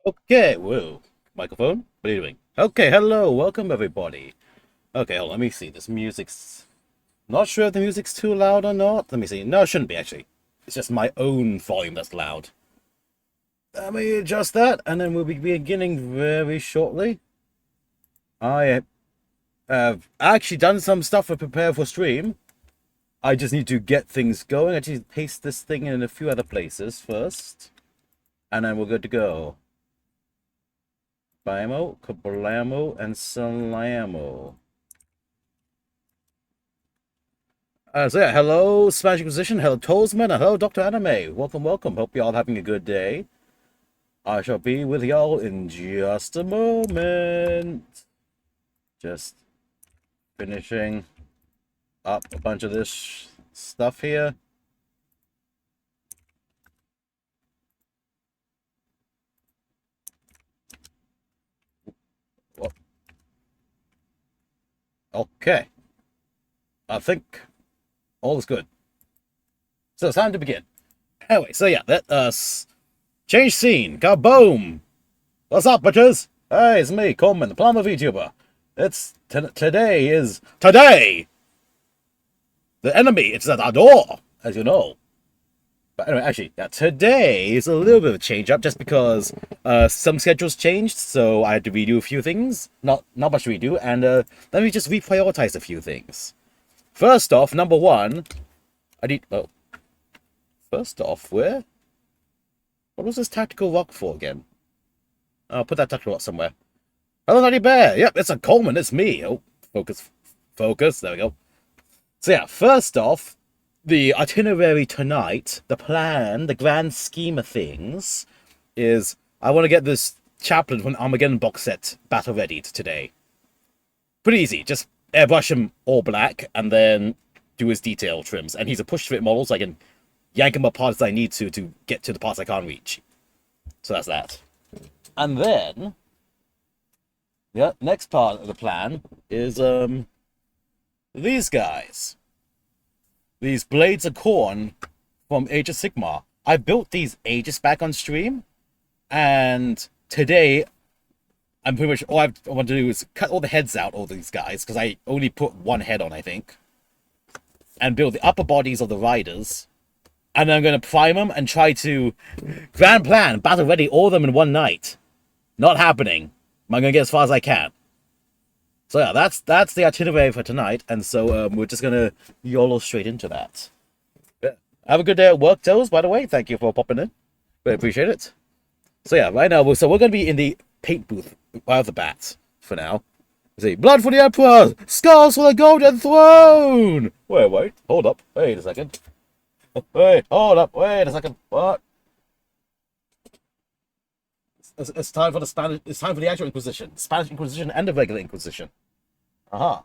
Okay, whoa. Microphone? What are you doing? Okay, hello, welcome everybody. Okay, hold on, let me see. This music's... Not sure if the music's too loud or not. Let me see. No, it shouldn't be, actually. It's just my own volume that's loud. Let me adjust that, and then we'll be beginning very shortly. I have actually done some stuff to prepare for stream. I just need to get things going. I just paste this thing in a few other places first. And then we're good to go. Bamo, kablamo, and salamo. So yeah, hello Spanish Inquisition, hello Tollsman, and hello Dr. Anime. Welcome, welcome. Hope y'all having a good day. I shall be with y'all in just a moment. Just finishing up a bunch of this stuff here. Okay. I think all is good. So it's time to begin. Anyway, so yeah, let us change scene. Kaboom! What's up, bitches? Hey, it's me, Coleman, the Plumber VTuber. Today! The enemy, it's at our door, as you know. But anyway, actually, yeah, today is a little bit of a change up just because some schedules changed, so I had to redo a few things. Not much to redo, and let me just reprioritize a few things. First off, number one, I need. Oh, first off, where? What was this tactical rock for again? I'll put that tactical rock somewhere. Hello, Nutty Bear. Yep, it's a Coleman. It's me. Oh, focus. There we go. So yeah, first off, the itinerary tonight, the plan, the grand scheme of things, is I want to get this Chaplain from Armageddon box set battle readied today. Pretty easy. Just airbrush him all black and then do his detail trims. And he's a push-fit model, so I can yank him apart as I need to get to the parts I can't reach. So that's that. And then, yeah, next part of the plan is these guys. These Blades of Khorne from Age of Sigmar. I built these ages back on stream, and today I'm pretty much all I want to do is cut all the heads out, all these guys, because I only put one head on, I think, and build the upper bodies of the riders, and then I'm going to prime them and try to grand plan, battle ready all of them in one night. Not happening. I'm going to get as far as I can. So yeah, that's the itinerary for tonight, and so we're just gonna YOLO straight into that. Yeah. Have a good day at work, Toes, by the way. Thank you for popping in. Really appreciate it. So yeah, right now, we're gonna be in the paint booth right off the bat for now. Let's see, blood for the Emperor! Skulls for the Golden Throne! Wait, hold up. Wait a second. Wait, hold up. Wait a second. What? It's time for the Spanish. It's time for the actual Inquisition, Spanish Inquisition, and the regular Inquisition. Aha.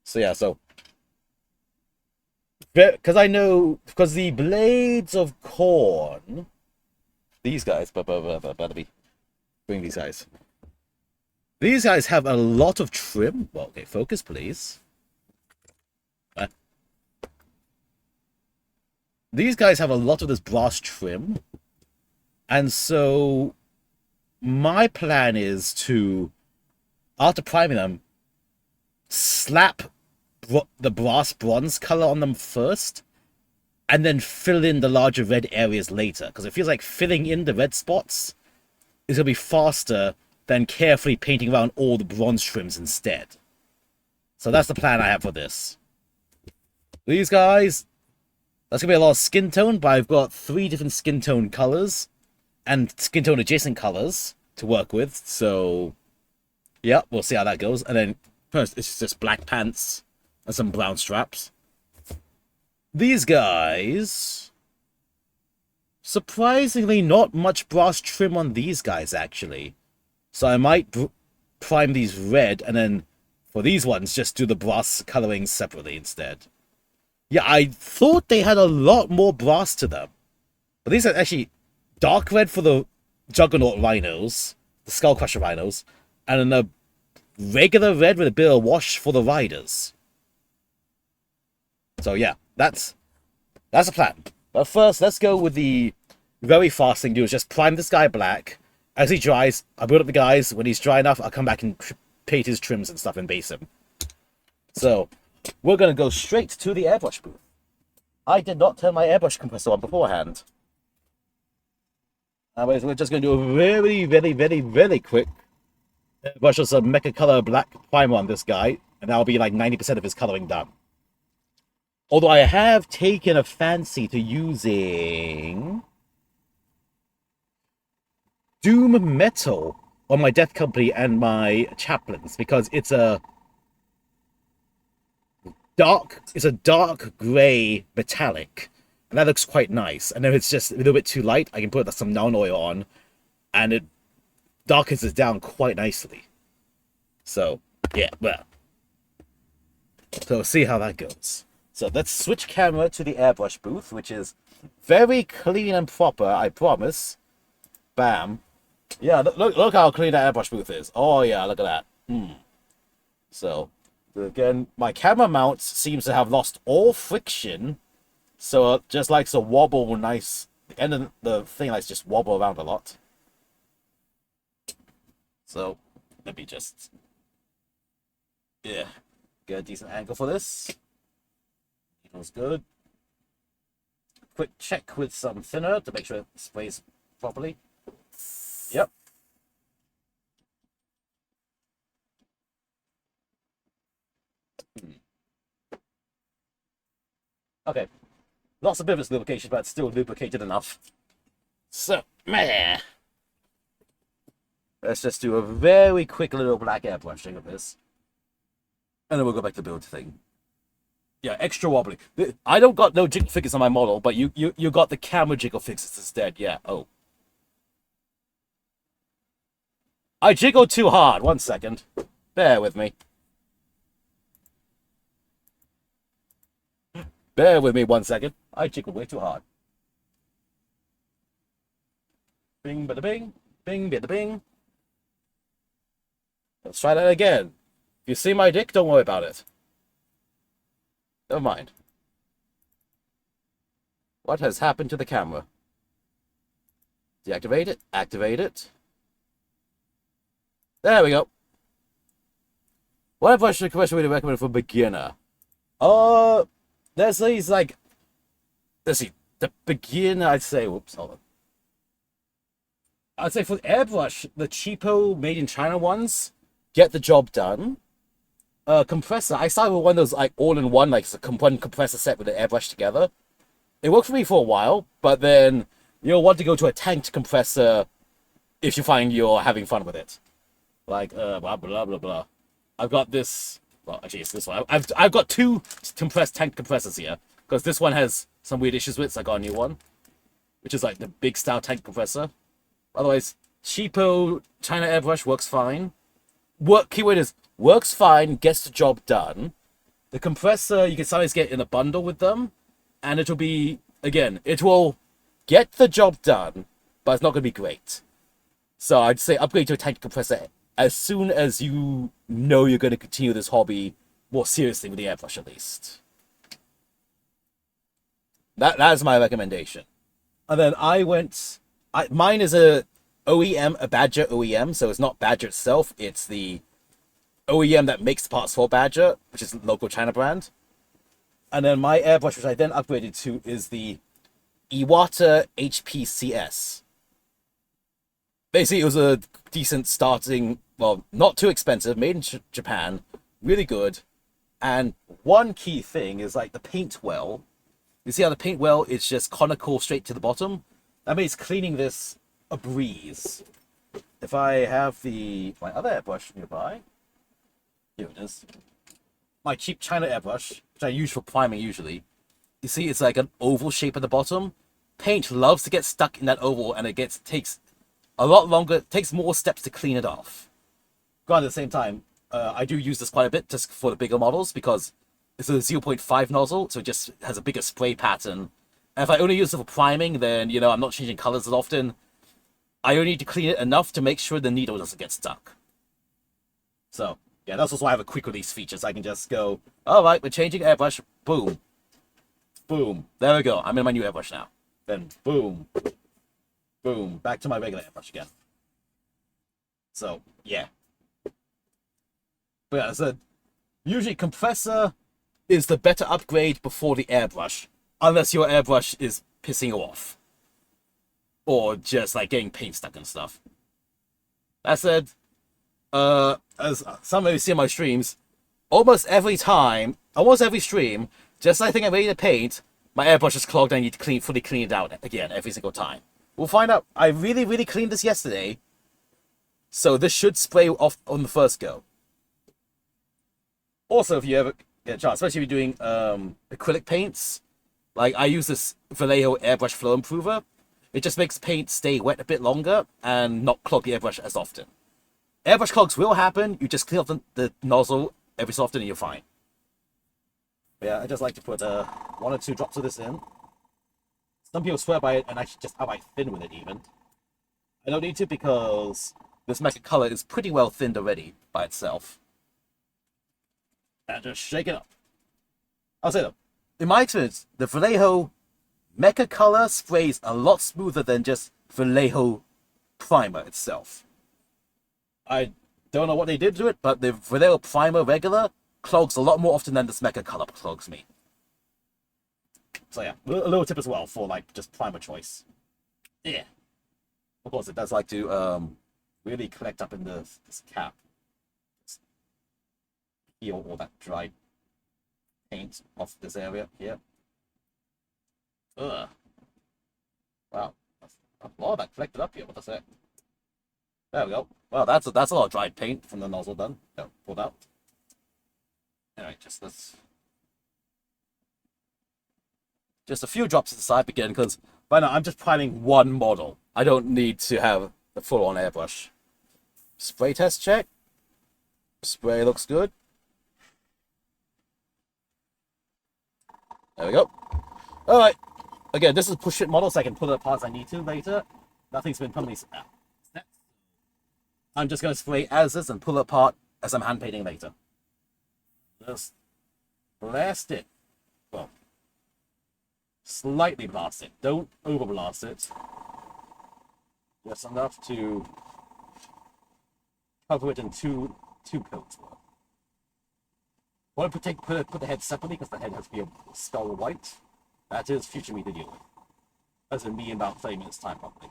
So yeah, so because I know because the Blades of Khorne, these guys, better be bring these guys. These guys have a lot of trim. Well, okay, focus, please. These guys have a lot of this brass trim, and so my plan is to, after priming them, slap the brass bronze color on them first, and then fill in the larger red areas later. Because it feels like filling in the red spots is going to be faster than carefully painting around all the bronze trims instead. So that's the plan I have for this. These guys, that's going to be a lot of skin tone, but I've got 3 different skin tone colors and skin tone adjacent colors to work with. So, yeah, we'll see how that goes. And then first, it's just black pants and some brown straps. These guys, surprisingly, not much brass trim on these guys, actually. So I might prime these red, and then for these ones, just do the brass coloring separately instead. Yeah, I thought they had a lot more brass to them. But these are actually dark red for the Juggernaut Rhinos, the Skull Crusher Rhinos, and then a regular red with a bit of wash for the riders. So yeah, that's the plan. But first, let's go with the very fast thing to do is just prime this guy black, As he dries, I build up the guys. When he's dry enough, I'll come back and paint his trims and stuff and base him. So, we're going to go straight to the airbrush booth. I did not turn my airbrush compressor on beforehand. Anyways, we're just going to do a very quick airbrush of some Mecha Color Black primer on this guy, and that'll be like 90% of his coloring done. Although I have taken a fancy to using Doom Metal on my Death Company and my Chaplains, because it's a dark gray metallic, and that looks quite nice. And if it's just a little bit too light, I can put some neon oil on, and it darkens it down quite nicely. So yeah, well, so we'll see how that goes. So let's switch camera to the airbrush booth, which is very clean and proper, I promise. Bam. Yeah, look how clean that airbrush booth is. Oh yeah, look at that. So again, my camera mount seems to have lost all friction, so it just likes to wobble nice. The end of the thing likes just wobble around a lot. So let me just get a decent angle for this. Feels good. Quick check with some thinner to make sure it sprays properly. Yep. Okay. Lots of surface lubrication, but it's still lubricated enough. So, meh. Let's just do a very quick little black airbrushing of this. And then we'll go back to the build thing. Yeah, extra wobbly. I don't got no jiggle figures on my model, but you got the camera jiggle fixes instead. Yeah. Oh. I jiggled too hard. 1 second. Bear with me. Bear with me 1 second. I jiggled way too hard. Bing, bada bing. Bing, bada bing. Let's try that again. If you see my dick, don't worry about it. Never mind. What has happened to the camera? Deactivate it. Activate it. There we go. What airbrush compressor would you recommend for a beginner? There's these like, let's see, the beginner, I'd say, whoops, hold on. I'd say for the airbrush, the cheapo made in China ones get the job done. Compressor, I started with one of those like all-in-one, like one compressor set with the airbrush together. It worked for me for a while, but then you'll want to go to a tanked compressor if you find you're having fun with it. Like blah blah blah blah. I've got this. Well, actually, it's this one. I've got two tanked compressors here because this one has some weird issues with it. So I got a new one, which is like the big style tank compressor. Otherwise, cheapo China airbrush works fine. Keyword is works fine, gets the job done. The compressor you can sometimes get in a bundle with them, and it'll be, again, it will get the job done, but it's not going to be great. So I'd say upgrade to a tank compressor as soon as you know you're going to continue this hobby more seriously with the airbrush, at least. That's my recommendation. And then mine is a OEM, a Badger OEM, so it's not Badger itself, it's the OEM that makes parts for Badger, which is a local China brand. And then my airbrush, which I then upgraded to, is the Iwata HPCS. Basically, it was a decent starting, well, not too expensive, made in Japan, really good. And one key thing is like the paint well. You see how the paint well is just conical straight to the bottom? That makes cleaning this a breeze. If I have my other airbrush nearby, here it is. My cheap China airbrush, which I use for priming usually. You see, it's like an oval shape at the bottom. Paint loves to get stuck in that oval, and it takes a lot longer, takes more steps to clean it off. Granted, at the same time, I do use this quite a bit just for the bigger models because it's a 0.5 nozzle, so it just has a bigger spray pattern. And if I only use it for priming, then, I'm not changing colors as often. I only need to clean it enough to make sure the needle doesn't get stuck. So, yeah, that's also why I have a quick release feature, so I can just go, alright, we're changing airbrush, boom. Boom. There we go. I'm in my new airbrush now. Then, boom. Boom. Back to my regular airbrush again. So yeah. But yeah, I said usually compressor is the better upgrade before the airbrush, unless your airbrush is pissing you off or just like getting paint stuck and stuff. That said, as some of you see on my streams, almost every time, almost every stream, just I think I'm ready to paint, my airbrush is clogged and I need to fully clean it out again every single time. We'll find out. I really cleaned this yesterday, so this should spray off on the first go. Also, if you ever get a chance, especially if you're doing acrylic paints, like I use this Vallejo airbrush flow improver. It just makes paint stay wet a bit longer and not clog the airbrush as often. Airbrush clogs will happen. You just clean off the nozzle every so often and you're fine. But yeah, I just like to put 1 or 2 drops of this in. Some people swear by it and actually just outright thin with it even. I don't need to because this mecha color is pretty well thinned already by itself. And just shake it up. I'll say though, in my experience, the Vallejo mecha color sprays a lot smoother than just Vallejo primer itself. I don't know what they did to it, but the Vallejo primer regular clogs a lot more often than this mecha color clogs me. So yeah, a little tip as well for like just primer choice. Yeah. Of course, it does like to really collect up in this cap. Just peel all that dried paint off this area here. Ugh. Wow. That's a lot of that collected up here. What the heck? There we go. Well, that's a lot of dried paint from the nozzle done. No, pulled out. Anyway, just a few drops to the side again, because by now I'm just priming one model. I don't need to have the full-on airbrush. Spray test check. Spray looks good. There we go. Alright. Again, this is push-it model, so I can pull it apart as I need to later. Nothing's been permanently set. I'm just going to spray as is and pull it apart as I'm hand painting later. Just blast it. Well, slightly blast it. Don't over blast it. Just enough to cover it in two coats. Want to put the head separately because the head has to be a skull white. That is future me to deal with. That's in me in about 30 minutes time probably.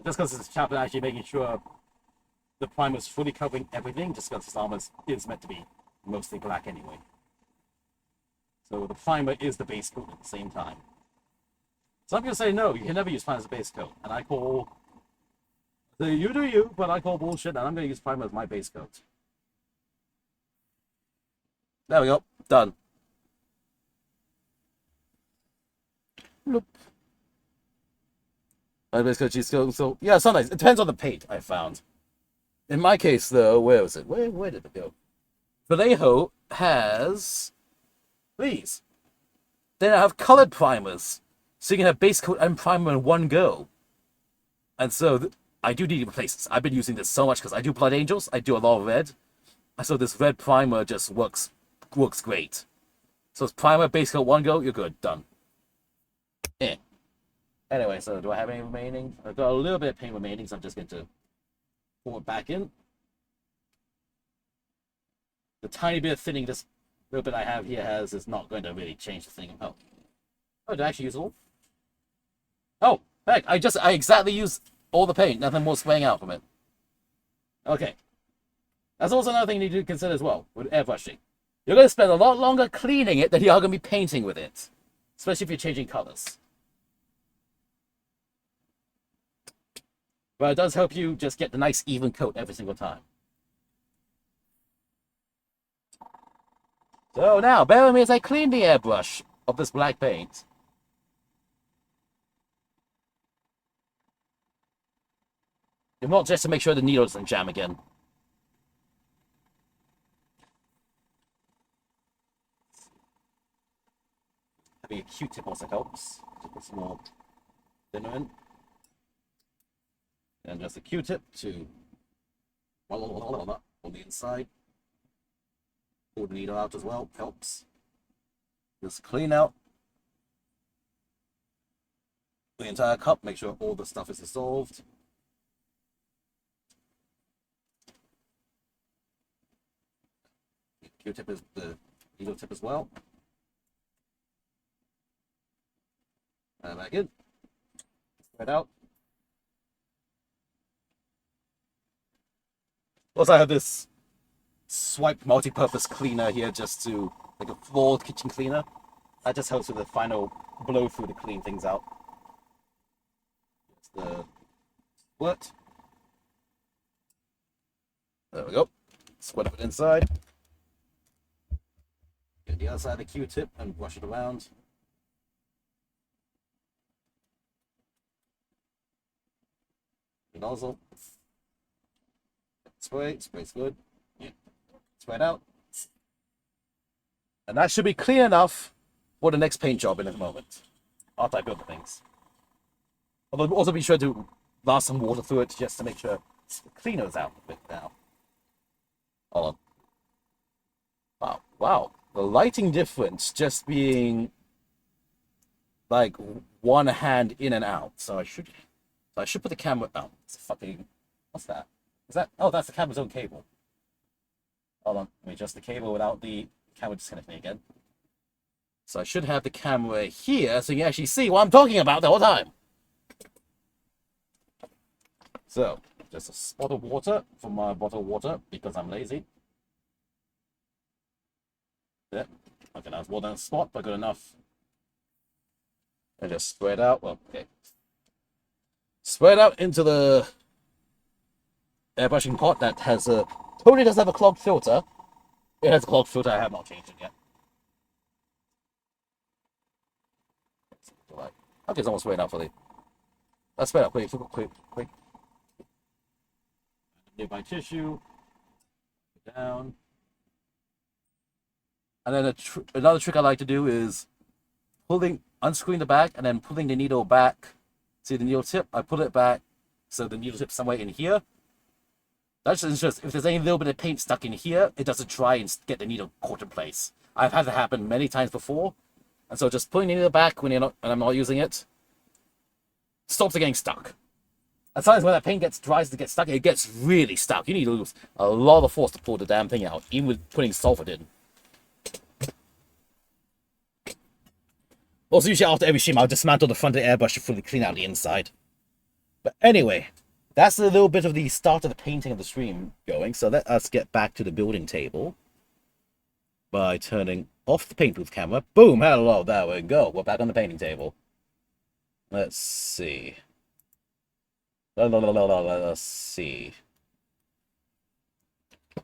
Just because this chapter actually making sure the primer is fully covering everything, just because this armor is meant to be mostly black anyway. So the primer is the base coat at the same time. Some people say no, you can never use primer as a base coat, and I call you do you, but I call bullshit, and I'm going to use primer as my base coat. There we go, done. Look. So yeah, sometimes it depends on the paint I found. In my case, though, where was it? Where did it go? Vallejo has these. They now have colored primers, so you can have base coat and primer in one go. And so I do need to replace this. I've been using this so much because I do Blood Angels. I do a lot of red, so this red primer just works great. So it's primer, base coat, one go. You're good. Done. Eh. Anyway, so do I have any remaining? I've got a little bit of paint remaining, so I'm just going to pour it back in. The tiny bit of thinning this little bit I have here is not going to really change the thing. Oh, did I actually use all? Oh, heck, I exactly used all the paint. Nothing more spraying out from it. Okay. That's also another thing you need to consider as well with airbrushing. You're going to spend a lot longer cleaning it than you are going to be painting with it. Especially if you're changing colors. But it does help you just get the nice even coat every single time. So now, bear with me as I clean the airbrush of this black paint. If not, just to make sure the needle doesn't jam again. Having a Q-tip also helps to put some more thinner in. And just a Q-tip to on the inside. Pull the needle out as well, helps. Just clean out the entire cup, make sure all the stuff is dissolved. Q-tip is the needle tip as well. And back in. Spread out. Also, I have this swipe multi-purpose cleaner here, just to like a floor kitchen cleaner. That just helps with the final blow through to clean things out. Here's the squirt. There we go. Squirt it inside. Get the other side of the Q-tip and brush it around. The nozzle. Spray's good. Yeah. Spray it out. And that should be clear enough for the next paint job in a moment. After I build the things. Although also be sure to blast some water through it just to make sure the cleaner's out a bit now. Hold on. Wow. Wow. The lighting difference just being like one hand in and out. So I should put the camera. Oh, it's fucking. What's that? Is that? Oh, that's the camera's own cable. Hold on. Let me adjust the cable without the camera disconnecting again. So I should have the camera here so you can actually see what I'm talking about the whole time. So, just a spot of water for my bottle of water because I'm lazy. Yeah. Okay, now it's more than a spot, but good enough. And just spread out. Well, okay. Spread out into the airbrushing pot that has a totally doesn't have a clogged filter. It has a clogged filter. I have not changed it yet. Okay, it's almost sprayed out fully. Let's spread out quick. Nearby tissue. Down. And then another trick I like to do is unscrewing the back and then pulling the needle back. See the needle tip? I pull it back so the needle tip's somewhere in here. That's just if there's any little bit of paint stuck in here, it doesn't try and get the needle caught in place. I've had that happen many times before, and so just pulling the needle back when I'm not using it stops it getting stuck. And sometimes when that paint tries to get stuck, it gets really stuck. You need to use a lot of force to pull the damn thing out, even with putting sulfur in. Also, usually after every shim, I'll dismantle the front of the airbrush to fully clean out the inside. But anyway, that's a little bit of the start of the painting of the stream going. So let us get back to the building table by turning off the paint booth camera. Boom! Hello, there we go. We're back on the painting table. Let's see. Let's see.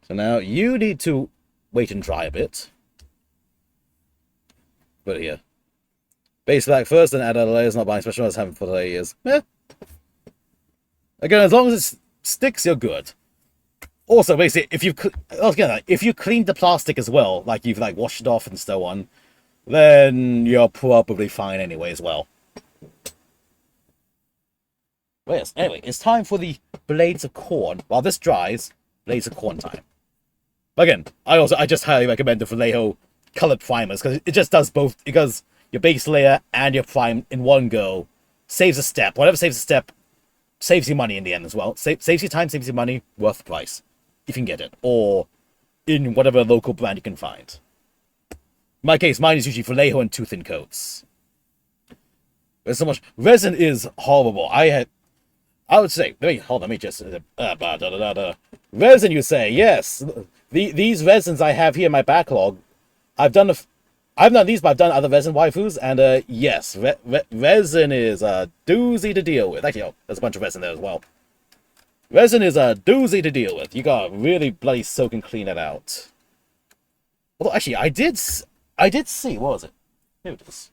So now you need to wait and dry a bit. Put it here. Base black first, then add other layers. Not buying special ones, haven't for 30 years. Again, as long as it sticks, you're good. Also, basically, if you cleaned the plastic as well, like you've washed it off and so on, then you're probably fine anyway as well. Well, yes. Anyway, it's time for the Blades of Khorne. While this dries, Blades of Khorne time. Again, I just highly recommend the Vallejo colored primers because it just does both. Because your base layer and your prime in one go saves a step. Whatever saves a step saves you money in the end as well. Saves you time, saves you money, worth the price if you can get it, or in whatever local brand you can find. In my case, mine is usually Vallejo and 2 thin coats. There's so much resin is horrible. I would say, let me just resin. You say yes. These resins I have here in my backlog, I've done these, but I've done other resin waifus, and yes, resin is a doozy to deal with. Actually, there's a bunch of resin there as well. Resin is a doozy to deal with. You gotta really bloody soak and clean it out. Although, actually, I did see, what was it? Here it is.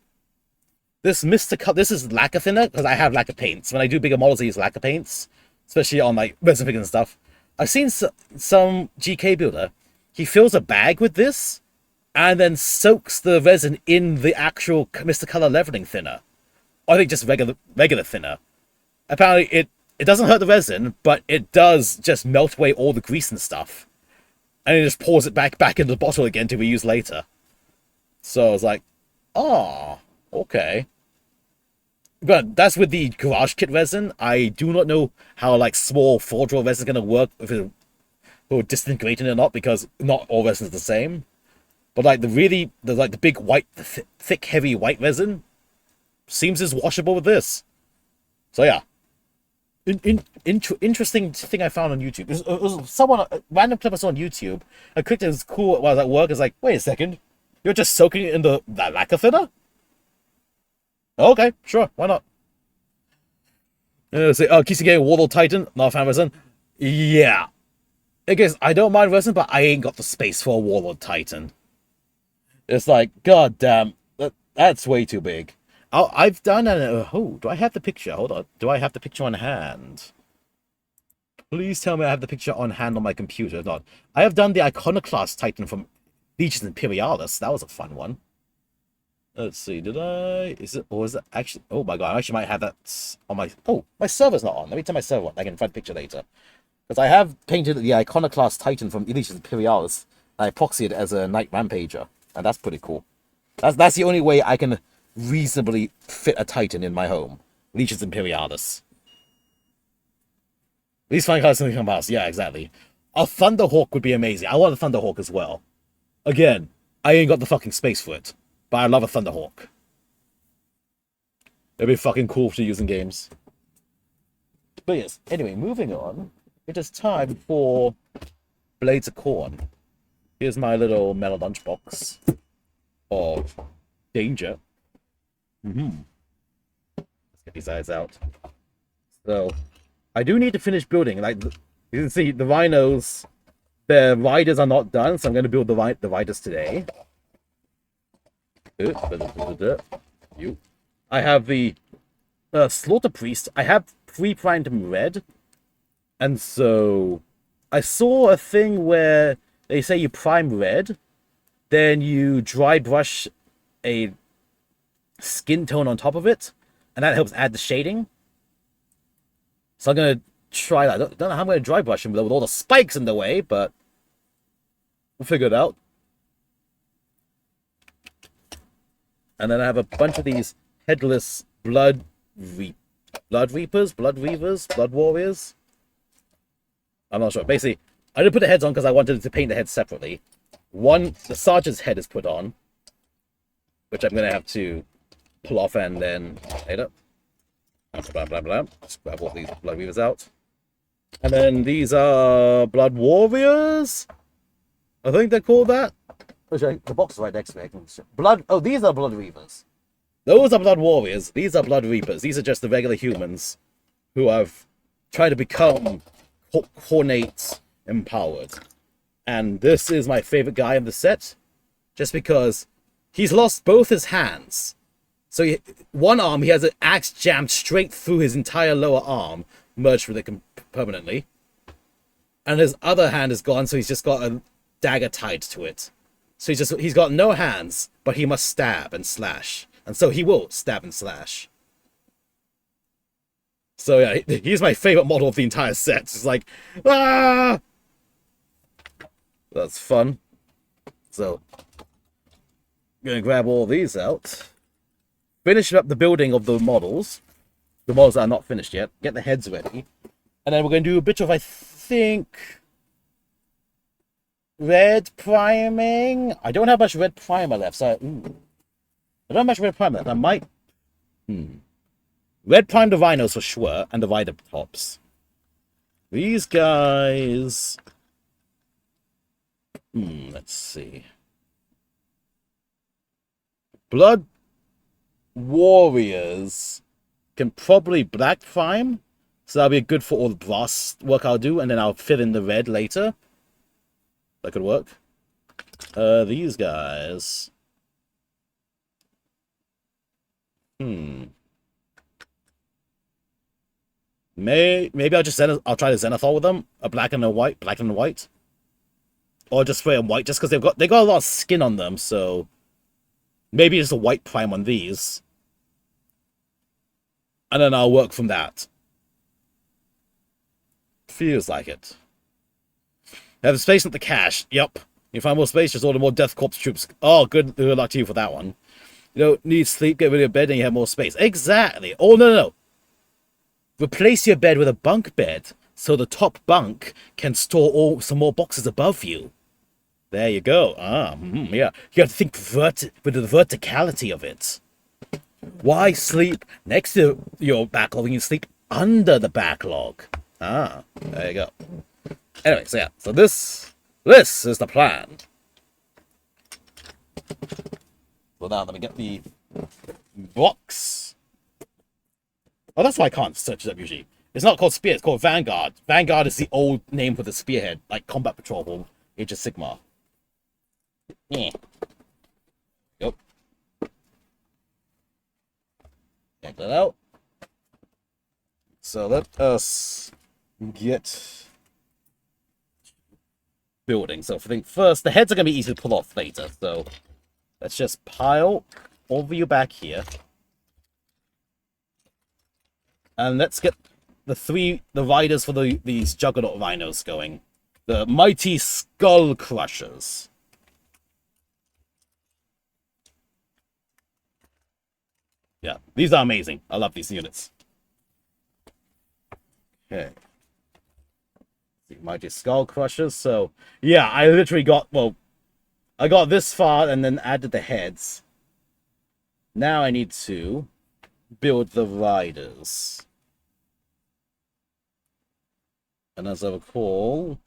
This this is lacquer thinner, because I have lacquer paints. When I do bigger models, I use lacquer paints, especially on resin figures and stuff. I've seen some GK builder, he fills a bag with this, and then soaks the resin in the actual Mr. Color leveling thinner. Or I think just regular thinner. Apparently, it doesn't hurt the resin, but it does just melt away all the grease and stuff. And it just pours it back into the bottle again to be used later. So I was like, Oh, okay. But that's with the garage kit resin. I do not know how like small 4-drawer resin is gonna work if it will disintegrate or not, because not all resin is the same. But like the big white, thick, heavy white resin seems as washable with this. So yeah, interesting thing I found on YouTube. It was someone, a random clip I saw on YouTube. I clicked it, it was cool while I was at work. It's like, wait a second, you're just soaking it in the lacquer thinner? Okay, sure, why not? Say, keeps getting Warlord Titan, not a fan of resin. Yeah, I guess I don't mind resin, but I ain't got the space for a Warlord Titan. It's like, god damn, that's way too big. I've done an... oh, do I have the picture? Hold on. Do I have the picture on hand? Please tell me I have the picture on hand on my computer. If not, I have done the Iconoclast Titan from Legions Imperialis. That was a fun one. Let's see, did I... is it... or is it actually... oh my god, I actually might have that on my... oh, my server's not on. Let me turn my server on. I can find the picture later. Because I have painted the Iconoclast Titan from Legions Imperialis. I epoxied it as a Knight Rampager. And that's pretty cool. That's the only way I can reasonably fit a Titan in my home. Legions Imperialis. These fine colors in the house. Yeah, exactly. A Thunderhawk would be amazing. I want a Thunderhawk as well. Again, I ain't got the fucking space for it. But I love a Thunderhawk. It'd be fucking cool to use in games. But yes, anyway, moving on. It is time for Blades of Khorne. Here's my little metal lunchbox of danger. Let's get these eyes out. So, I do need to finish building. Like, you can see, the rhinos, their riders are not done, so I'm going to build the riders today. I have the Slaughter Priest. I have pre-primed him red. And so, I saw a thing where they say you prime red, then you dry brush a skin tone on top of it, and that helps add the shading. So I'm going to try that. I don't know how I'm going to dry brush him with all the spikes in the way, but we'll figure it out. And then I have a bunch of these headless blood reapers, blood weavers, blood warriors. I'm not sure. Basically, I didn't put the heads on because I wanted to paint the heads separately. The sergeant's head is put on, which I'm going to have to pull off and then later. Blah, blah, blah. Just grab all these blood weavers out. And then these are blood warriors. I think they're called that. The box is right next to me. Oh, these are blood weavers. Those are blood warriors. These are blood reapers. These are just the regular humans who have tried to become Khornate empowered. And this is my favorite guy in the set, just because he's lost both his hands. So one arm, he has an axe jammed straight through his entire lower arm, merged with it permanently. And his other hand is gone, so he's just got a dagger tied to it. So he's got no hands, but he must stab and slash. And so he will stab and slash. So yeah, he's my favorite model of the entire set. It's like, ah! That's fun. So, I'm gonna grab all these out. Finish up the building of the models. The models that are not finished yet. Get the heads ready. And then we're going to do a bit of, I think, red priming. I don't have much red primer left, so I don't have much red primer left. I might... Red prime the rhinos for sure, and the rider tops. These guys... let's see. Blood warriors can probably black prime, so that'll be good for all the brass work I'll do, and then I'll fill in the red later. That could work. These guys. Maybe I'll just I'll try the Zenithal with them, a black and a white, or just spray them white, just because they got a lot of skin on them, so maybe just a white prime on these. And then I'll work from that. Feels like it. Have space at the cache. Yep. You find more space, just order more Death Corps troops. Oh, good luck to you for that one. You don't need sleep, get rid of your bed, and you have more space. Exactly. Oh, no, no, no. Replace your bed with a bunk bed, so the top bunk can store some more boxes above you. There you go. Yeah. You have to think with the verticality of it. Why sleep next to your backlog when you sleep under the backlog? There you go. Anyway, so yeah. So this is the plan. So now let me get the box. Oh, that's why I can't search it up usually. It's not called Spear, it's called Vanguard. Vanguard is the old name for the Spearhead, like Combat Patrol or Age of Sigmar. Yeah. Yep. Check that out. So let us get building. So I think first, the heads are going to be easy to pull off later. So let's just pile over you back here. And let's get the riders for these Juggernaut Rhinos going. The Mighty Skull Crushers. Yeah, these are amazing. I love these units. Okay. Mighty Skull Crushers. So, yeah, I literally got, well, I got this far and then added the heads. Now I need to build the riders. And as I recall,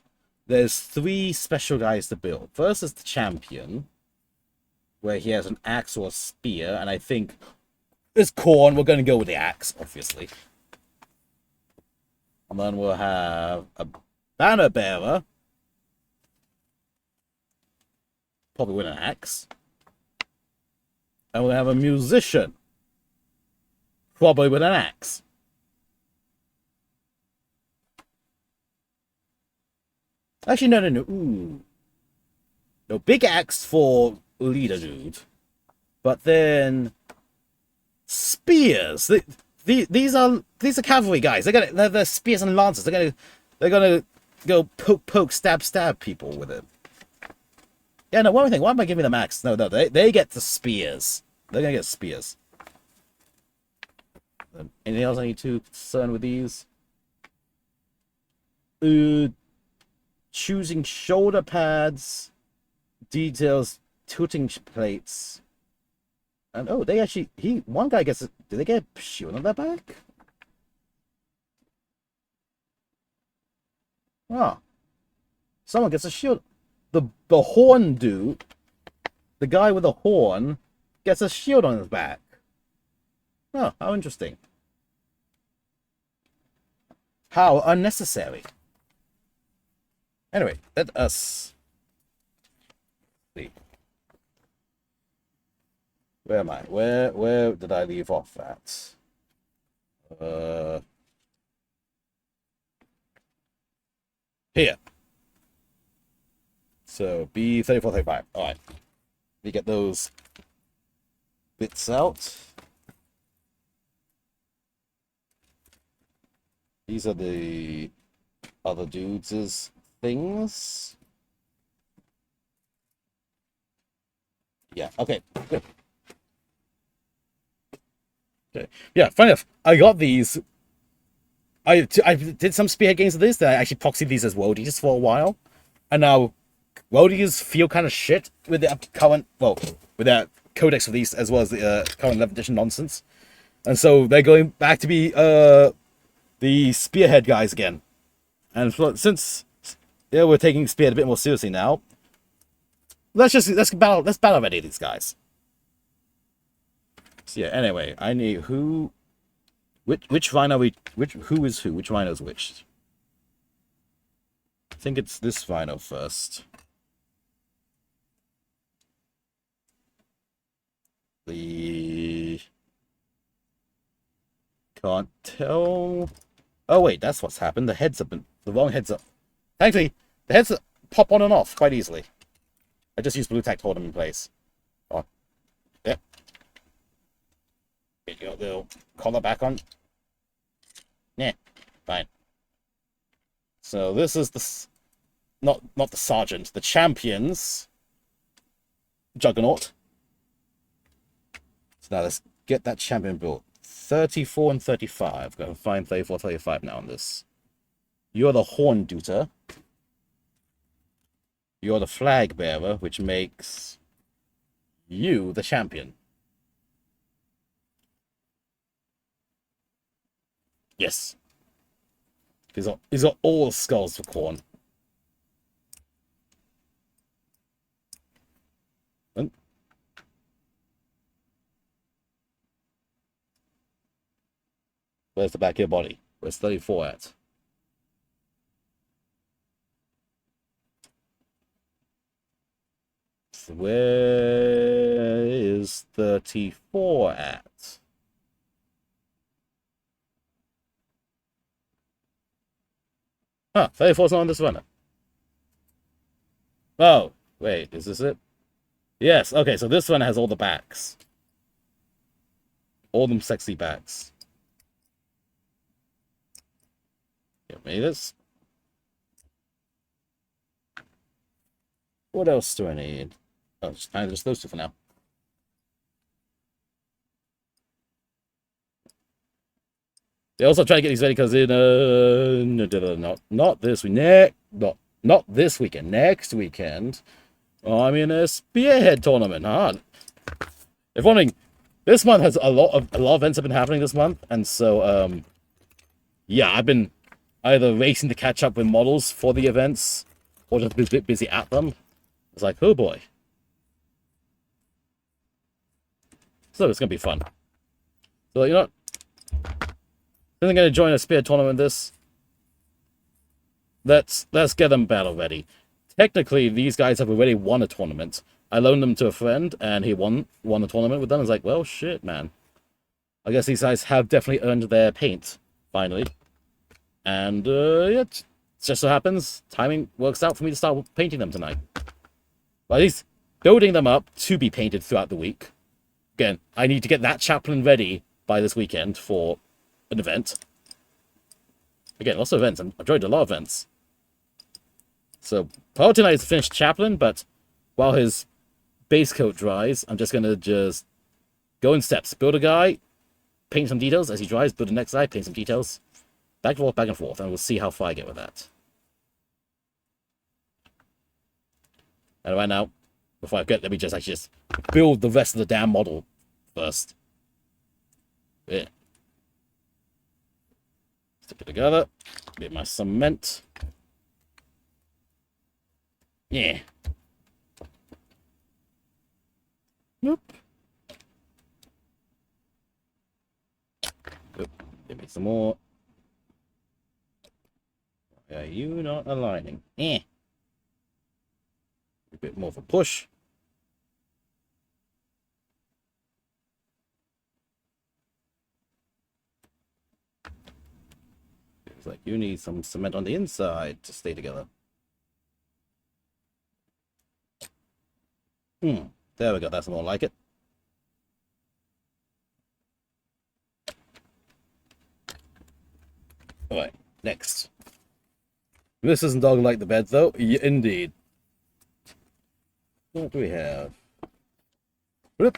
there's 3 special guys to build. First is the Champion, where he has an axe or a spear, and I think this Khorne, we're going to go with the axe, obviously. And then we'll have a Banner Bearer, probably with an axe. And we'll have a Musician, probably with an axe. Actually, no. Ooh. No, big axe for leader dude. But then spears. These are cavalry guys. They're spears and lances. They're gonna go poke, stab people with it. Yeah, no, one more thing. Why am I giving them axe? No, they get the spears. They're gonna get spears. Anything else I need to concern with these? Choosing shoulder pads, details, tilting plates, and oh, they actually one guy gets. Do they get a shield on their back? Oh, someone gets a shield. The horn dude, the guy with the horn, gets a shield on his back. Oh, how interesting. How unnecessary. Anyway, let us see. Where am I? Where did I leave off at? Here. So B3435. Alright. We get those bits out. These are the other dudes' things. Yeah, okay, good. Okay. Yeah, funny enough, I got these. I did some spearhead games of this that I actually proxied these as roadies for a while. And now roadies feel kind of shit with the current, well, with that codex of these as well as the current 11th edition nonsense. And so they're going back to be the spearhead guys again. And since we're taking spearhead a bit more seriously now, let's battle ready these guys. So yeah, anyway, I need which rhino who is who? Which rhino is which? I think it's this rhino first. Can't tell. Oh wait, that's what's happened. The wrong heads up. Thankfully, the heads pop on and off quite easily. I just used blue tack to hold them in place. Oh, yep. Get your little collar back on. Yeah, fine. So this is not the sergeant, the champion's Juggernaut. So now let's get that champion built. 34 and 35. Gonna find 34, 35 now on this. You're the horn duter. You're the flag bearer, which makes you the champion. Yes. These are all skulls for Khorne. Where's the back of your body? Where's 34 at? So where is 34 at? Huh, 34's not on this runner. Oh, wait, is this it? Yes, okay, so this one has all the backs. All them sexy backs. Give me this. What else do I need? Oh, just those two for now. They also try to get these ready because not this week, not this weekend, next weekend. Oh, I'm in a spearhead tournament, huh? If wondering, this month has a lot of events have been happening this month, and so yeah, I've been either racing to catch up with models for the events or just a bit busy at them. It's like, oh boy. So it's gonna be fun. So you know what? Then they're gonna join a spear tournament this. Let's get them battle ready. Technically, these guys have already won a tournament. I loaned them to a friend, and he won the tournament with them. I was like, well, shit, man. I guess these guys have definitely earned their paint, finally. And, yeah, it just so happens, timing works out for me to start painting them tonight. But at least building them up to be painted throughout the week. Again, I need to get that chaplain ready by this weekend for an event. Again, lots of events. I've enjoyed a lot of events. So, part tonight is to finish chaplain, but while his base coat dries, I'm just going to go in steps. Build a guy, paint some details as he dries, build the next guy, paint some details. Back and forth, and we'll see how far I get with that. And right now, before I get, let me just actually build the rest of the damn model first. Yeah. Stick it together. Get my cement. Yeah. Nope. Oop. Give me some more. Are you not aligning? Eh. A bit more of a push. It's like you need some cement on the inside to stay together. There we go. That's more like it. All right. Next. This isn't dog like the bed, though. Indeed. What do we have? Whoop.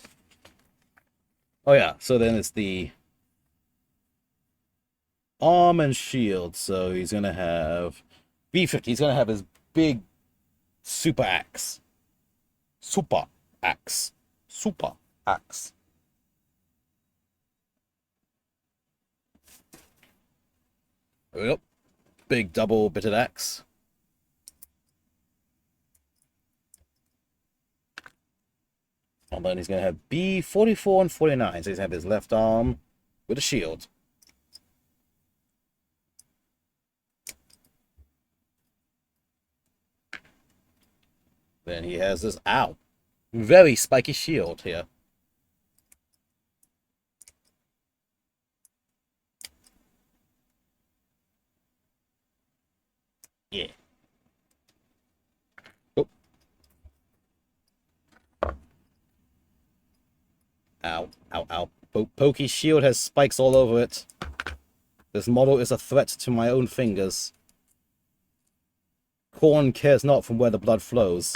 Oh, yeah. So then it's the arm and shield. So he's going to have B50. He's going to have his big super axe. Super axe. Super axe. Yep. Big double bitted axe. And then he's going to have B44 and 49. So he's going to have his left arm with a shield. Then he has this, ow, very spiky shield here. Yeah. Oh. Ow, ow, ow. Pokey's shield has spikes all over it. This model is a threat to my own fingers. Khorne cares not from where the blood flows,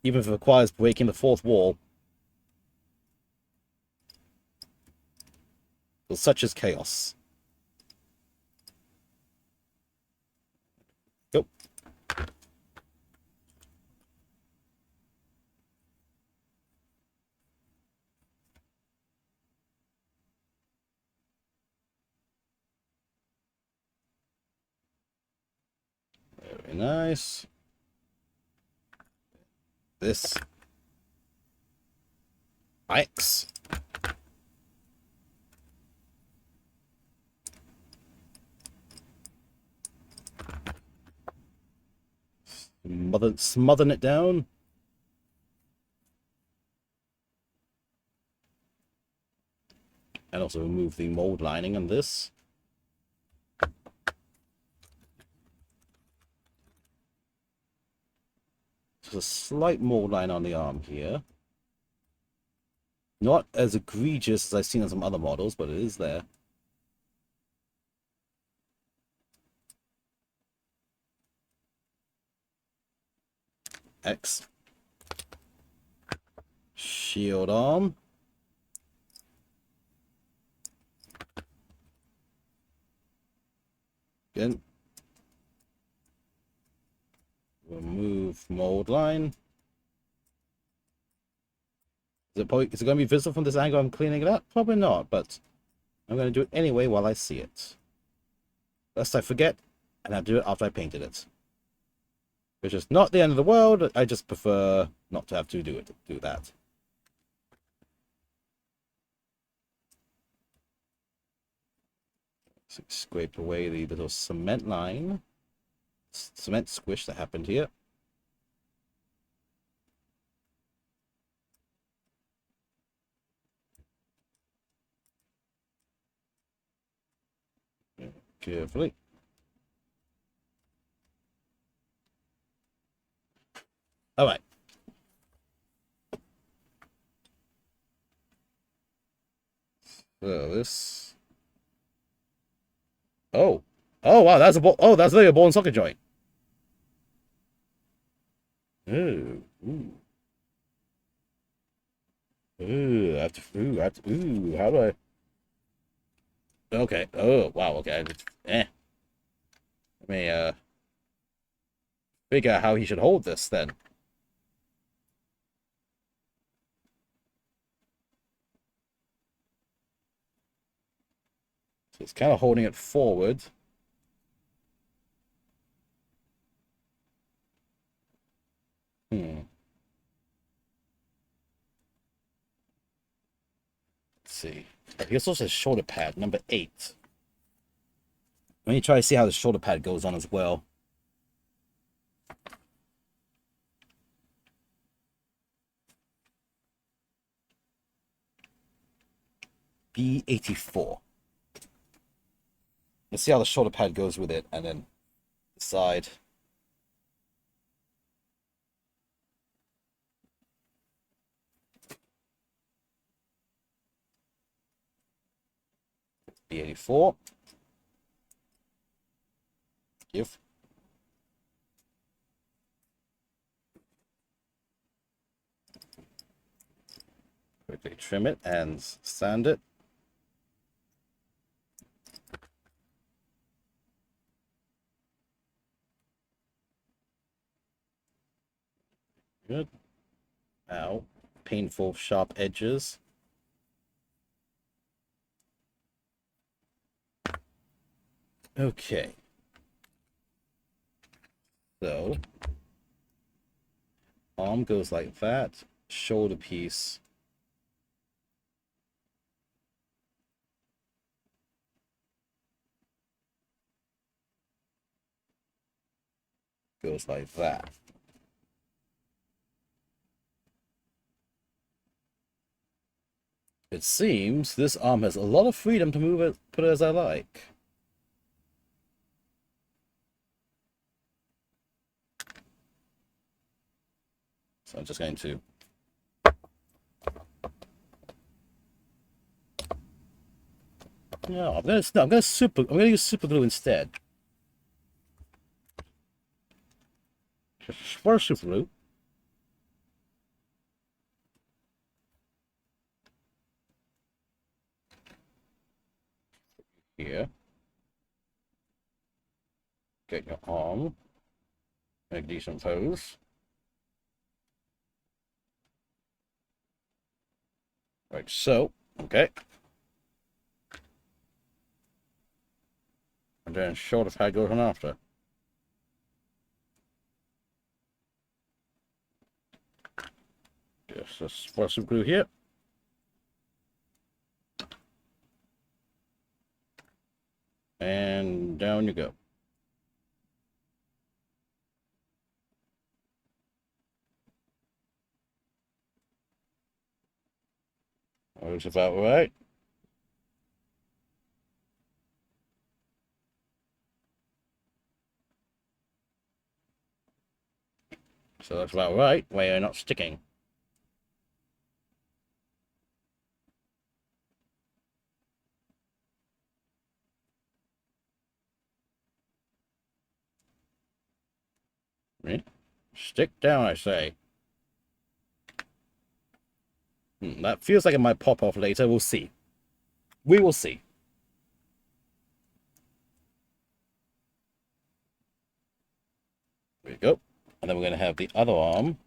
even if it requires breaking the fourth wall. Well, such is chaos. Go. Very nice. This. X. Smothering it down. And also remove the mold lining on this. There's a slight mold line on the arm here. Not as egregious as I've seen on some other models, but it is there. X. Shield arm. Again. Remove mold line. Is it going to be visible from this angle I'm cleaning it up? Probably not, but I'm going to do it anyway while I see it. Lest I forget, and I'll do it after I painted it. Which is not the end of the world, I just prefer not to have to do that. So scrape away the little cement line. Cement squish that happened here. Carefully. All right. So this. Oh. Oh wow, that's a ball. Oh, that's really a ball and socket joint. Ooh. Ooh. Ooh. Ooh. How do I? Okay. Oh wow. Okay. Let me figure out how he should hold this then. So it's kind of holding it forward. Let's see. He also says shoulder pad, number 8. Let me try to see how the shoulder pad goes on as well. B84. Let's see how the shoulder pad goes with it, and then decide. B84. Give. Quickly trim it and sand it. Good. Ow. Painful, sharp edges. Okay. So, arm goes like that. Shoulder piece goes like that. It seems this arm has a lot of freedom to move it, put it as I like. So I'm just going to no, I'm gonna use super glue instead. For super glue. arm. Make a decent pose. Like so. Okay. And then shoulder pad goes on after. Just a spot some glue here. And down you go. Looks about right. So that's about right, where you're not sticking. Right? Stick down, I say. That feels like it might pop off later. We'll see. We will see. There we go. And then we're going to have the other arm.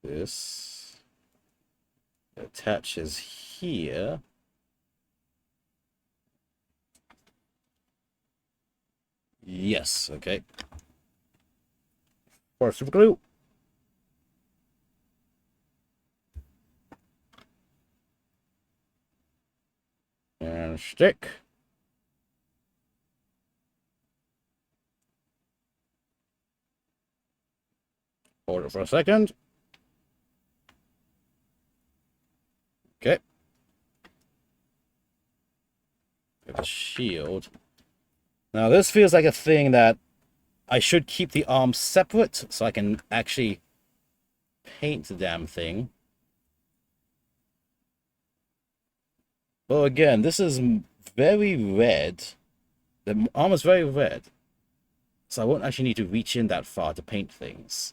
This attaches here. Yes, okay. Pour super glue. And stick. Hold it for a second. Okay. Get the shield. Now this feels like a thing that I should keep the arms separate so I can actually paint the damn thing. Well, again, this is very red. The arm is very red. So I won't actually need to reach in that far to paint things.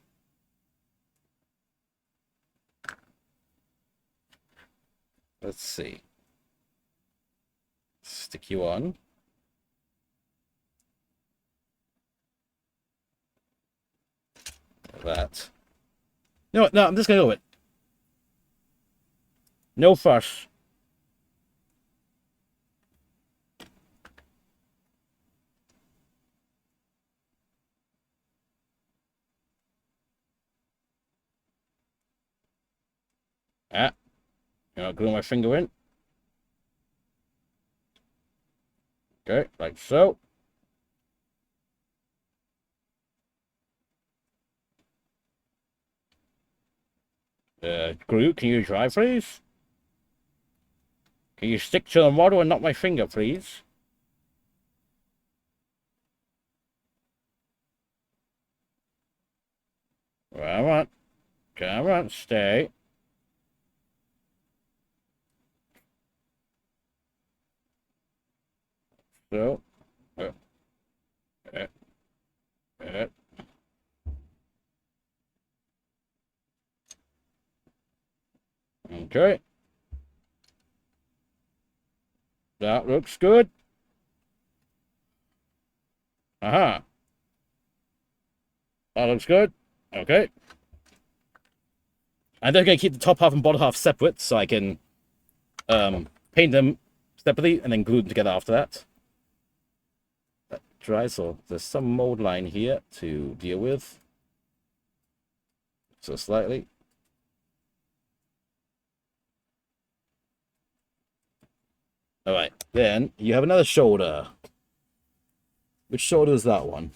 Let's see. Stick you on. Like that. No, I'm just going to go with it. No fuss. Ah. You're not gluing my finger in. Okay, like so. Glue, can you try, please? Can you stick to the model and not my finger, please? Come on. Come on, stay. So. Uh, uh, uh. Okay. That looks good. Aha. That looks good. Okay. I'm then going to keep the top half and bottom half separate so I can paint them separately and then glue them together after that. That dries, so there's some mold line here to deal with. So slightly. Alright, then you have another shoulder. Which shoulder is that one?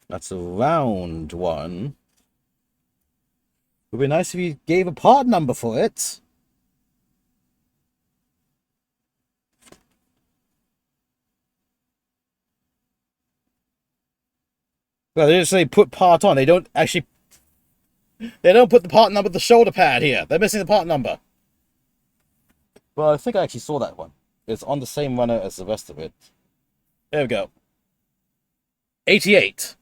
That's a round one. It would be nice if you gave a part number for it. Well, they just say put part on. They don't actually... They don't put the part number, the shoulder pad here. They're missing the part number. Well, I think I actually saw that one. It's on the same runner as the rest of it. There we go. 88.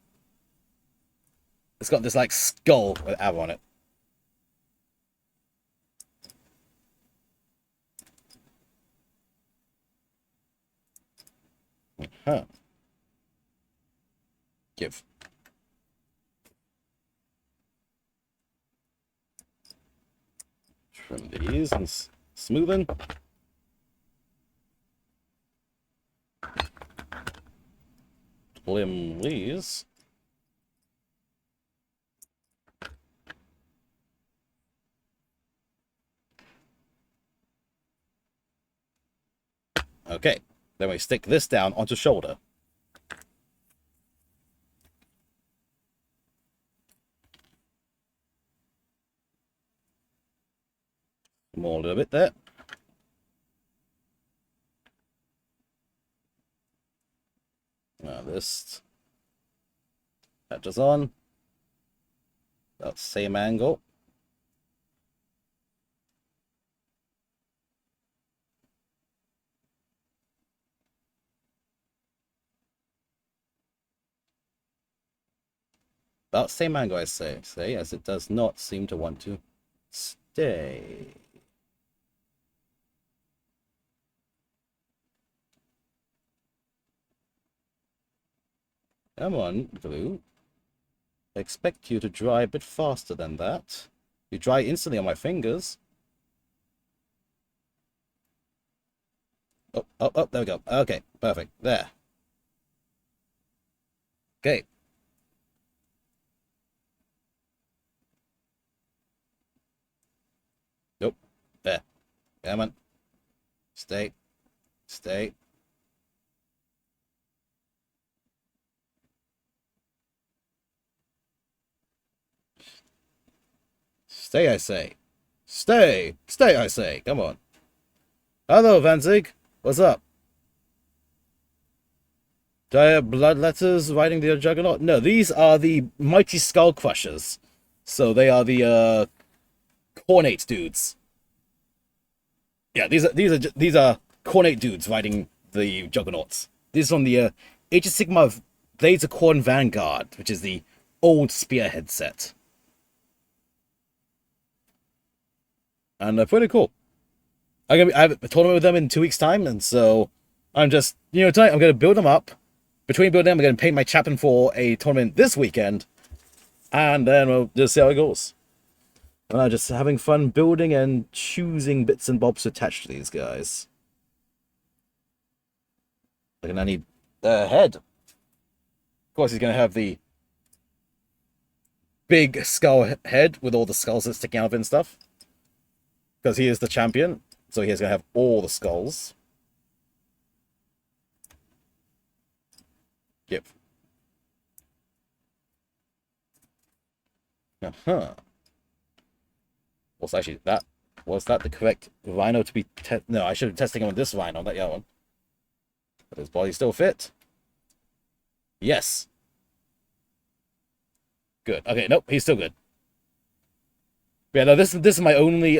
It's got this, like, skull with arrow on it. Huh. Give. Trim these and smoothing. Trim these. Okay, then we stick this down onto shoulder. More a little bit there. Now this touches on. About the same angle. About the same angle, I say, as it does not seem to want to stay. Come on, glue. I expect you to dry a bit faster than that. You dry instantly on my fingers. Oh, oh, oh, there we go. Okay, perfect. There. Okay. Nope. There. Come on. Stay. Stay. Stay, I say. Stay. Stay, I say. Come on. Hello, Vanzig. What's up? Do I have blood letters riding the juggernaut? No, these are the mighty skull crushers. So they are the cornate dudes. Yeah, these are cornate dudes riding the juggernauts. This is from the Age of Sigma Blades of Khorne Vanguard, which is the old spearhead set. And they're pretty cool. I have a tournament with them in 2 weeks' time, and so I'm just, tonight I'm going to build them up. Between building them, I'm going to paint my chaplain for a tournament this weekend, and then we'll just see how it goes. And I'm just having fun building and choosing bits and bobs to attach to these guys. Like, I need the head. Of course, he's going to have the big skull head with all the skulls that's sticking out of it and stuff. Because he is the champion, so he's going to have all the skulls. Yep. Uh-huh. Was that the correct rhino to be no, I should have testing him on this rhino, not the other one. But his body still fit. Yes. Good. Okay, nope, he's still good. Yeah, no, this is my only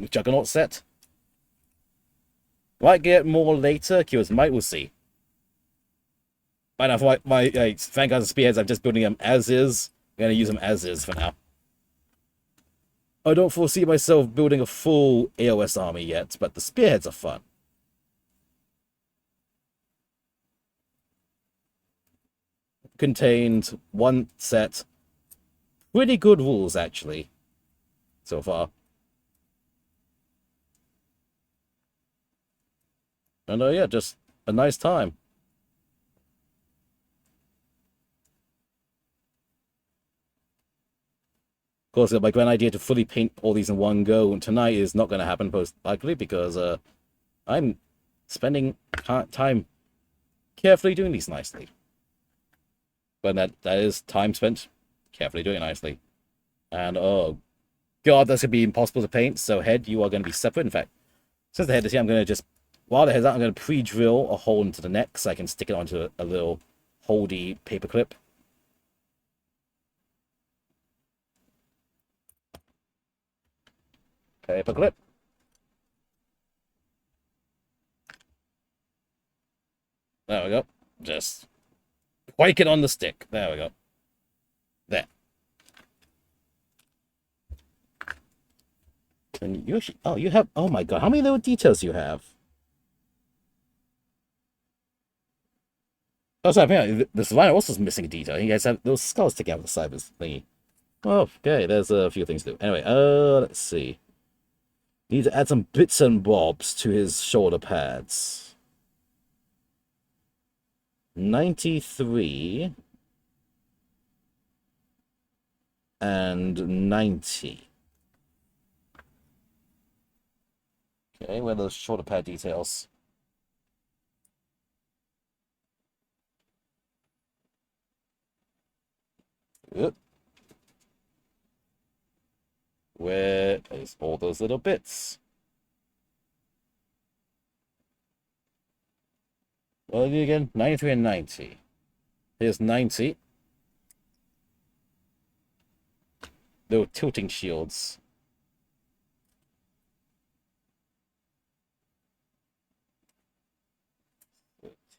juggernaut set. Might get more later, Curious might, we'll see. Right now, for my Vanguard and Spearheads, I'm just building them as is. I'm gonna use them as is for now. I don't foresee myself building a full AOS army yet, but the Spearheads are fun. Contained one set. Pretty good rules, actually, so far. And yeah, just a nice time. Of course, my grand idea to fully paint all these in one go tonight is not going to happen, most likely, because I'm spending time carefully doing these nicely. But that is time spent carefully doing it nicely. And oh god, that's going to be impossible to paint. So head, you are going to be separate. In fact, since the head is here, I'm going to just, while the head's out, I'm going to pre-drill a hole into the neck so I can stick it onto a little holdy paperclip. Paperclip. There we go. Just whack it on the stick. There we go. There. And you actually, oh, you have, oh my god, how many little details you have? Oh, sorry, apparently this line also is missing a detail. You guys have those skulls sticking out of the side of this thingy. Oh, okay, there's a few things to do. Anyway, let's see. Need to add some bits and bobs to his shoulder pads. 93 and 90. Okay, where are those shoulder pad details? Yep. Where is all those little bits? What are you again? 93 and 90. Here's 90. Little tilting shields.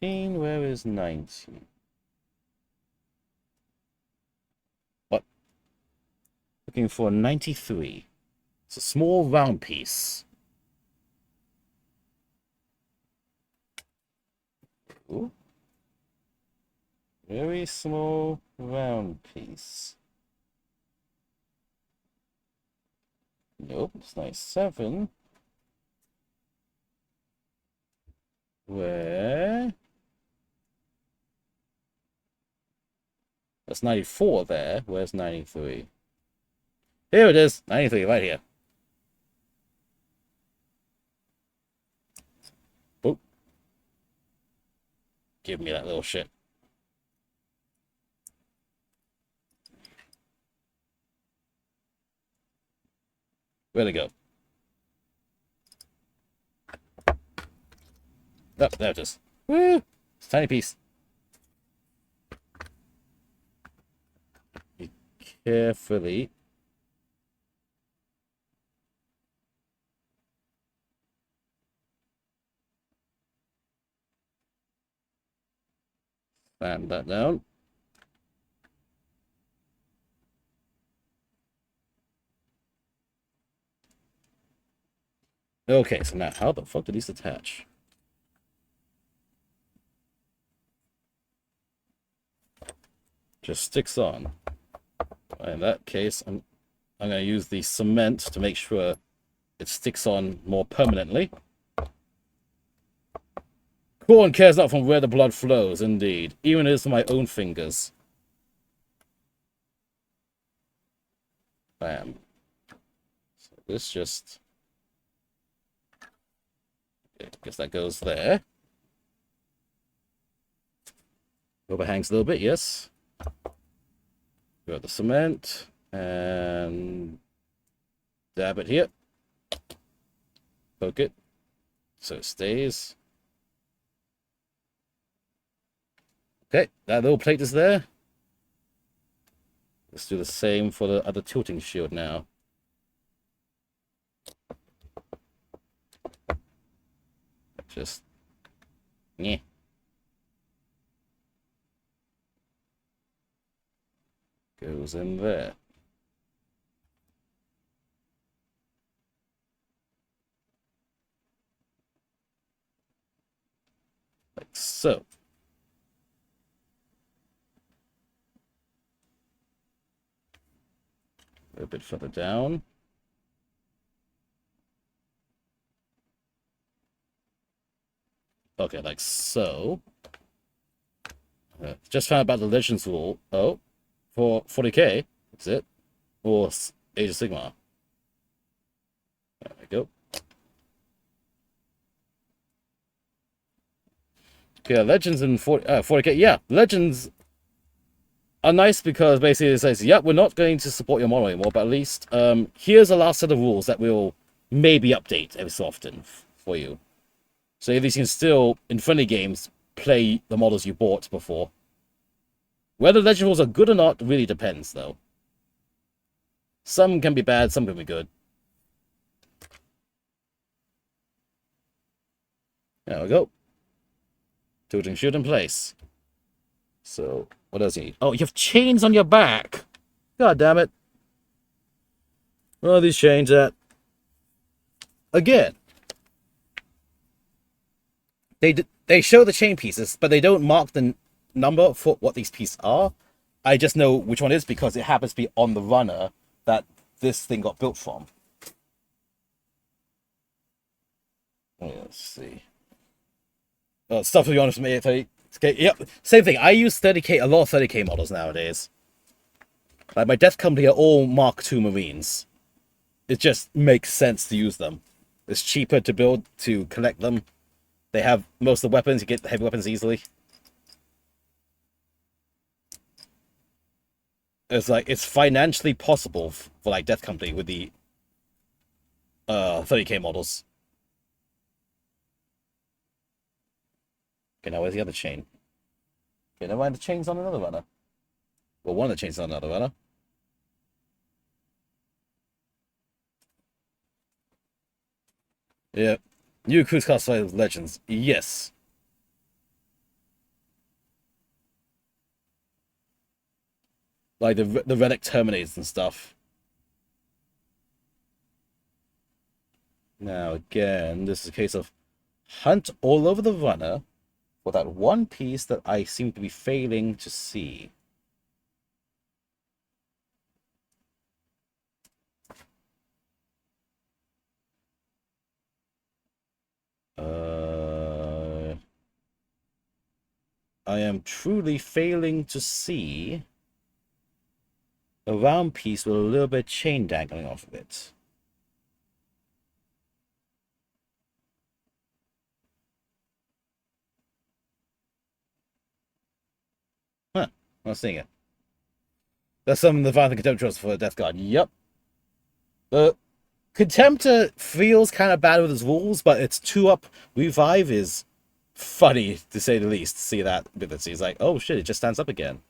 Where is 90? What? Looking for 93. It's a small round piece. Ooh. Very small round piece. Nope, it's 97. Where? That's 94 there. Where's 93? Here it is. 93, right here. Oh. Give me that little shit. Where'd it go? Oh, there it is. Woo! It's a tiny piece. Carefully. Slam that down. Okay, so now how the fuck do these attach? Just sticks on. In that case, I'm going to use the cement to make sure it sticks on more permanently. Khorne cares not from where the blood flows, indeed, even as my own fingers. Bam. So this just... Okay, I guess that goes there. Overhangs a little bit, yes. Got the cement and dab it here. Poke it so it stays. Okay, that little plate is there. Let's do the same for the other tilting shield now. Just, yeah. Goes in there. Like so. A bit further down. Okay, like so. Just found out about the Legends rule. Oh, for 40k, is it? Or Age of Sigmar. There we go. Okay, Legends in 40k. Yeah, Legends are nice because basically it says, yeah, we're not going to support your model anymore, but at least here's the last set of rules that we'll maybe update every so often for you. So at least you can still, in friendly games, play the models you bought before. Whether Legend rules are good or not really depends, though. Some can be bad, some can be good. There we go. Tilting shield in place. So, what else do you need? Oh, you have chains on your back! God damn it. What are these chains at? Again. They show the chain pieces, but they don't mark the number for what these pieces are. I just know which one it is because it happens to be on the runner that this thing got built from. Let's see. Stuff to be honest with me, 30K. Yep, same thing. I use 30K, a lot of 30K models nowadays. Like my Death Company are all Mark II Marines. It just makes sense to use them. It's cheaper to build, to collect them. They have most of the weapons. You get the heavy weapons easily. It's like it's financially possible for like Death Company with the 30K models. Okay, now where's the other chain? Okay, never mind, the chain's on another runner. Well, one of the chains on another runner. Yeah. New cruise class legends. Yes. Like the relic terminators and stuff. Now again, this is a case of hunt all over the runner for that one piece that I seem to be failing to see. I am truly failing to see a round piece with a little bit of chain dangling off of it. Huh, I'm not seeing it. That's some of the Violent Contemptuous for the Death Guard. Yep. The Contemptor feels kind of bad with his rules, but its 2-up revive is funny, to say the least. See that ability. It's like, oh shit, it just stands up again.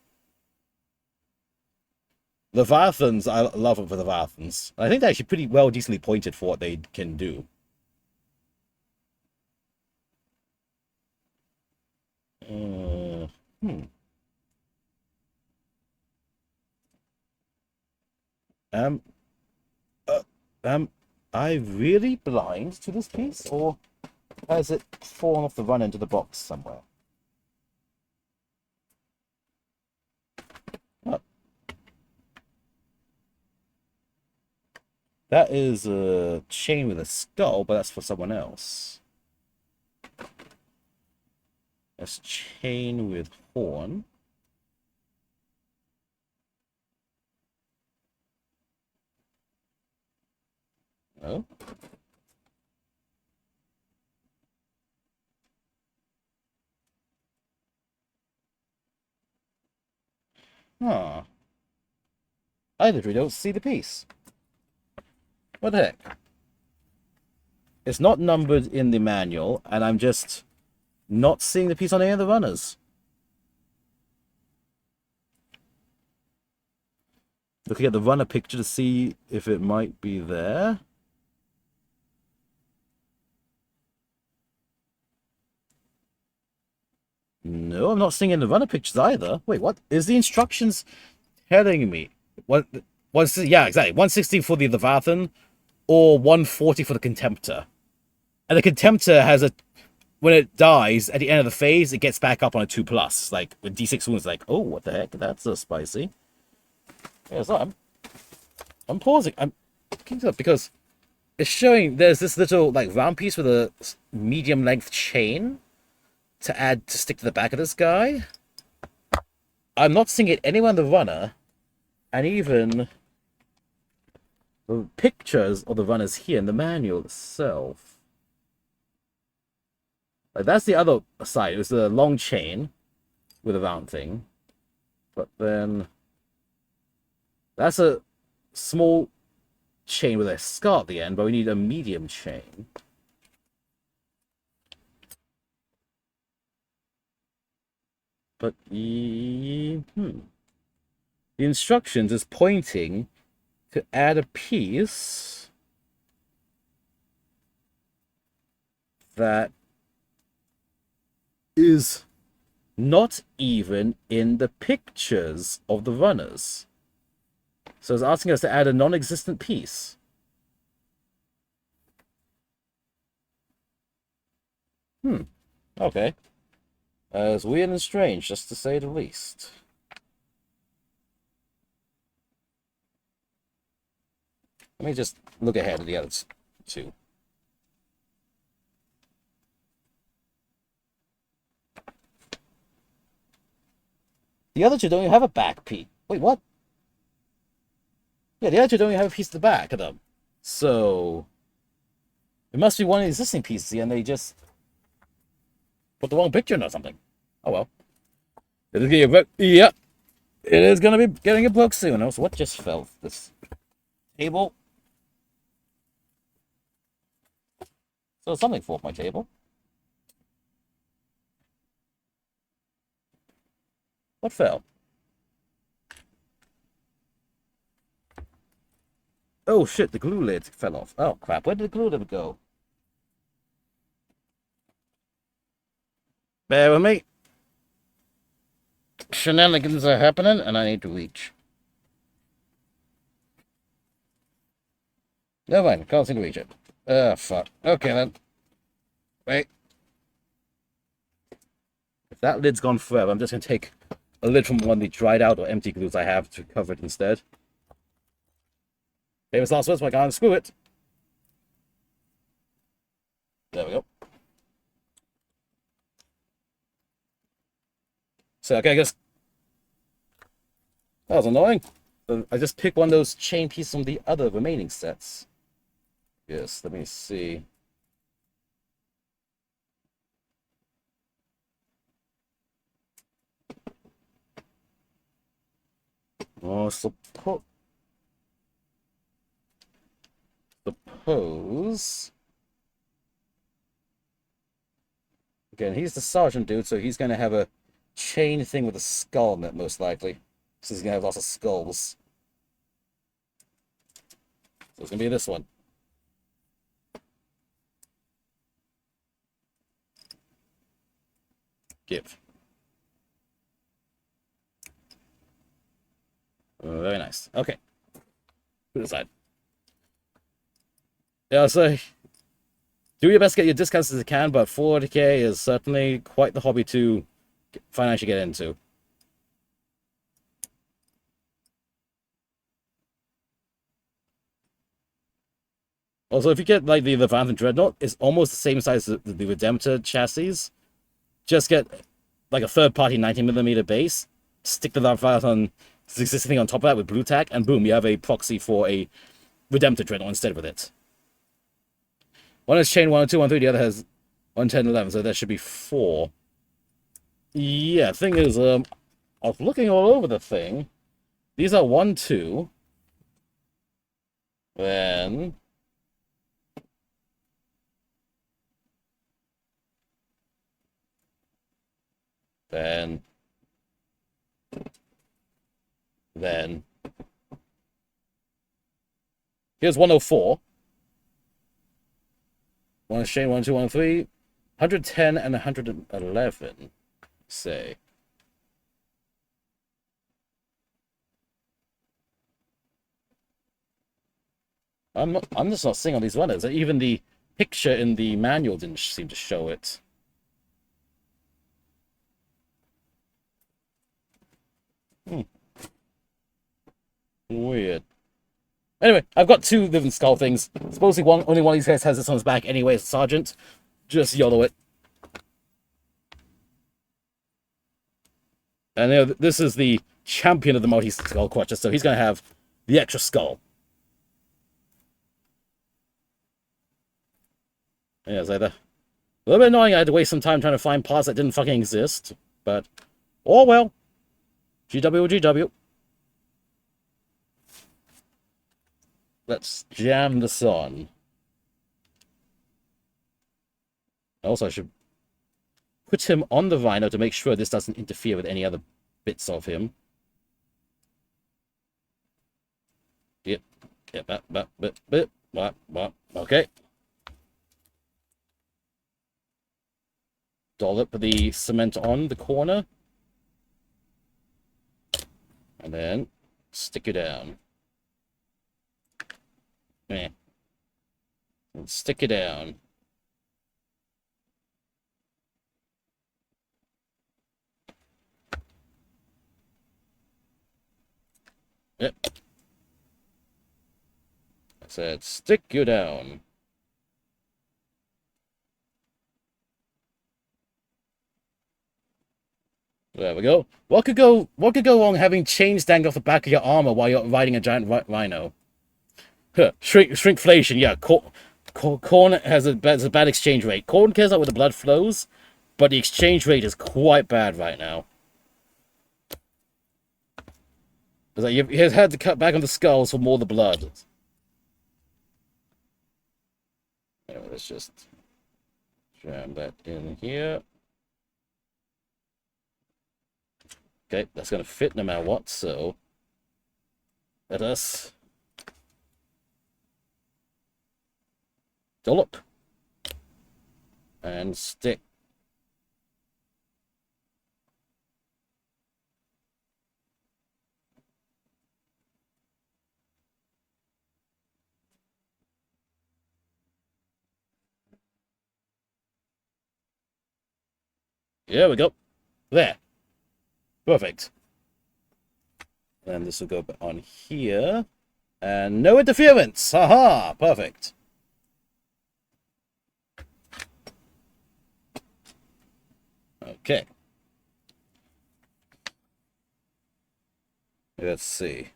Leviathans, I love them for Leviathans. I think they're actually pretty well decently pointed for what they can do. Hmm. Um, am I really blind to this piece, or has it fallen off the run into the box somewhere? Oh. That is a chain with a skull, but that's for someone else. That's chain with horn. Oh. Huh. I literally don't see the piece. What the heck? It's not numbered in the manual, and I'm just not seeing the piece on any of the runners. Looking at the runner picture to see if it might be there. No, I'm not seeing in the runner pictures either. Wait, what? Is the instructions telling me? What? Yeah, exactly. 160 for the Leviathan, or 140 for the Contemptor. And the Contemptor has a... When it dies, at the end of the phase, it gets back up on a 2+. Like, with D6 wounds, like, oh, what the heck? That's spicy. Yeah, so I'm pausing. I'm looking it up because it's showing there's this little, like, round piece with a medium-length chain to add to stick to the back of this guy. I'm not seeing it anywhere on the runner, and even the pictures of the runners here in the manual itself. Like, that's the other side. It was the long chain with a round thing, but then that's a small chain with a scar at the end, but we need a medium chain. But the instructions is pointing to add a piece that is not even in the pictures of the runners. So it's asking us to add a non-existent piece. Okay. It's weird and strange, just to say the least. Let me just look ahead at the other two. The other two don't even have a back piece. Wait, what? Yeah, the other two don't even have a piece at the back of them. So it must be one of the existing pieces, and they just put the wrong picture in or something. Oh well. It is getting a book. Yep. It is gonna be getting a book soon. So what just fell? This table. So something fell off my table. What fell? Oh shit, the glue lid fell off. Oh crap, where did the glue lid go? Bear with me. Shenanigans are happening, and I need to reach. Never mind, can't seem to reach it. Fuck. Okay then. Wait. If that lid's gone forever, I'm just gonna take a lid from one of the dried out or empty glues I have to cover it instead. Famous last words, so I can't unscrew it. There we go. So, okay, I guess that was annoying. So I just picked one of those chain pieces from the other remaining sets. Yes, let me see. Oh, suppose. Again, he's the sergeant dude, so he's going to have a chain thing with a skull in it, most likely. So he's going to have lots of skulls. So it's going to be this one. Give. Oh, very nice. Okay. Put it aside. Yeah, so do your best to get your discounts as you can, but 40k is certainly quite the hobby to financially get into. Also, if you get like the Leviathan Dreadnought, it's almost the same size as the Redemptor chassis. Just get like a third-party 90mm base, stick the Leviathan existing thing on top of that with blue tack, and boom, you have a proxy for a Redemptor Dreadnought instead with it. One has chain 102, 103, the other has 110, 11, so there should be 4. Yeah, thing is, I was looking all over the thing. These are 1, 2. Then then here's 104. One is chain 1, 2, 1, 3. 110 and 111, say. I'm just not seeing all these runners. Even the picture in the manual didn't seem to show it. Weird. Anyway, I've got 2 living skull things. Supposedly only one of these guys has this on his back anyway, Sergeant. Just YOLO it. And you know, this is the champion of the multi-skull crutches, so he's going to have the extra skull. Yeah, it's either a little bit annoying I had to waste some time trying to find parts that didn't fucking exist, but oh well. GW or GW. Let's jam this on. Also, I should put him on the Rhino to make sure this doesn't interfere with any other bits of him. Yep. Okay. Dollop the cement on the corner. And then stick it down. And stick it down. Yep. I said, stick you down. There we go. What could go wrong having chains dangling off the back of your armor while you're riding a giant rhino? Huh. Shrinkflation, yeah. Khorne has a bad exchange rate. Khorne cares about where the blood flows, but the exchange rate is quite bad right now. It's like you've had to cut back on the skulls for more of the blood. Anyway, let's just jam that in here. Okay, that's gonna fit no matter what, so let us dollop and stick. There we go. There. Perfect. And this will go on here. And no interference. Haha. Perfect. Okay. Let's see.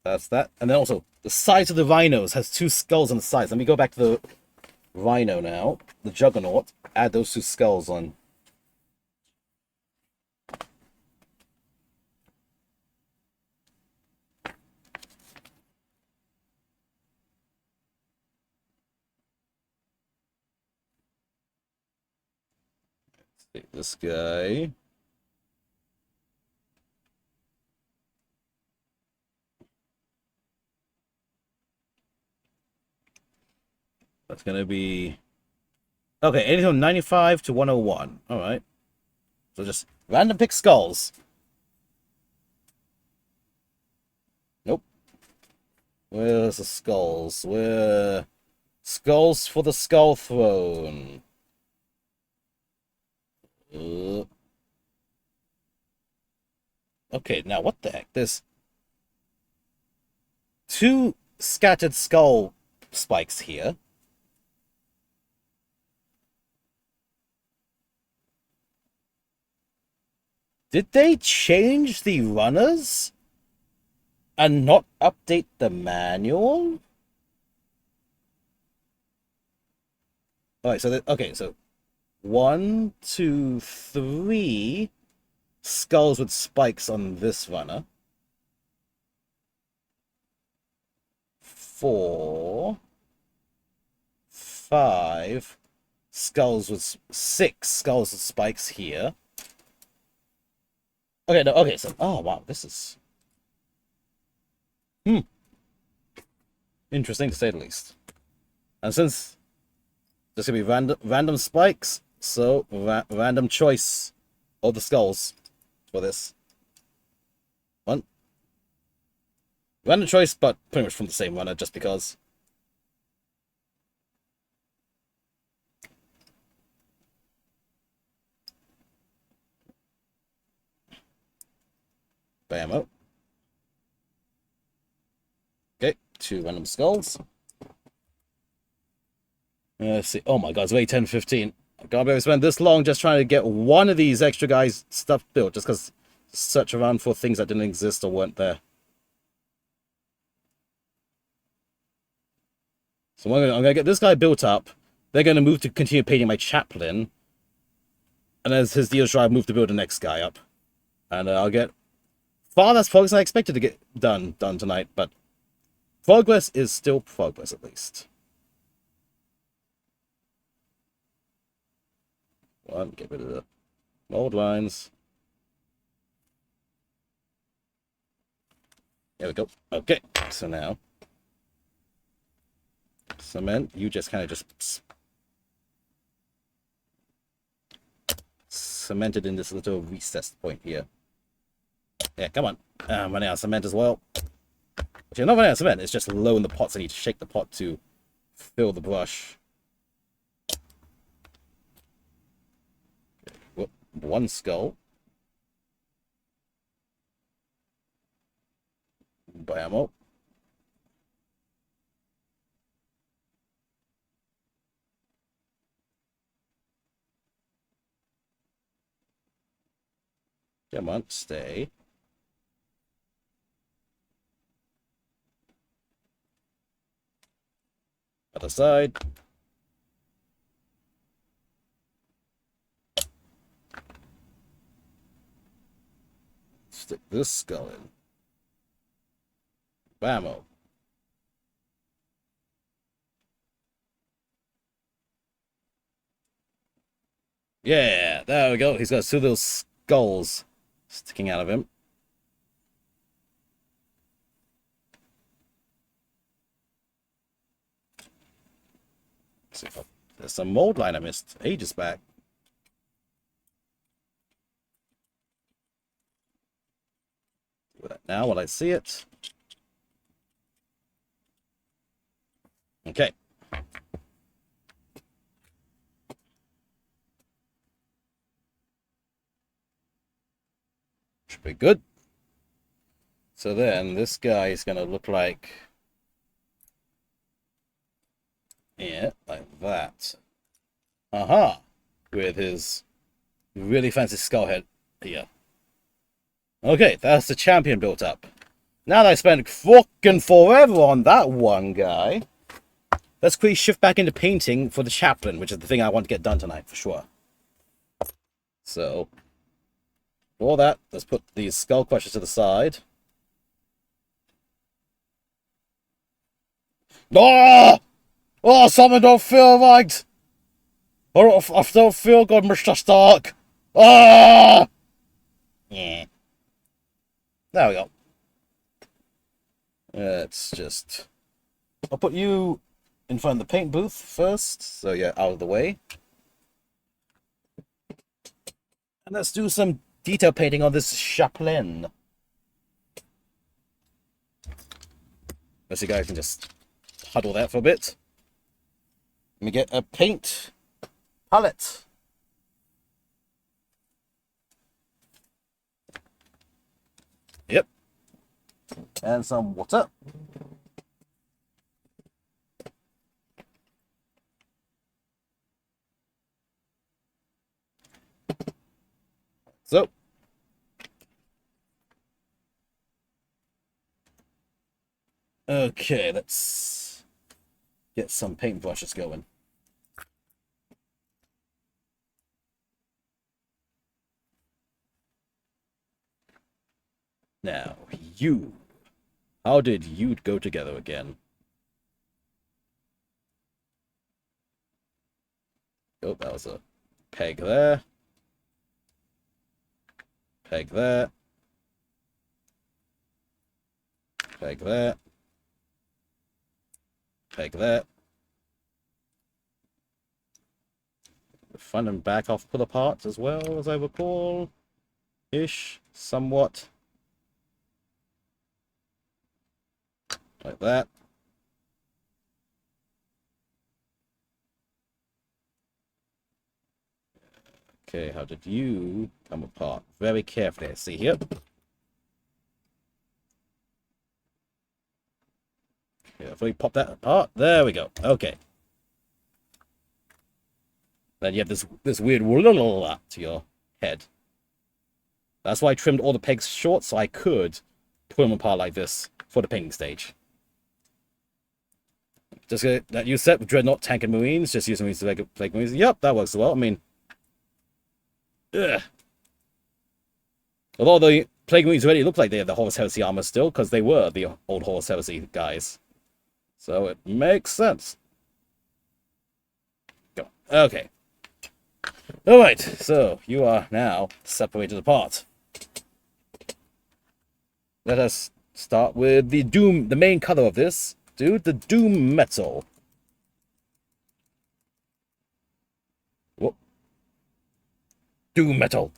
That's that. And then also, the size of the rhinos has two skulls on the sides. Let me go back to the rhino now. The juggernaut. Add those two skulls on. Take this guy. That's going to be... Okay, anything from 95 to 101. Alright. So just random pick skulls. Nope. Where's the skulls? Where... Skulls for the Skull Throne. Okay, now what the heck? There's two scattered skull spikes here. Did they change the runners and not update the manual? Alright, so okay, so 1, 2, 3 skulls with spikes on this runner. 4, 5 skulls with 6 skulls with spikes here. Okay, no, okay, so oh wow, this is interesting to say the least. And since there's gonna be random spikes, so random choice of the skulls for this one. Random choice, but pretty much from the same runner, just because. Bam. Okay, 2 random skulls. Let's see. Oh my god, it's way 10:15. I can't believe I spent this long just trying to get one of these extra guys' stuff built, just because search around for things that didn't exist or weren't there. So I'm gonna get this guy built up. They're gonna move to continue painting my chaplain. And as his deals drive, move to build the next guy up. And I'll get far less progress than I expected to get done tonight, but progress is still progress at least. One, get rid of the old lines. There we go. Okay, so now cement, you just kind of just cemented in this little recessed point here. Yeah, come on. I'm running out of cement as well. Actually, I'm not running out of cement. It's just low in the pot, so I need to shake the pot to fill the brush. Okay, one skull. Bammo. Come on, stay. Other side. Stick this skull in. Bammo. Yeah, there we go. He's got two little skulls sticking out of him. Let's see if there's some mold line I missed ages back. Do that now while I see it. Okay. Should be good. So then this guy is going to look like... yeah, like that. Aha! With his really fancy skull head here. Okay, that's the champion built up. Now that I spent fucking forever on that one guy, let's quickly shift back into painting for the chaplain, which is the thing I want to get done tonight for sure. So, for all that, let's put these skull crushers to the side. Oh! Oh, something don't feel right! I don't feel good, Mr. Stark! Ah! Yeah. There we go. It's just... I'll put you in front of the paint booth first, so you're out of the way. And let's do some detail painting on this chaplain. Let's see, guys can just huddle that for a bit. Let me get a paint palette. Yep. And some water. So. Okay, let's get some paint brushes going. Now, you. How did you go together again? Oh, that was a peg there. Peg there. Peg there. Peg there. The front and back off pull apart as well, as I recall. Ish, somewhat. Like that. Okay, how did you come apart? Very carefully, I see here. Carefully pop that apart. There we go. Okay. Then you have this weird to your head. That's why I trimmed all the pegs short, so I could pull them apart like this for the painting stage. Just get that you set with Dreadnought, Tank, and Marines. Just use them to Plague Marines. Yep, that works well. I mean, ugh. Although the Plague Marines already look like they have the Horus Heresy armor still, because they were the old Horus Heresy guys. So it makes sense. Go. Okay. Alright, so you are now separated apart. Let us start with the Doom, the main color of this. Dude, the Doom Metal. Whoop. Doom Metal.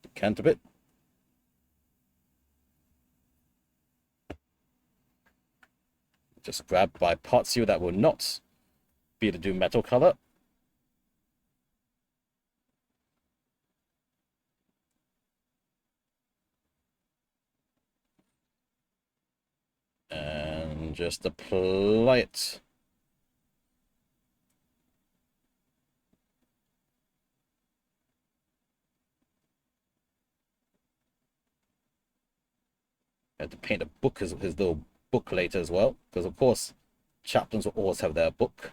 Decant a bit. Just grab by parts here that will not be the Doom Metal color. just apply it. I had to paint a book, his little book later as well, because of course chaplains will always have their book.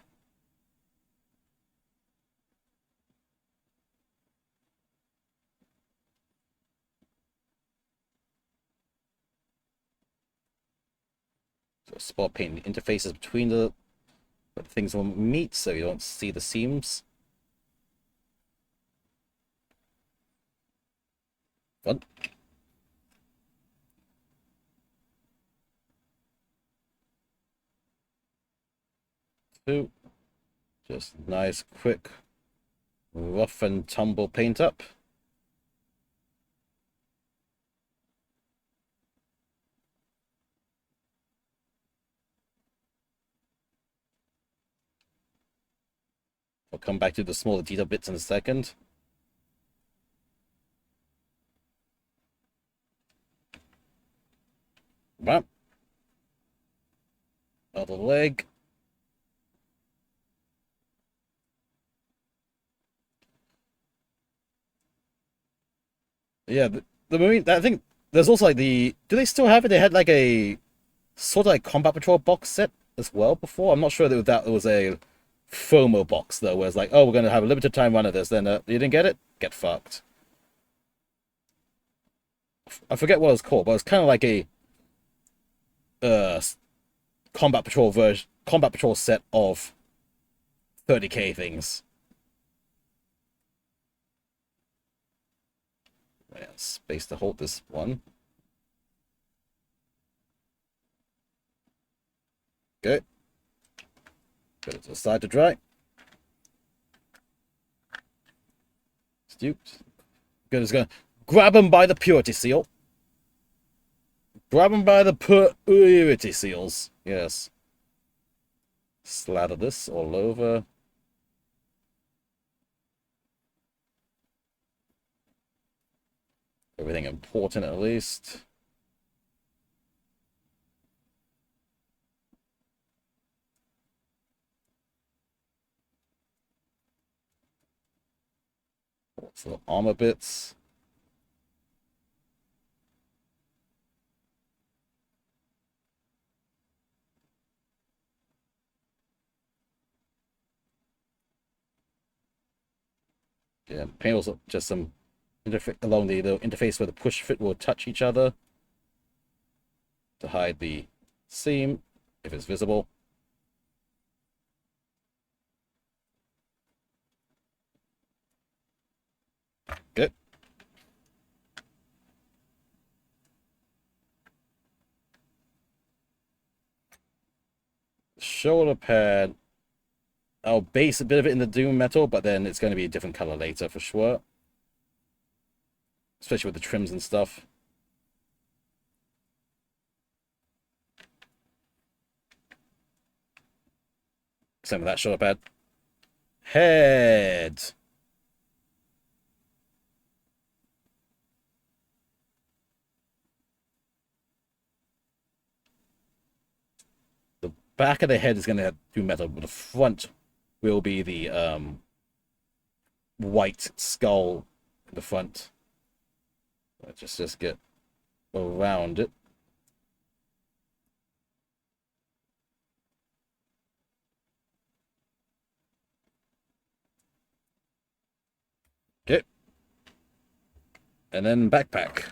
So spot painting the interfaces between the where the things will meet, so you don't see the seams. Fun. Two. Just nice, quick, rough and tumble paint up. I'll come back to the smaller detail bits in a second. Right. Other leg. Yeah, the Marine, I think there's also like the, do they still have it? They had like a sort of like Combat Patrol box set as well before. I'm not sure that was a FOMO box though, where it's like, oh, we're going to have a limited time run of this. Then you didn't get it? Get fucked. I forget what it was called, but it's kind of like a uh, Combat Patrol set of 30k things. Yeah, space to hold this one. Good. Put it to the side to dry. Stupid. Good, it's gonna grab him by the purity seal. Grab him by the purity seals. Yes. Slather this all over. Everything important at least. What's the armor bits? Yeah, paint also just some along the interface where the push fit will touch each other to hide the seam if it's visible. Good. Shoulder pad. I'll base a bit of it in the Doom metal, but then it's going to be a different color later for sure. Especially with the trims and stuff. Same with that shoulder pad. Head. The back of the head is going to have Doom metal, but the front will be the white skull in the front. Let's just get around it. Okay. And then backpack.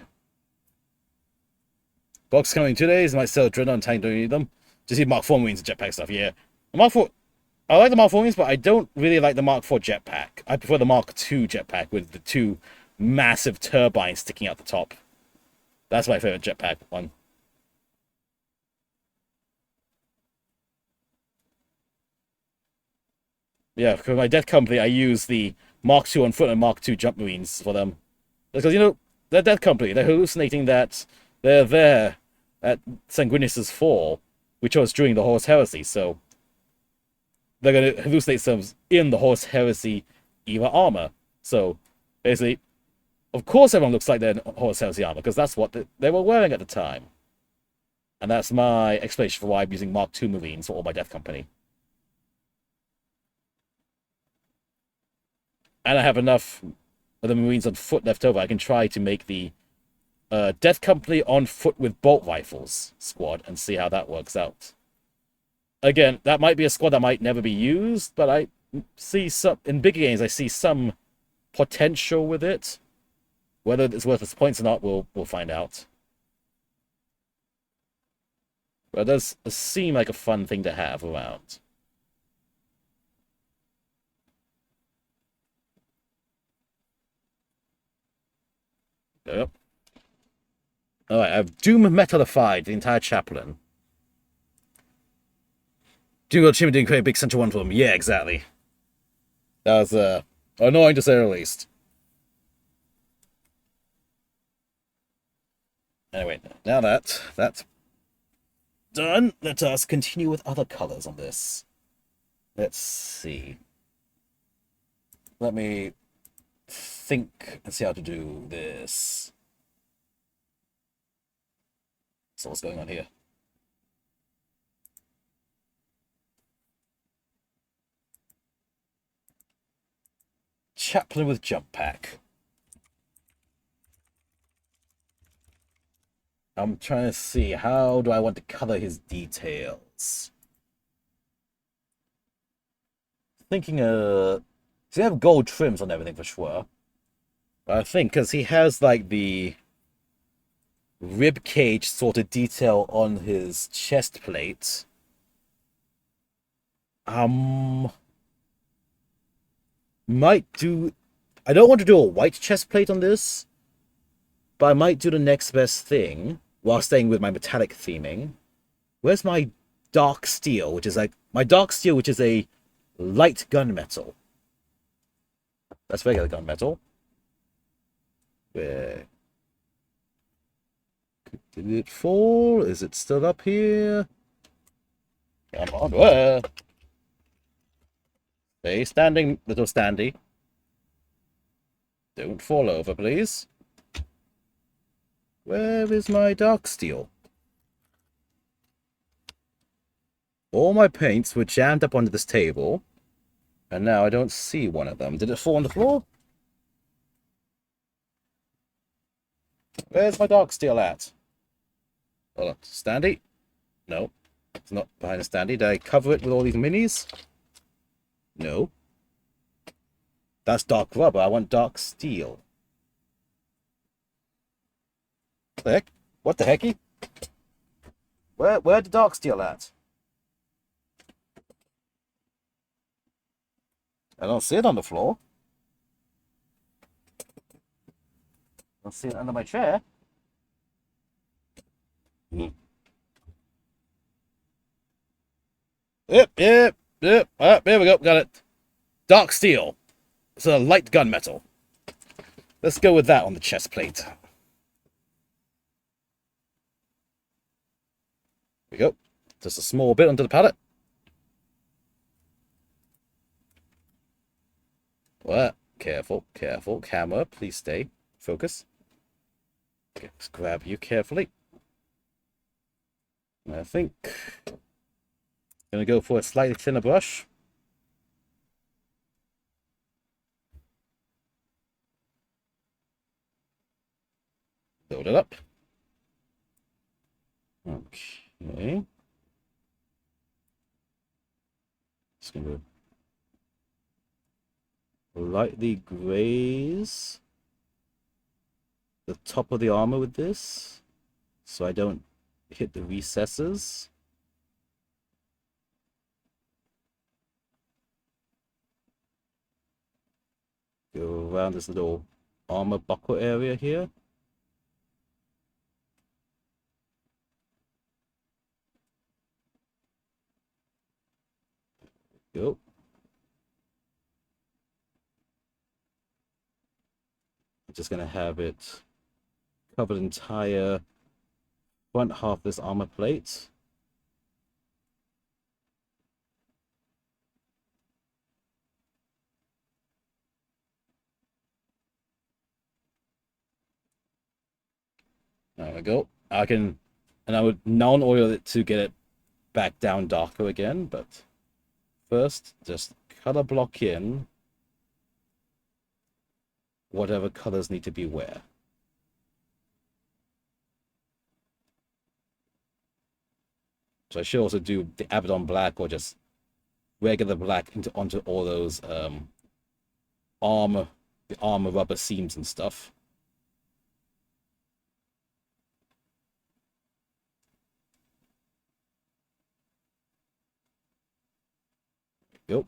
Box coming in 2 days. Might sell Dreadnought Tank, don't need them. Just need Mark 4 Marines and jetpack stuff, yeah. The Mark 4, I like the Mark 4 Marines, but I don't really like the Mark 4 jetpack. I prefer the Mark 2 jetpack with the two massive turbines sticking out the top. That's my favorite jetpack one. Yeah, for my Death Company, I use the Mark 2 on foot and Mark 2 jump marines for them. Because, you know, they're Death Company. They're hallucinating that they're there at Sanguinus's fall, which was during the Horus Heresy, so they're going to hallucinate themselves in the Horus Heresy era armor. So, basically, of course everyone looks like they're in Horus Heresy armor, because that's what they were wearing at the time. And that's my explanation for why I'm using Mark II Marines for all my Death Company. And I have enough of the Marines on foot left over. I can try to make the Death Company on foot with bolt rifles squad and see how that works out. Again, that might be a squad that might never be used, but I see some in bigger games. I see some potential with it. Whether it's worth its points or not, we'll find out. But it does seem like a fun thing to have around. Yep. Alright, I've Doom metalified the entire chaplain. Doom got achievement didn't create a big central one for them. Yeah, exactly. That was annoying to say the least. Anyway, now that's done, let us continue with other colors on this. Let's see. Let me think and see how to do this. So what's going on here? Chaplain with jump pack. I'm trying to see, how do I want to color his details? Thinking, so you have gold trims on everything for sure. But I think, because he has, like, the rib cage sort of detail on his chest plate. Might do... I don't want to do a white chest plate on this, but I might do the next best thing while staying with my metallic theming. Where's my dark steel, which is like... My dark steel, which is a light gunmetal. That's regular gunmetal. Where... Did it fall? Is it still up here? Come on, where? Stay standing, little standy. Don't fall over, please. Where is my dark steel? All my paints were jammed up onto this table, and now I don't see one of them. Did it fall on the floor? Where's my dark steel at? Hold on, standy? No, it's not behind a standy. Did I cover it with all these minis? No. That's dark rubber. I want dark steel. What the heck? What the hecky? Where the dark steel at? I don't see it on the floor. I don't see it under my chair. Yep. Ah, there we go. Got it. Dark steel. It's a light gunmetal. Let's go with that on the chest plate. There we go. Just a small bit under the pallet. What? Careful. Camera, please stay. Focus. Okay, let's grab you carefully. I think I'm gonna go for a slightly thinner brush. Build it up. Okay. Just gonna lightly graze the top of the armor with this, so I don't hit the recesses. Go around this little armor buckle area here. Go. I'm just gonna have it cover the entire front half of this armor plate. There we go. And And I would non-oil it to get it back down darker again, but first, just color block in whatever colors need to be where. So I should also do the Abaddon black or just regular black onto all those armor, the armor rubber seams and stuff. Yep.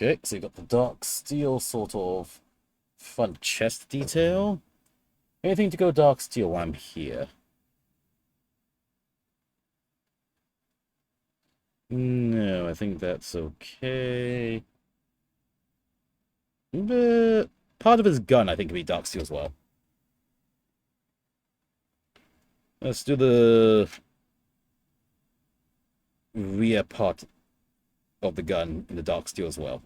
Okay, so you got the dark steel sort of front chest detail. Anything to go dark steel while I'm here? No, I think that's okay. But part of his gun, I think, can be dark steel as well. Let's do the rear part of the gun in the dark steel as well.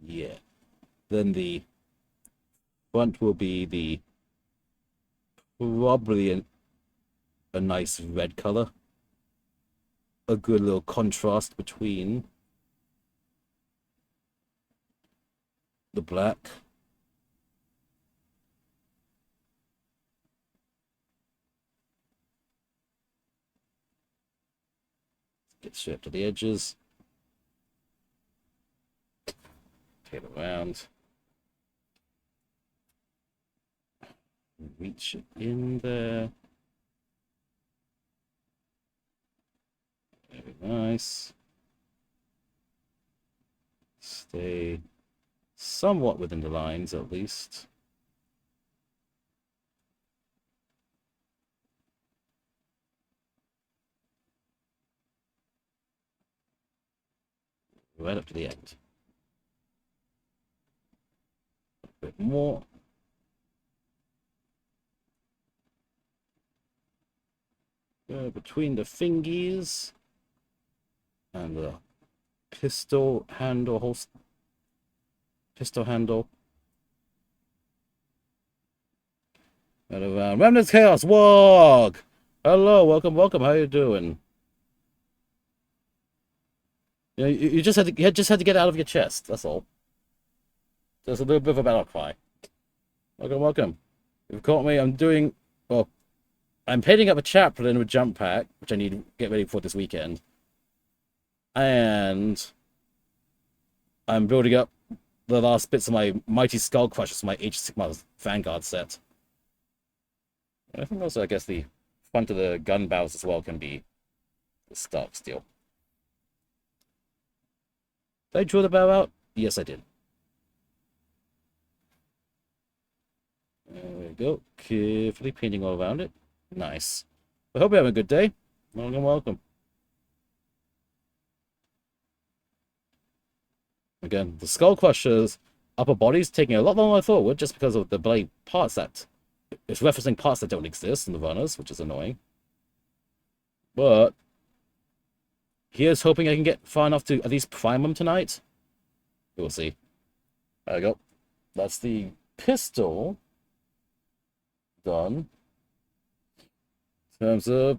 Yeah. Then the front will be the probably a nice red color. A good little contrast between the black. Get straight up to the edges. Tail around. Reach it in there. Very nice. Stay somewhat within the lines, at least. Right up to the end. A bit more. Between the fingies and the pistol handle, pistol handle. Right around. Remnants Chaos Wog! Hello, welcome, welcome. How you doing? You just had to get it out of your chest. That's all. There's a little bit of a battle cry. Welcome, welcome. You've caught me. Well, I'm painting up a chaplain with jump pack, which I need to get ready for this weekend. And I'm building up the last bits of my Mighty Skull Crushers, my Age Sigma Vanguard set. I think also, I guess, the front of the gun barrels as well can be the stark steel. Did I draw the barrel out? Yes, I did. There we go. Carefully painting all around it. Nice. I hope you're having a good day. Welcome, welcome. Again, the Skull Crusher's upper body's taking a lot longer than I thought it would, just because of the blade parts that... It's referencing parts that don't exist in the runners, which is annoying. But... here's hoping I can get far enough to at least prime them tonight. We'll see. There we go. That's the pistol done. In terms of...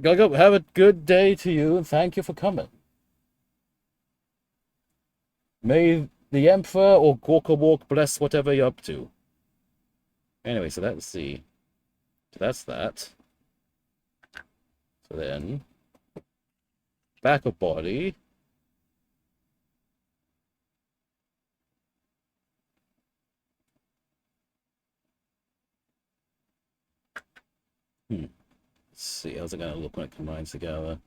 Go. Have a good day to you, and thank you for coming. May the Emperor or Gorka Walk bless whatever you're up to. Anyway, so let's see. So that's that. So then... back of body. Let's see, how's it going to look when it combines together?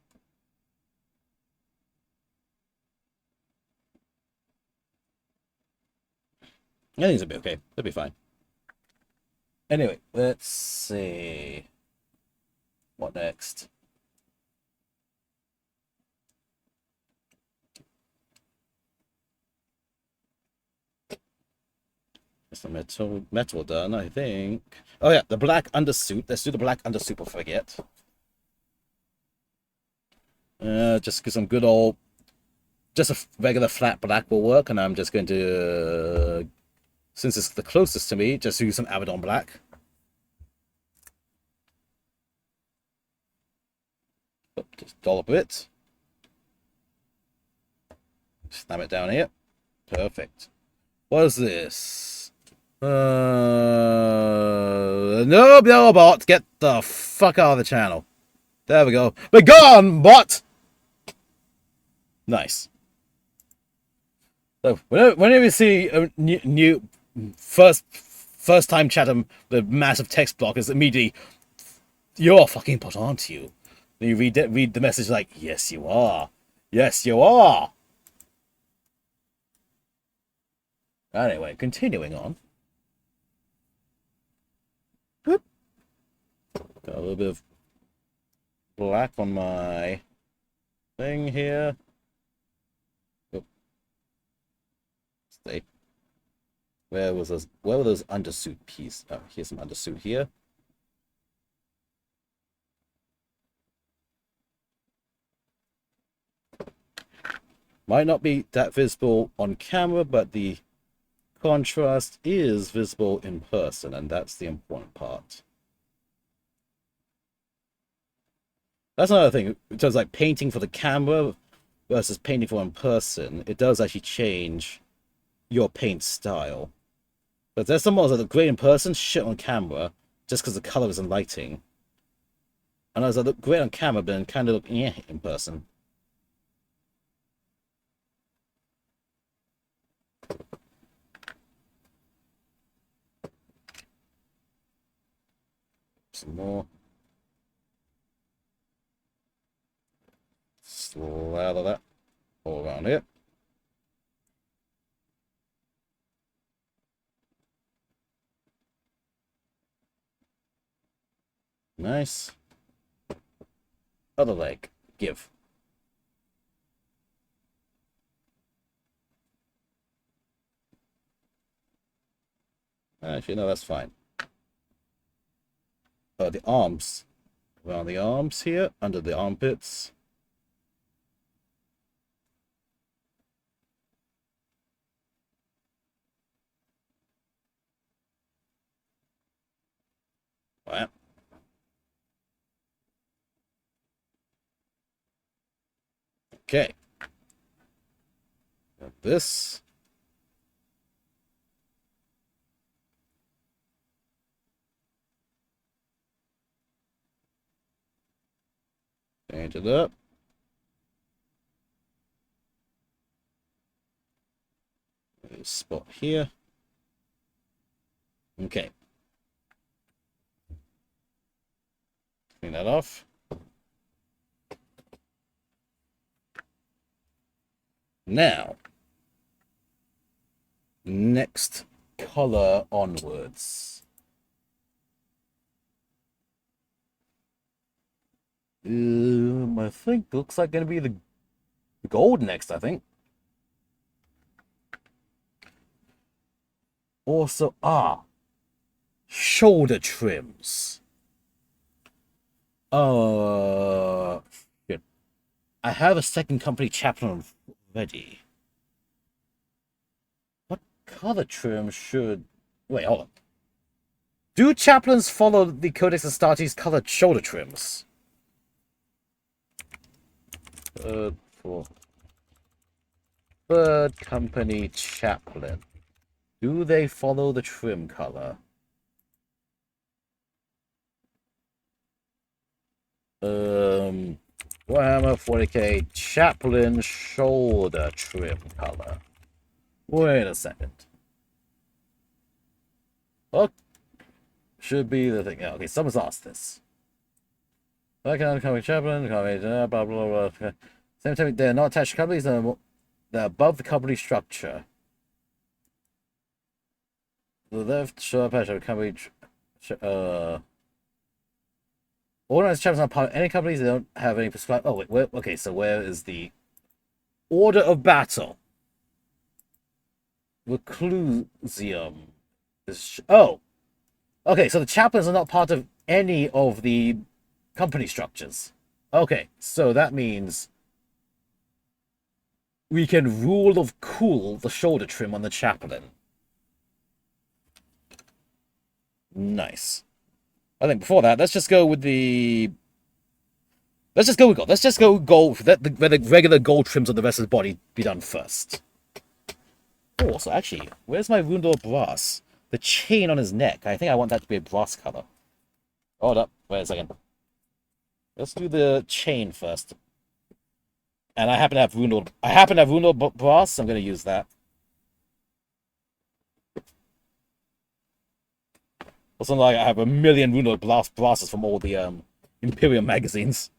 I think it'll be okay. It'll be fine. Anyway, let's see. What next? It's the metal done, I think. Oh yeah, the black undersuit. Let's do the black undersuit before I forget. Just because some good old, just a regular flat black will work, and I'm just going to, since it's the closest to me, just use some Abaddon black. Just dollop it. Slam it down here. Perfect. What is this? No, bot. Get the fuck out of the channel. There we go. Be gone, bot! Nice. So, whenever you see a new first time Chatham, the massive text block is immediately, you're a fucking bot, aren't you? And you read the message like, yes, you are. Yes, you are. Anyway, continuing on. Whoop. Got a little bit of black on my thing here. Oop. Stay. Where were those undersuit pieces? Oh, here's some undersuit here. Might not be that visible on camera, but the contrast is visible in person, and that's the important part. That's another thing. In terms of like painting for the camera versus painting for in person, it does actually change your paint style. But there's some models that look great in person, shit on camera, just because the colors and lighting. And others that look great on camera, but then kind of look in person. Some more. Slather that all around here. Nice. Other leg. Give. Actually, no, that's fine. The arms. Around the arms here, under the armpits. Wow. Okay. Got this. Change it up. There's a spot here. Okay. Clean that off. Now, next color onwards. I think looks like gonna be the gold next, I think. Also, shoulder trims. Good. I have a second company chaplain ready. What color trim should... Wait, hold on. Do chaplains follow the Codex Astartes colored shoulder trims? Third company chaplain. Do they follow the trim color? Warhammer 40k chaplain shoulder trim color. Wait a second. Oh, should be the thing. Okay, someone's asked this. I can company chaplain, blah blah blah. Same time, they're not attached to companies. They're above the company structure. The left show patch of company. Organized chaplains are not part of any companies. They don't have any prescribed. Oh wait, where? Okay, so where is the order of battle? Reclusium. Oh, okay. So the chaplains are not part of any of the company structures. Okay, so that means we can rule of cool the shoulder trim on the chaplain. Nice. I think before that, let's just go with the. Let's just go with gold. Let's just go gold. Let the regular gold trims on the rest of the body be done first. Oh, so actually, where's my Woundor brass? The chain on his neck. I think I want that to be a brass color. Hold up. Wait a second. Let's do the chain first. And I happen to have Woundor. I happen to have Woundor brass. So I'm going to use that. It's not like I have a million Woundor brasses from all the Imperium magazines.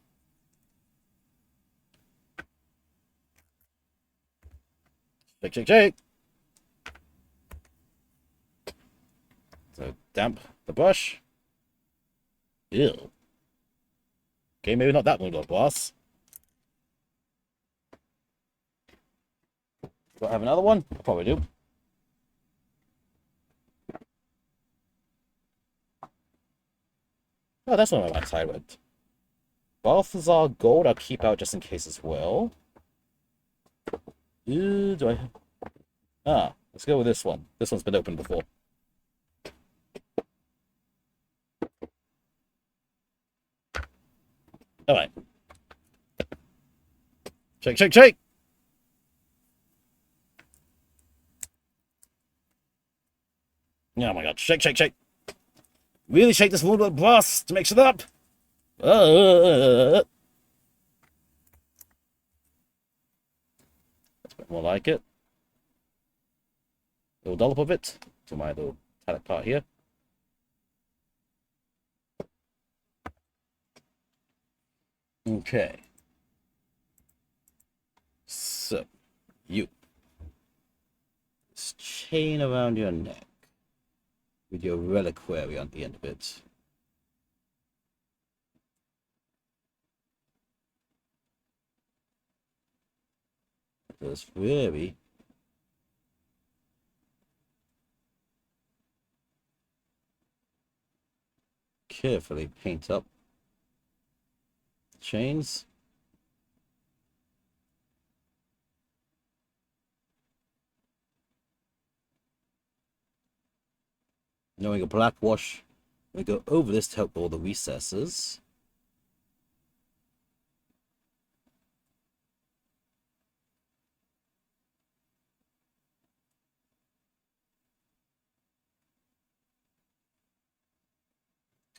Shake, shake, shake. So damp the brush. Ew. Okay, maybe not that Woundor brass. Do I have another one? I probably do. Oh, that's one of my side with. Balthazar gold I'll keep out just in case as well. Do I... Ah, let's go with this one. This one's been opened before. Alright. Shake, shake, shake! Oh my god, shake, shake, shake! Really shake this wood with brass to mix it up! That's a bit more like it. A little dollop of it to my little metallic part here. Okay. So, you. This chain around your neck with your reliquary on the end of it. Just very carefully paint up the chains. Knowing a black wash, we go over this to help all the recesses.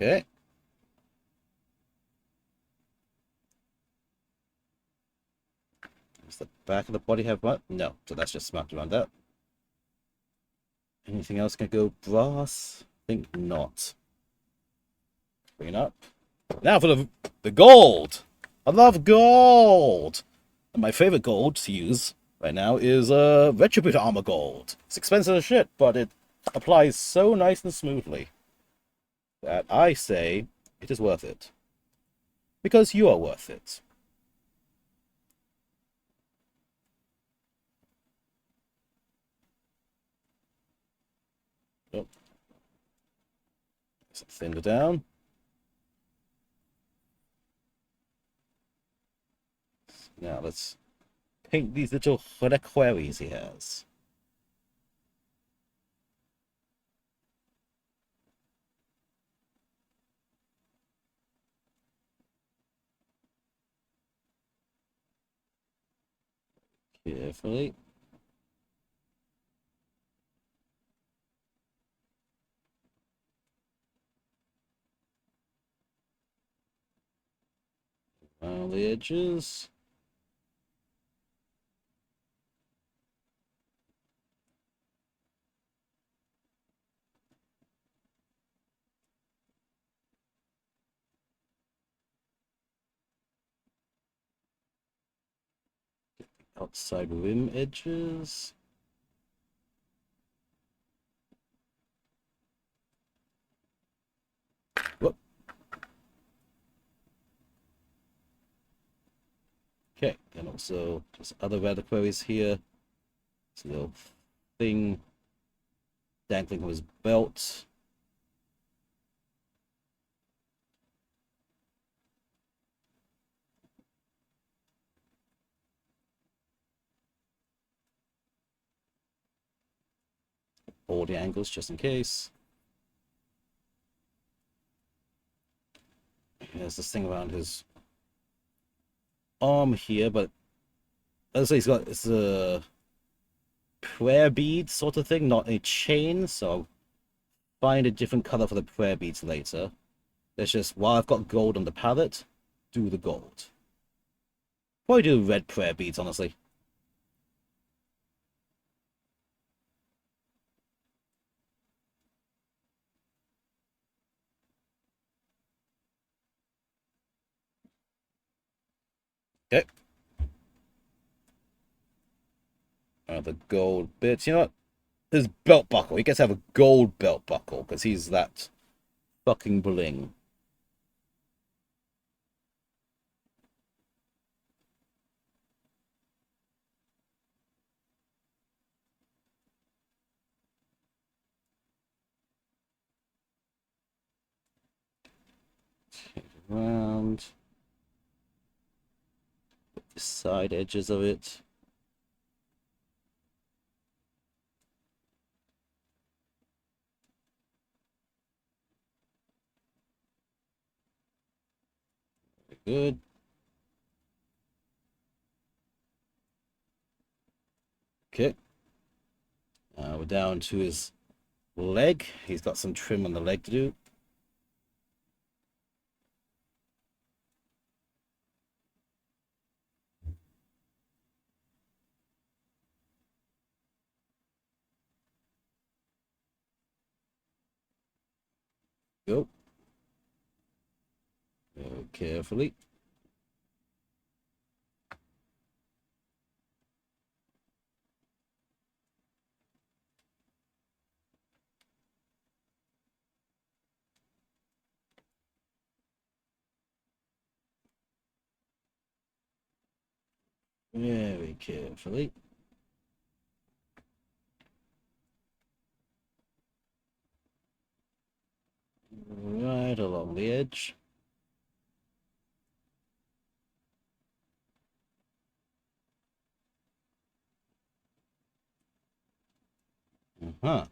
Okay. Does the back of the body have what? No, so that's just marked around that. Anything else can go brass? Think not. Bring it up. Now for the gold! I love gold! And my favorite gold to use right now is Retributor Armor Gold. It's expensive as shit, but it applies so nice and smoothly that I say it is worth it. Because you are worth it. Oh. Let's thin it down. Now let's paint these little reliquaries he has. Carefully. Around the edges. Outside rim edges. Whoop. Okay, and also just other reliquaries here. This little thing dangling from his belt. all the angles just in case. There's this thing around his arm here, but as I say, it's a prayer bead sort of thing, not a chain, so I'll find a different color for the prayer beads later. It's just, while I've got gold on the palette, do the gold. Probably do red prayer beads, honestly. Okay. The gold bits. You know what? His belt buckle. He gets to have a gold belt buckle because he's that fucking bling. Take it around. The side edges of it. Very good. Okay. We're down to his leg. He's got some trim on the leg to do. Go. Very carefully. Very carefully. Right along the edge. Uh-huh.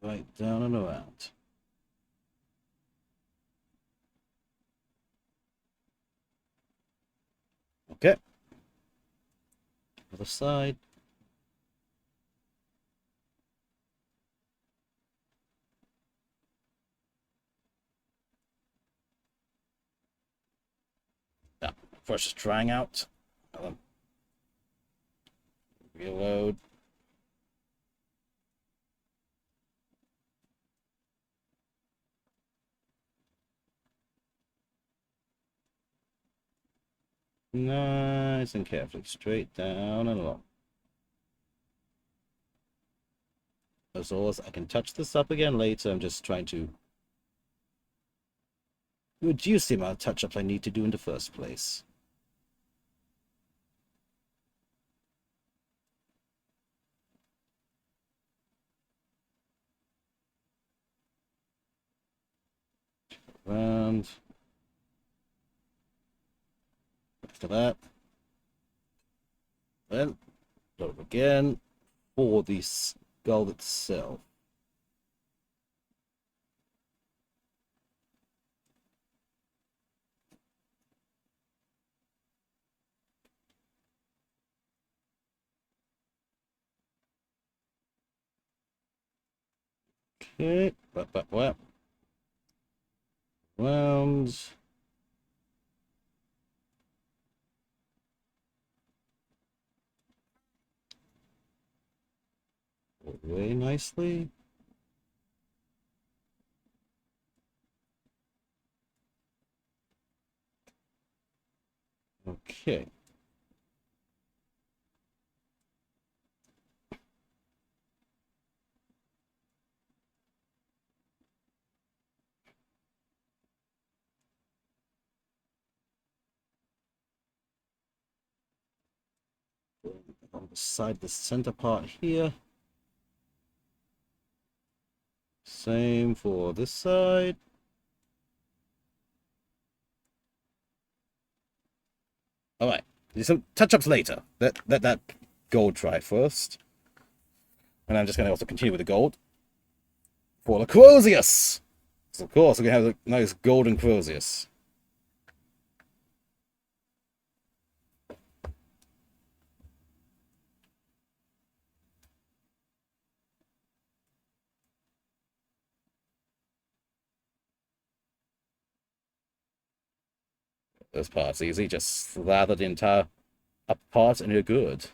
Right down and around. Okay. Other side. Yeah. First just drying out. Reload. Nice and carefully. Straight down and along. As always, I can touch this up again later. I'm just trying to reduce the amount of touch-ups I need to do in the first place. Around. After that. Then, load again for the skull itself. Okay, wap. Rounds. Very nicely. Okay. On the side, the center part here. Same for this side. All right. Some touch-ups later. Let that gold dry first. And I'm just going to also continue with the gold. For the Crozius! So of course, we're going to have a nice golden Crozius. This part's easy. Just slather the entire upper part and you're good.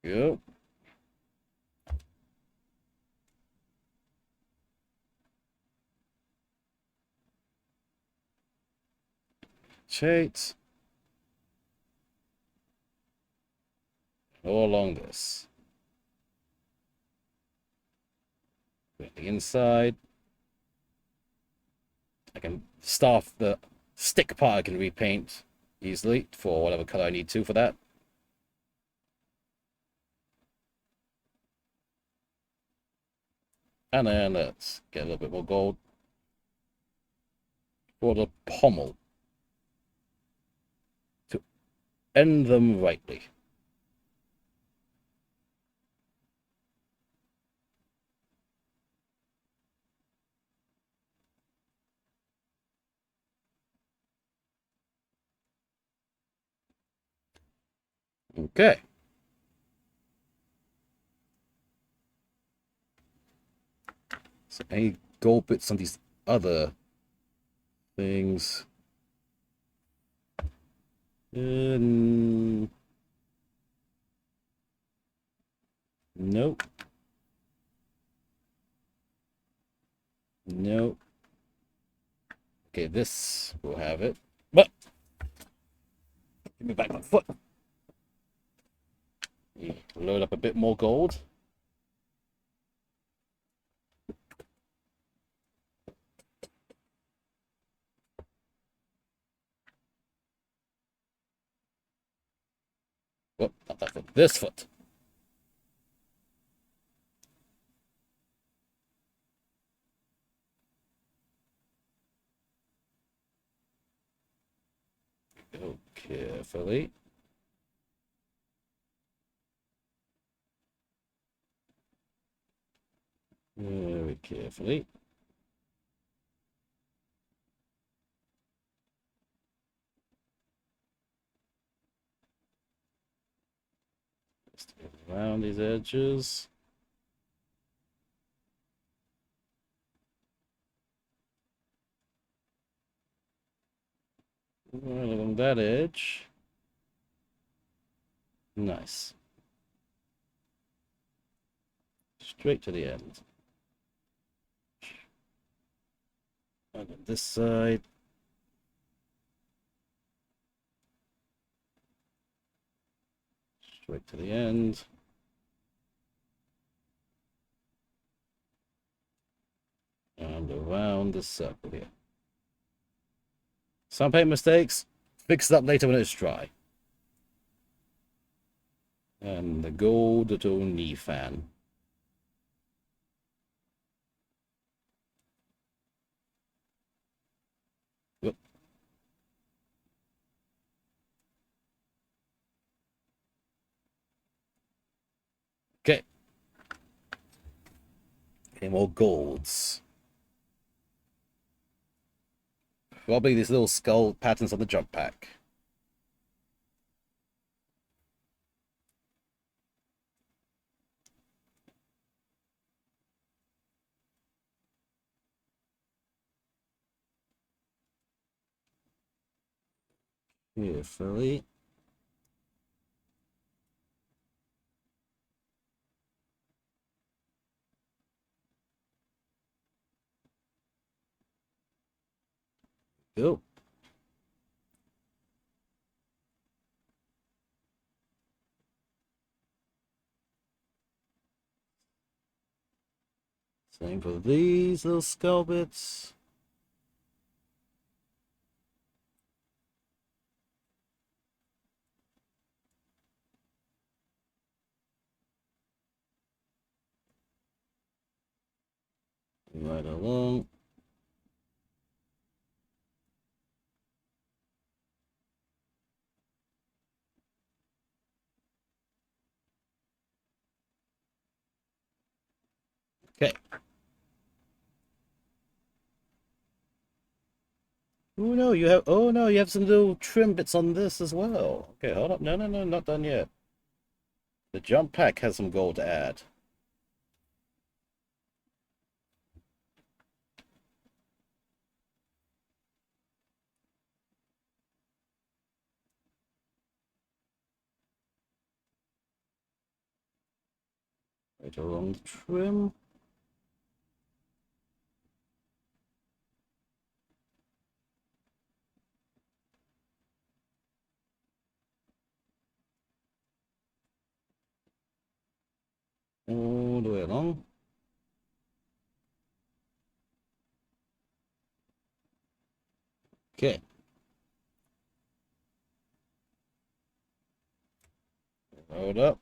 Go. Shades. All along this. With the inside. I can staff the stick part I can repaint easily for whatever color I need to for that. And then let's get a little bit more gold for the pommel to end them rightly. Okay. So any gold bits on these other things? Nope. Nope. Okay, this will have it. But give me back my foot. Load up a bit more gold. Whoop, not that foot. This foot. Go carefully. Very carefully. Just around these edges. Right along that edge. Nice. Straight to the end. And on this side. Straight to the end. And around the circle here. Some paint mistakes. Fix it up later when it's dry. And the gold little knee fan. Whoop. Okay. Okay, more golds. Probably these little skull patterns on the jump pack. Carefully. Go. Same for these little skull bits. Right along. Okay. Oh no, you have. Oh no, you have some little trim bits on this as well. Okay, hold up. No, no, no, not done yet. The jump pack has some gold to add. Right along the trim. All the way along. Okay. Hold up.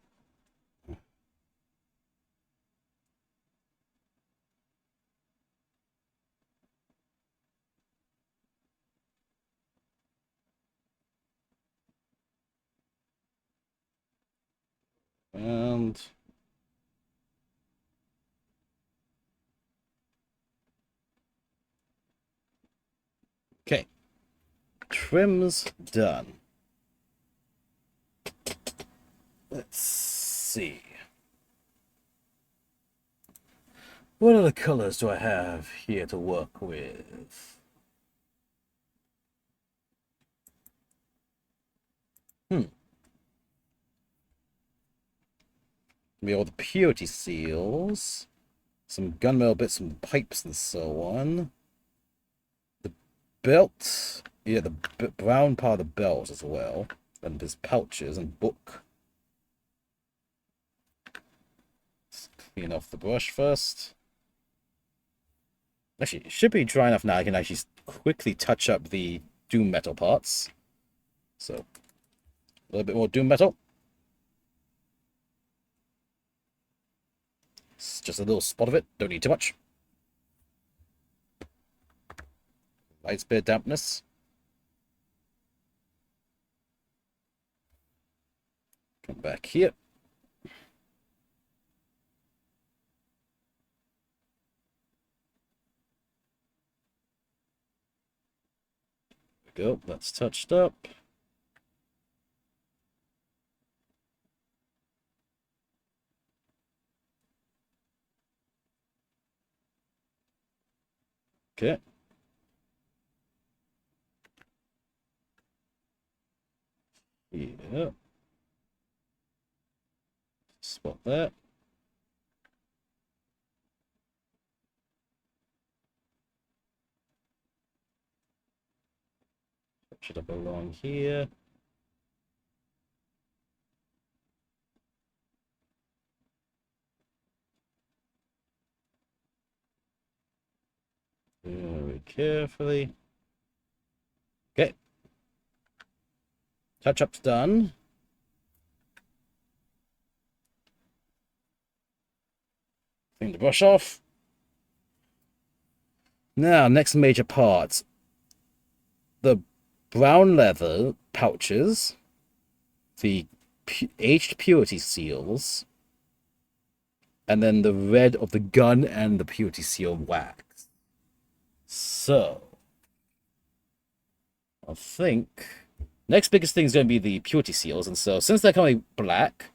And okay. Trim's done. Let's see. What other colors do I have here to work with? Hmm. We have all the purity seals, some gunmetal bits, some pipes, and so on. The belt, yeah, the brown part of the belt as well, and there's pouches and book. Let's clean off the brush first. Actually, it should be dry enough now. I can actually quickly touch up the doom metal parts. So, a little bit more doom metal. It's just a little spot of it. Don't need too much. Nice bit of dampness. Come back here. There we go. That's touched up. Okay. Yeah. Spot that. Touch it up along here. Very carefully. Okay. Touch up's done. Clean the brush off. Now, next major part. The brown leather pouches, the aged purity seals, and then the red of the gun and the purity seal wax. So, I think next biggest thing is going to be the purity seals, and so since they're coming black,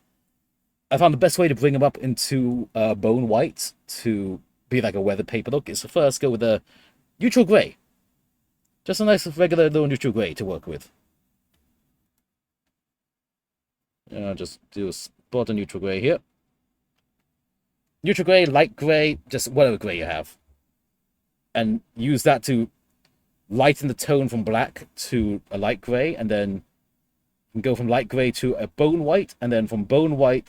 I found the best way to bring them up into bone white to be like a weathered paper look is to first go with a neutral gray. Just a nice regular little neutral gray to work with. Just do a spot of neutral gray here. Neutral gray, light gray, just whatever gray you have. And use that to lighten the tone from black to a light gray, and then go from light gray to a bone white, and then from bone white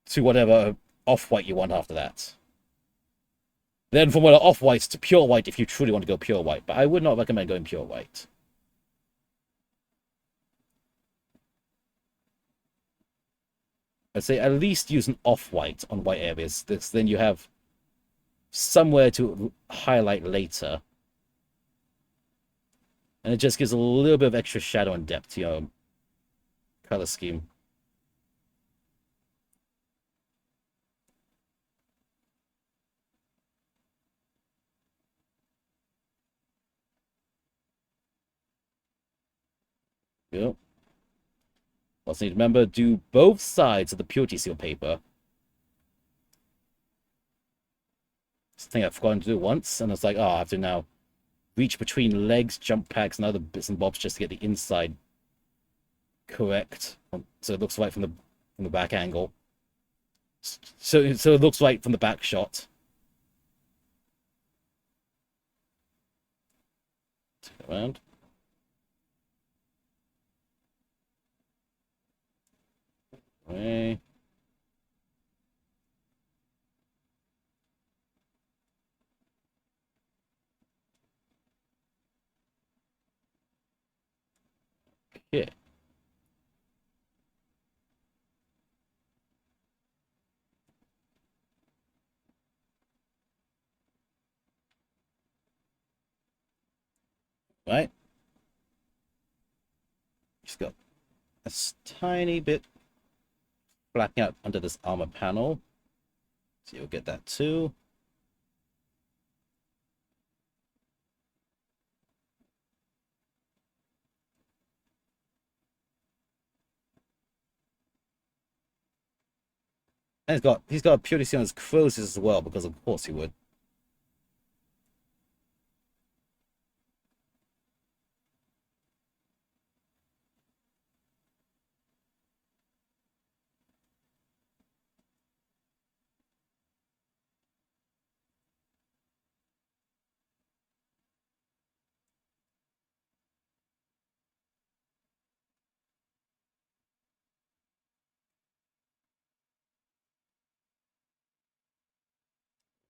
to whatever off-white you want after that. Then from whatever off-white to pure white if you truly want to go pure white, but I would not recommend going pure white. I'd say at least use an off-white on white areas. Then you have somewhere to highlight later. And it just gives a little bit of extra shadow and depth to your color scheme. Yep. Also need to remember, do both sides of the purity seal paper. This thing I've forgotten to do once, and it's like, oh, I have to now reach between legs, jump packs, and other bits and bobs just to get the inside correct. So it looks right from the back angle. So it looks right from the back shot. Turn it around. Okay. Okay. Right. Just got a tiny bit blacking out under this armor panel. So you'll get that too. And he's got a purity seal on his crosses as well, because of course he would.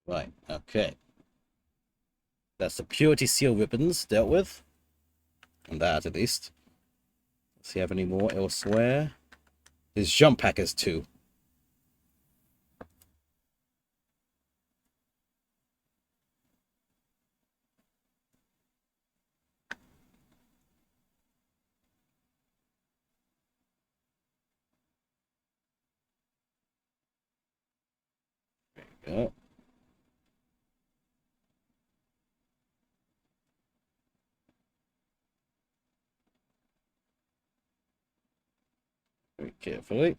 Right, okay. That's the purity seal ribbons dealt with. And that at least. Does he have any more elsewhere? His jump packers too. Go. Very carefully.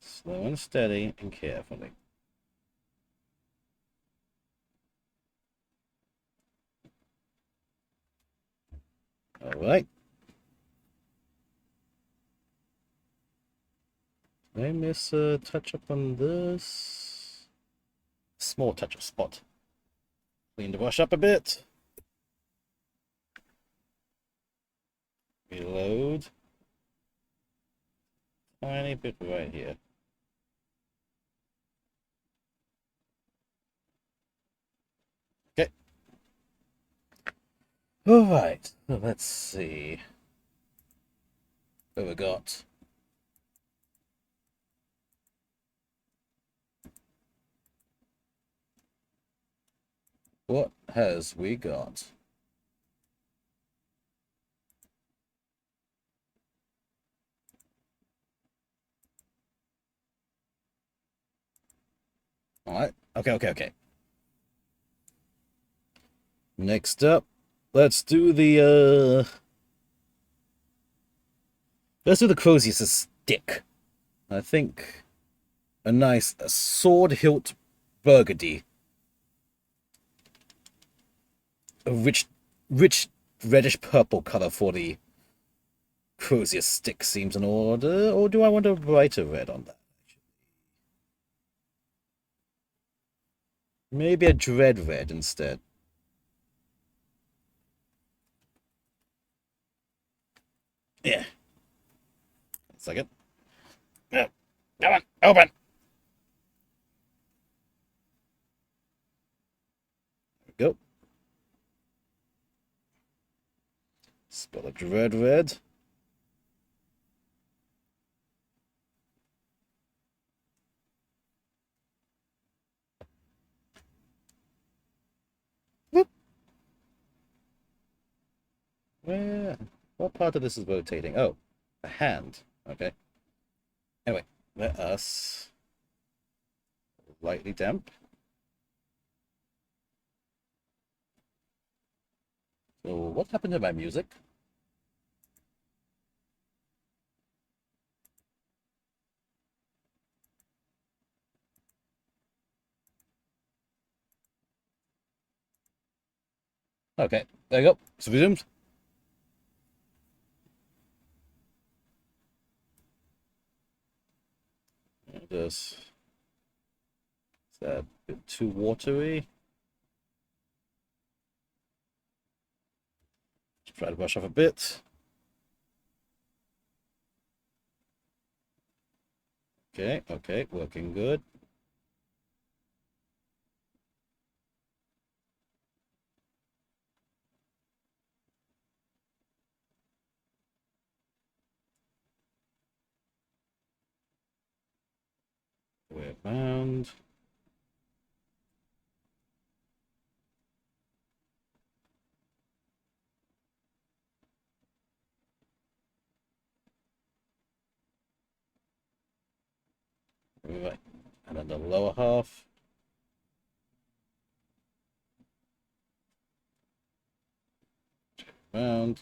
Slow and steady and carefully. All right. Did I miss a touch up on this? Small touch up spot. Clean the brush up a bit. Reload. Tiny bit right here. Okay. All right. So let's see. What we got? What has we got? All right. Okay. Next up, let's do the Crozius' stick. I think a nice sword hilt burgundy. A rich reddish purple color for the Crozius stick seems in order. Or do I want a brighter red on that? Maybe a dread red instead. Yeah. 1 second. Come on, open. There we go. Spot of dread red. Whoop. Where? What part of this is rotating? Oh, the hand. Okay. Anyway, let us lightly damp. So what happened to my music? Okay, there you go. It's resumed. Just is that a bit too watery? Just try to brush off a bit. Okay, okay, working good. Way around. Right, and then the lower half. Round.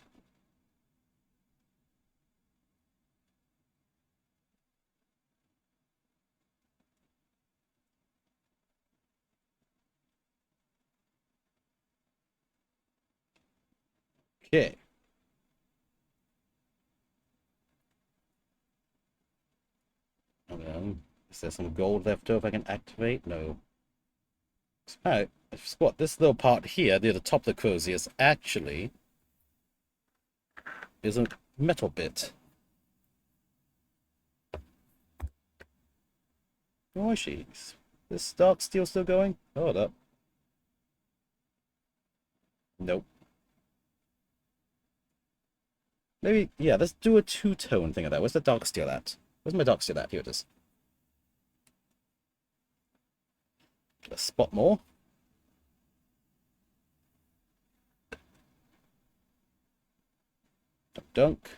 Okay. And then, is there some gold left over I can activate? No. Alright, what? This little part here, near the top of the cozy, actually is a metal bit. Oh, is she? This dark steel still going? Hold up. Nope. Maybe, yeah, let's do a two-tone thing of that. Where's the dark steel at? Where's my dark steel at? Here it is. Let's spot more. Dunk, dunk.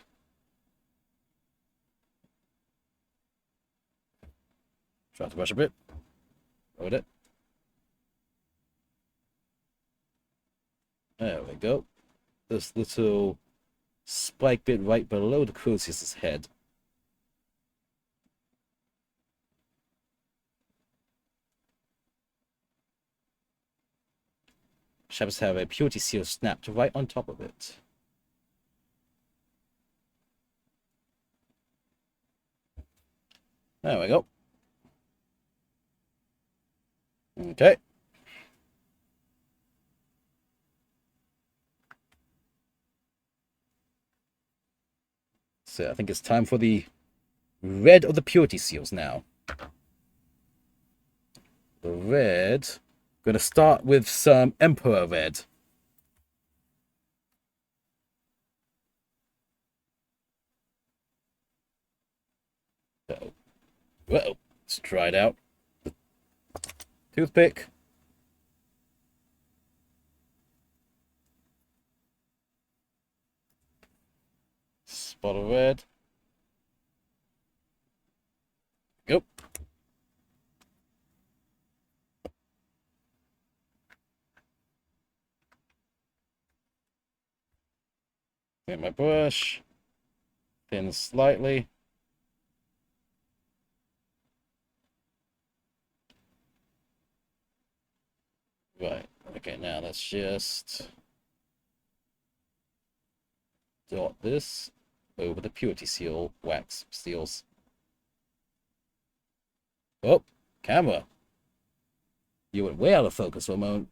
Try to brush a bit. Hold it. There we go. This little spike bit right below the Crucius's head. Shabbos have a purity seal snapped right on top of it. There we go. Okay. So I think it's time for the red of the purity seals now. The red. I'm going to start with some Emperor red. Uh-oh. Uh-oh. Let's try it out. Toothpick. Spot of red. Go. Get my brush. Thin slightly. Right. Okay, now let's just dot this over the purity seal wax seals. Oh, camera. You went way out of focus for a moment.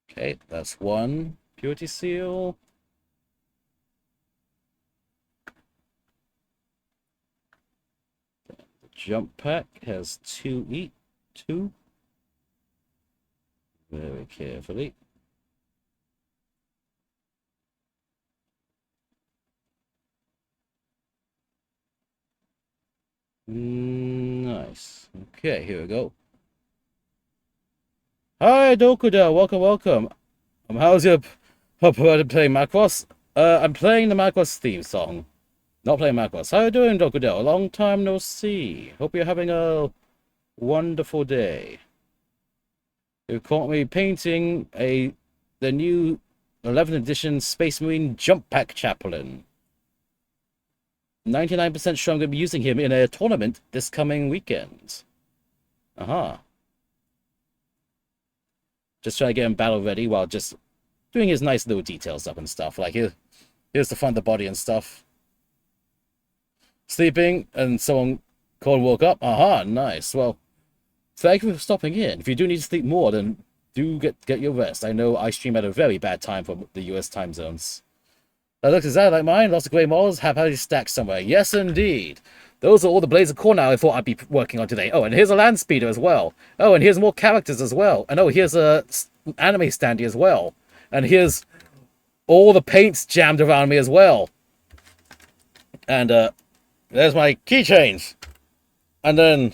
Okay, that's one purity seal. jump pack has two. Very carefully. Nice. Okay, here we go. Hi, Dokuda. Welcome, welcome. How's your playing Macross? I'm playing the Macross theme song. Not playing Macross. How you doing, Dokuda? A long time no see. Hope you're having a wonderful day. You caught me painting the new 11th edition Space Marine Jump Pack Chaplain. 99% sure I'm going to be using him in a tournament this coming weekend. Aha. Just trying to get him battle ready while just doing his nice little detail stuff and stuff. Like, here's the front of the body and stuff. Sleeping, and someone called woke up. Aha, nice. Well, thank you for stopping in. If you do need to sleep more, then do get your rest. I know I stream at a very bad time for the US time zones. That looks exactly like mine. Lots of grey models have had stacked somewhere. Yes, indeed. Those are all the Blades of Khorne I thought I'd be working on today. Oh, and here's a land speeder as well. Oh, and here's more characters as well. And oh, here's a anime standee as well. And here's all the paints jammed around me as well. And there's my keychains. And then,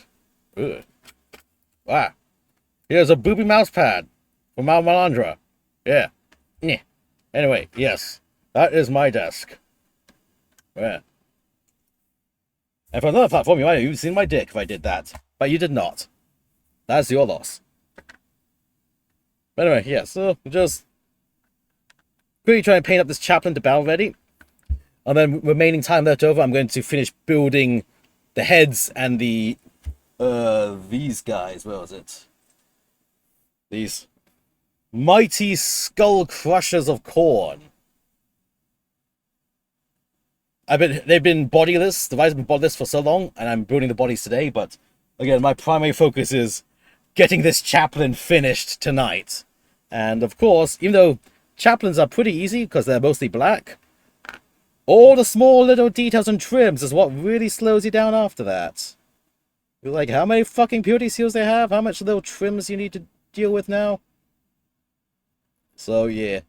wow, here's a booby mouse pad from Mal Malandra. Yeah. Anyway, yes, that is my desk. Yeah. And for another platform, you might have seen my dick if I did that. But you did not. That's your loss. But anyway, yeah, so just quickly trying to paint up this chaplain to battle ready. And then remaining time left over, I'm going to finish building the heads and the these guys. Where was it? These mighty skull crushers of Khorne. They've been bodiless. The Rise have been bodiless for so long, and I'm building the bodies today. But again, my primary focus is getting this chaplain finished tonight. And of course, even though chaplains are pretty easy because they're mostly black, all the small little details and trims is what really slows you down after that. You're like, how many fucking purity seals they have? How much little trims you need to deal with now? So yeah,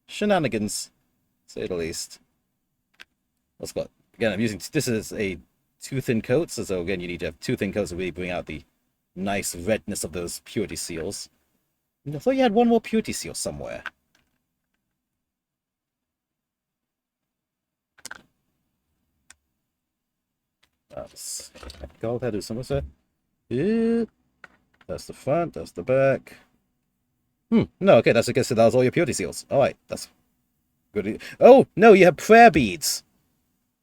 shenanigans, to say the least. Let's go. Again, I'm using this is a 2 thin coats, so again, you need to have 2 thin coats to really bring out the nice redness of those purity seals. I thought you had one more purity seal somewhere. That's go ahead, do something, sir. Yeah. That's the front, that's the back. No, okay, that's I guess that was all your purity seals. Alright, that's good. Oh, no, you have prayer beads.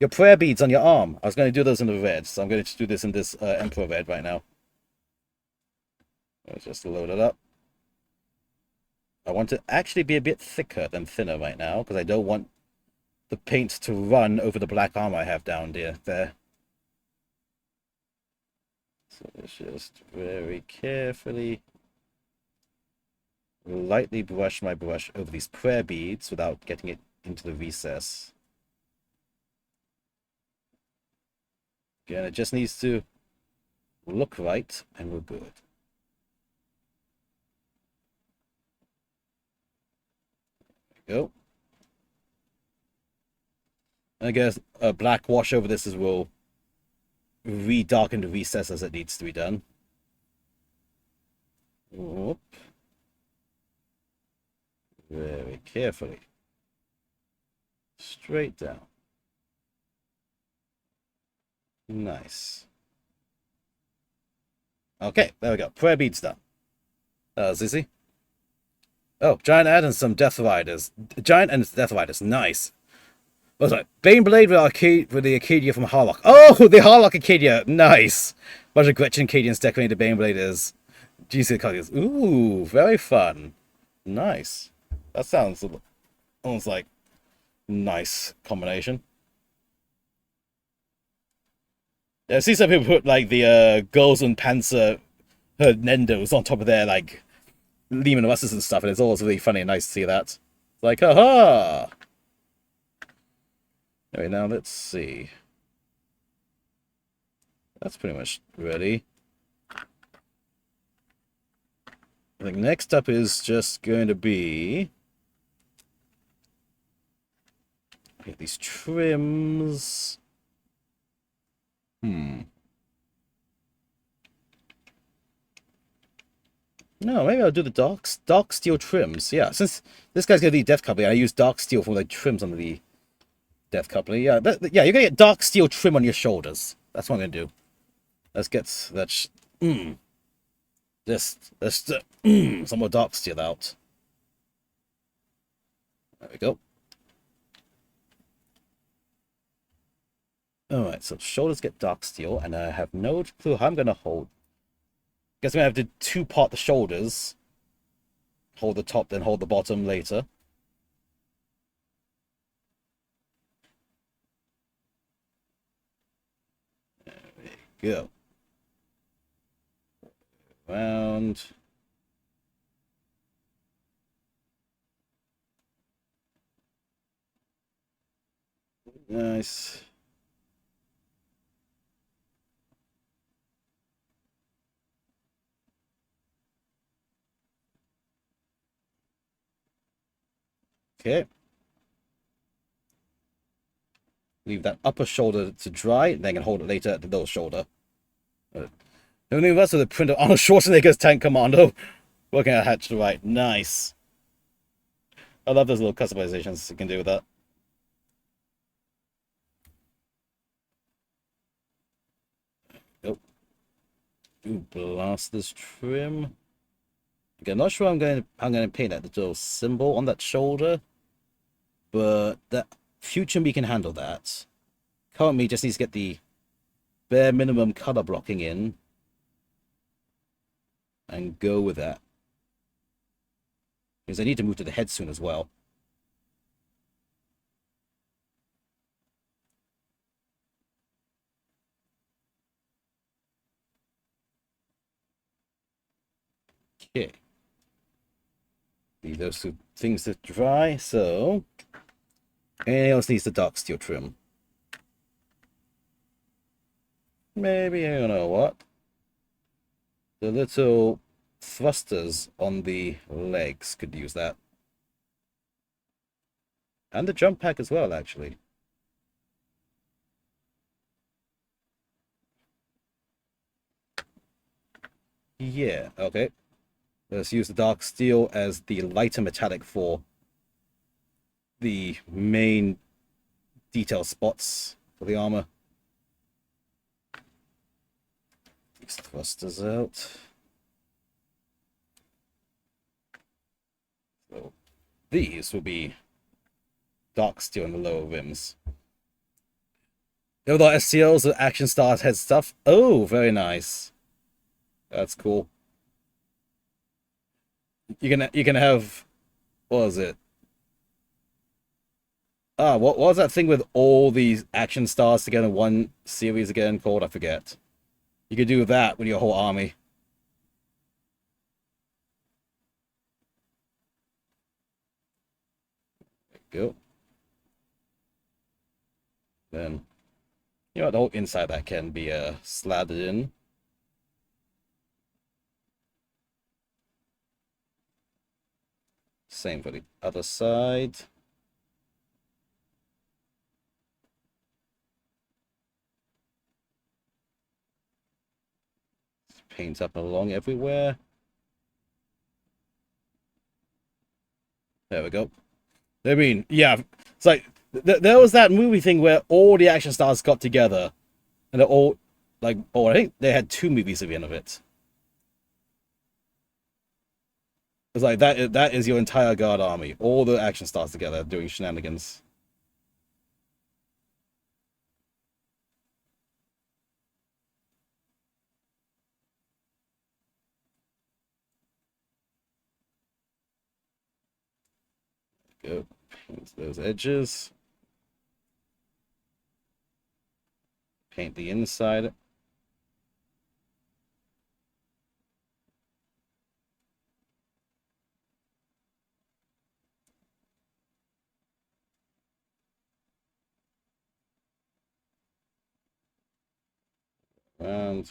Your prayer beads on your arm. I was going to do those in the red, so I'm going to do this in this Emperor red right now. Let's just load it up. I want it to actually be a bit thicker than thinner right now, because I don't want the paint to run over the black armor I have down there. So let's just very carefully lightly brush my brush over these prayer beads without getting it into the recess. Again, it just needs to look right, and we're good. There we go. I guess a black wash over this will re-darken the recess as it needs to be done. Whoop. Very carefully. Straight down. Nice. Okay, there we go. Prayer beads done. Zizzy. Oh, Giant Ad and some Death Riders. Giant and Death Riders. Nice. What's that? Baneblade with the Acadia from Harlock. Oh, the Harlock Acadia. Nice. Bunch of Gretchen Acadians decorated Baneblade is GC colors. Ooh, very fun. Nice. That sounds almost like nice combination. Yeah, I see some people put like the Girls and Panzer Nendos on top of their like Lehman Russes and stuff, and it's always really funny and nice to see that. It's like, haha! Anyway, now let's see. That's pretty much ready. I think next up is just going to be get these trims. No, maybe I'll do the dark steel trims. Yeah, since this guy's gonna be Death Company, I use dark steel for like trims on the Death Company. Yeah, yeah, you're gonna get dark steel trim on your shoulders. That's what I'm gonna do. Let's get that. This some more dark steel out. There we go. All right, so shoulders get dark steel, and I have no clue how I'm gonna hold. Guess I'm gonna have to two-part the shoulders. Hold the top, then hold the bottom later. Go. Round. Nice. Okay. Leave that upper shoulder to dry, then I can hold it later at the lower shoulder. The only rest of the print of Arnold Schwarzenegger's Tank Commando. Working out hatch to the right. Nice. I love those little customizations you can do with that. Oh. Ooh, blasters trim. Okay, I'm not sure I'm going to paint that little symbol on that shoulder, but that future me can handle that. Current me just needs to get the bare minimum color blocking in and go with that. Because I need to move to the head soon as well. Okay. Leave those two things to dry, so anything else needs the dark steel trim. Maybe, I don't know what. The little thrusters on the legs could use that. And the jump pack as well, actually. Yeah, okay. Let's use the dark steel as the lighter metallic for the main detail spots for the armor. These thrusters out. So these will be dark steel in the lower rims. The other STLs, the action stars head stuff. Oh, very nice. That's cool. You can have, what was it? Ah, what was that thing with all these action stars together in one series again called? I forget. You could do that with your whole army. Go. Then, you know, the whole inside that can be slathered in. Same for the other side. Paint up along everywhere. There we go. I mean, yeah, it's like there was that movie thing where all the action stars got together, and they're all like, oh, I think they had two movies at the end of it. It's like that is your entire guard army, all the action stars together doing shenanigans. Go paint those edges. Paint the inside. And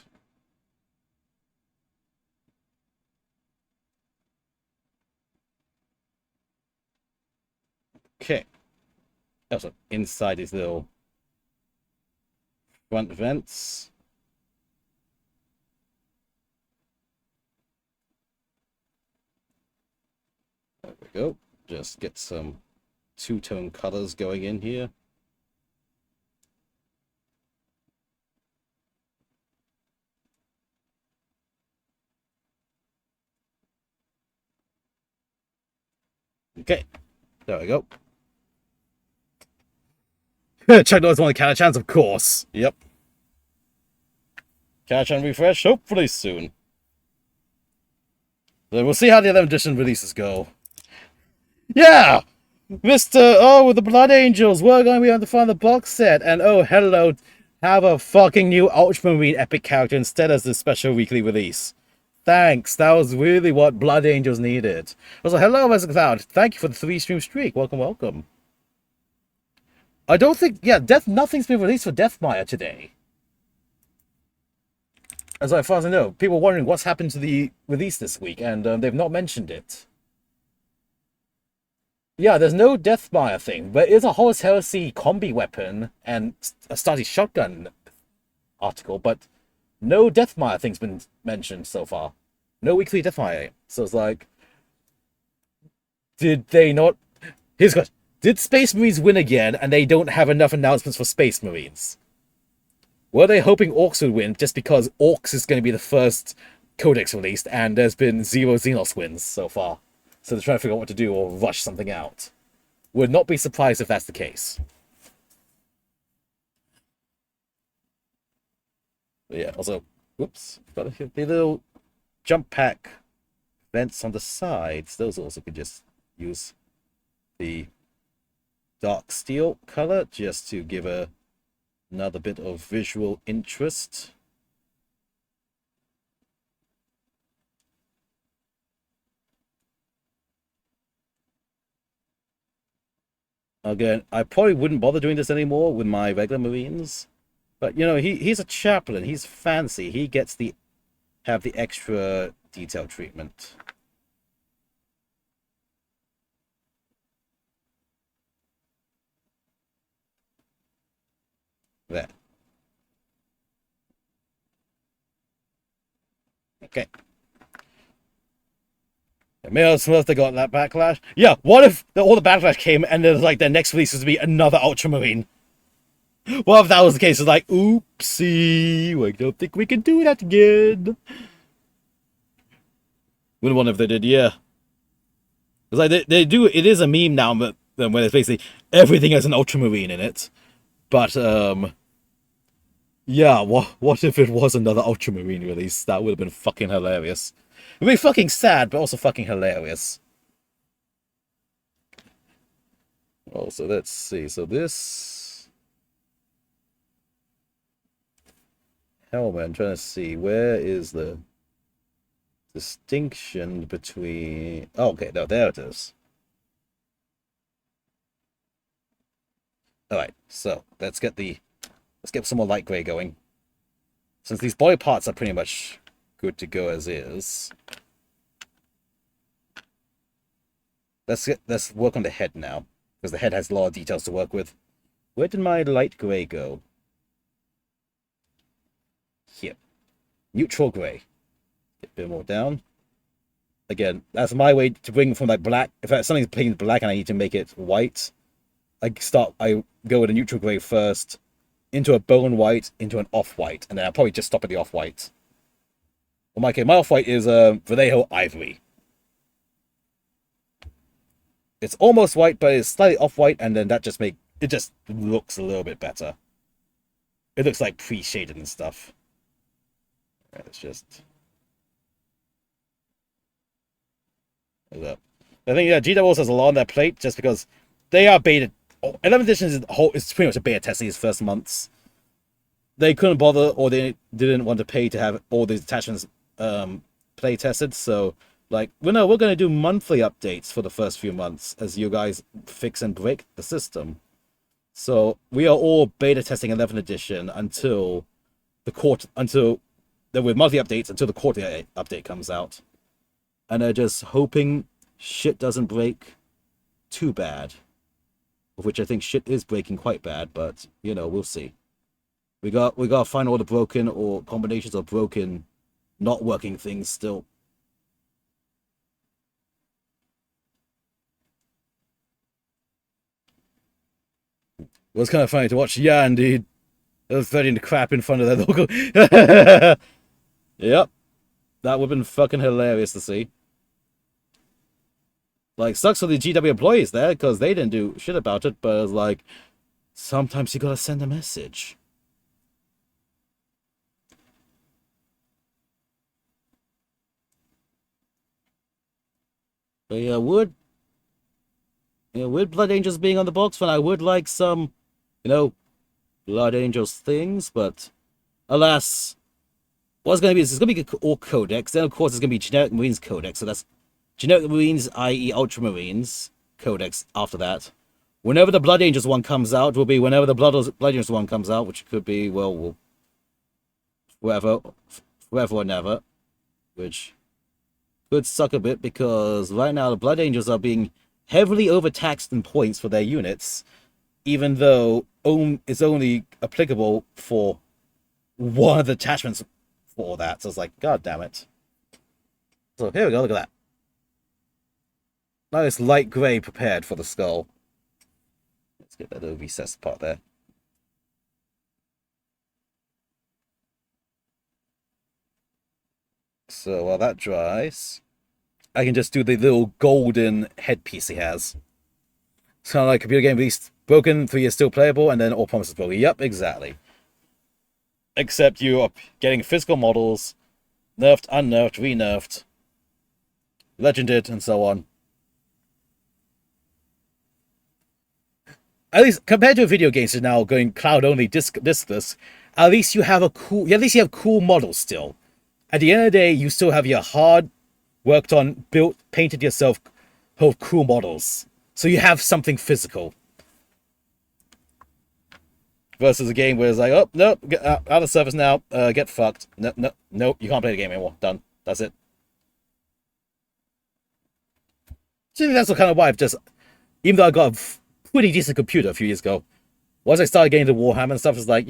okay. Also, inside these little front vents. There we go. Just get some two-tone colors going in here. Okay, there we go. Check those on the counter chance, of course. Yep. Catch and refresh, hopefully soon. Then we'll see how the 11th edition releases go. Yeah! Mr. Oh, with the Blood Angels, we're going to be able to find the box set. And oh, hello, have a fucking new Ultramarine epic character instead as the special weekly release. Thanks, that was really what Blood Angels needed. Also, hello, Mr. Cloud. Thank you for the 3-stream streak. Welcome, welcome. I don't think, yeah, nothing's been released for Deathmire today. As far as I know, people are wondering what's happened to the release this week, and they've not mentioned it. Yeah, there's no Deathmire thing, but it's a Horus Heresy combi weapon and a Stasi shotgun article, but no Deathmire thing's been mentioned so far. No weekly Deathmire. So it's like, did they not? Here's the question: did Space Marines win again, and they don't have enough announcements for Space Marines? Were they hoping Orcs would win just because Orcs is going to be the first Codex released, and there's been 0 Xenos wins so far? So they're trying to figure out what to do or rush something out. Would not be surprised if that's the case. But yeah, also, whoops, got the little jump pack vents on the sides. Those also could just use the dark steel color just to give another bit of visual interest. Again, I probably wouldn't bother doing this anymore with my regular Marines. But, you know, he's a chaplain. He's fancy. He gets have the extra detail treatment. There. Okay. Mail Smith, they got that backlash. Yeah, what if all the backlash came and then like their next release was to be another Ultramarine? What if that was the case? It's like, oopsie, we don't think we can do that again. Wouldn't wonder if they did, yeah. It's like they do. It is a meme now, but when it's basically everything has an Ultramarine in it. But yeah, what if it was another Ultramarine release? That would have been fucking hilarious. It would be fucking sad, but also fucking hilarious. Oh, so let's see. So this helmet, I'm trying to see where is the distinction between. Oh, okay, no, there it is. All right, so let's get some more light gray going. Since these body parts are pretty much good to go as is. Let's work on the head now, because the head has a lot of details to work with. Where did my light gray go? Here. Neutral gray. Get a bit more down. Again, that's my way to bring from like black. If something's painted black and I need to make it white, I go with a neutral gray first, into a bone white, into an off-white, and then I'll probably just stop at the off-white. Well, my off-white is Vallejo Ivory. It's almost white, but it's slightly off-white, and then that just looks a little bit better. It looks like pre-shaded and stuff. Right, let's just. I think yeah, GWS has a lot on their plate just because they are beta. 11th edition is pretty much a beta testing his first months. They couldn't bother, or they didn't want to pay to have all these attachments play tested. So, like, we're going to do monthly updates for the first few months as you guys fix and break the system. So we are all beta testing 11th edition until the court until with monthly updates until the quarterly update comes out, and they're just hoping shit doesn't break too bad. Of which I think shit is breaking quite bad, but you know, we'll see. We gotta find all the broken or combinations of broken, not working things still. It was kind of funny to watch. Yeah, indeed. They were threading the crap in front of their local. Yep, that would have been fucking hilarious to see. Like, sucks for the GW employees there because they didn't do shit about it, but it's like, sometimes you gotta send a message. But yeah, with Blood Angels being on the box front, I would like some, Blood Angels things, but alas, what's going to be is it's going to be all codex. Then, of course, it's going to be Generic Marines codex. So that's Generic Marines, i.e., Ultramarines codex after that. Whenever the Blood Angels one comes out, will be whenever the Blood Angels one comes out, which could be, well, forever or never, which could suck a bit because right now the Blood Angels are being heavily overtaxed in points for their units, even though it's only applicable for one of the attachments for that. So it's like, god damn it. So here we go, look at that. Nice light grey prepared for the skull. Let's get that little recessed part there. So while that dries, I can just do the little golden headpiece he has. It's kind of like computer game released broken, 3 years still playable, and then all promises broken. Yep, exactly. Except you are getting physical models, nerfed, unnerfed, re-nerfed, legended, and so on. At least compared to video games that are now going cloud only diskless, at least you have cool models still. At the end of the day, you still have your hard worked on, built, painted yourself cool models. So you have something physical. Versus a game where it's like, oh, nope, get out of service now, get fucked. Nope, you can't play the game anymore. Done. That's it. So that's kind of why I've just, even though I got a pretty decent computer a few years ago, once I started getting into Warhammer and stuff, it's like,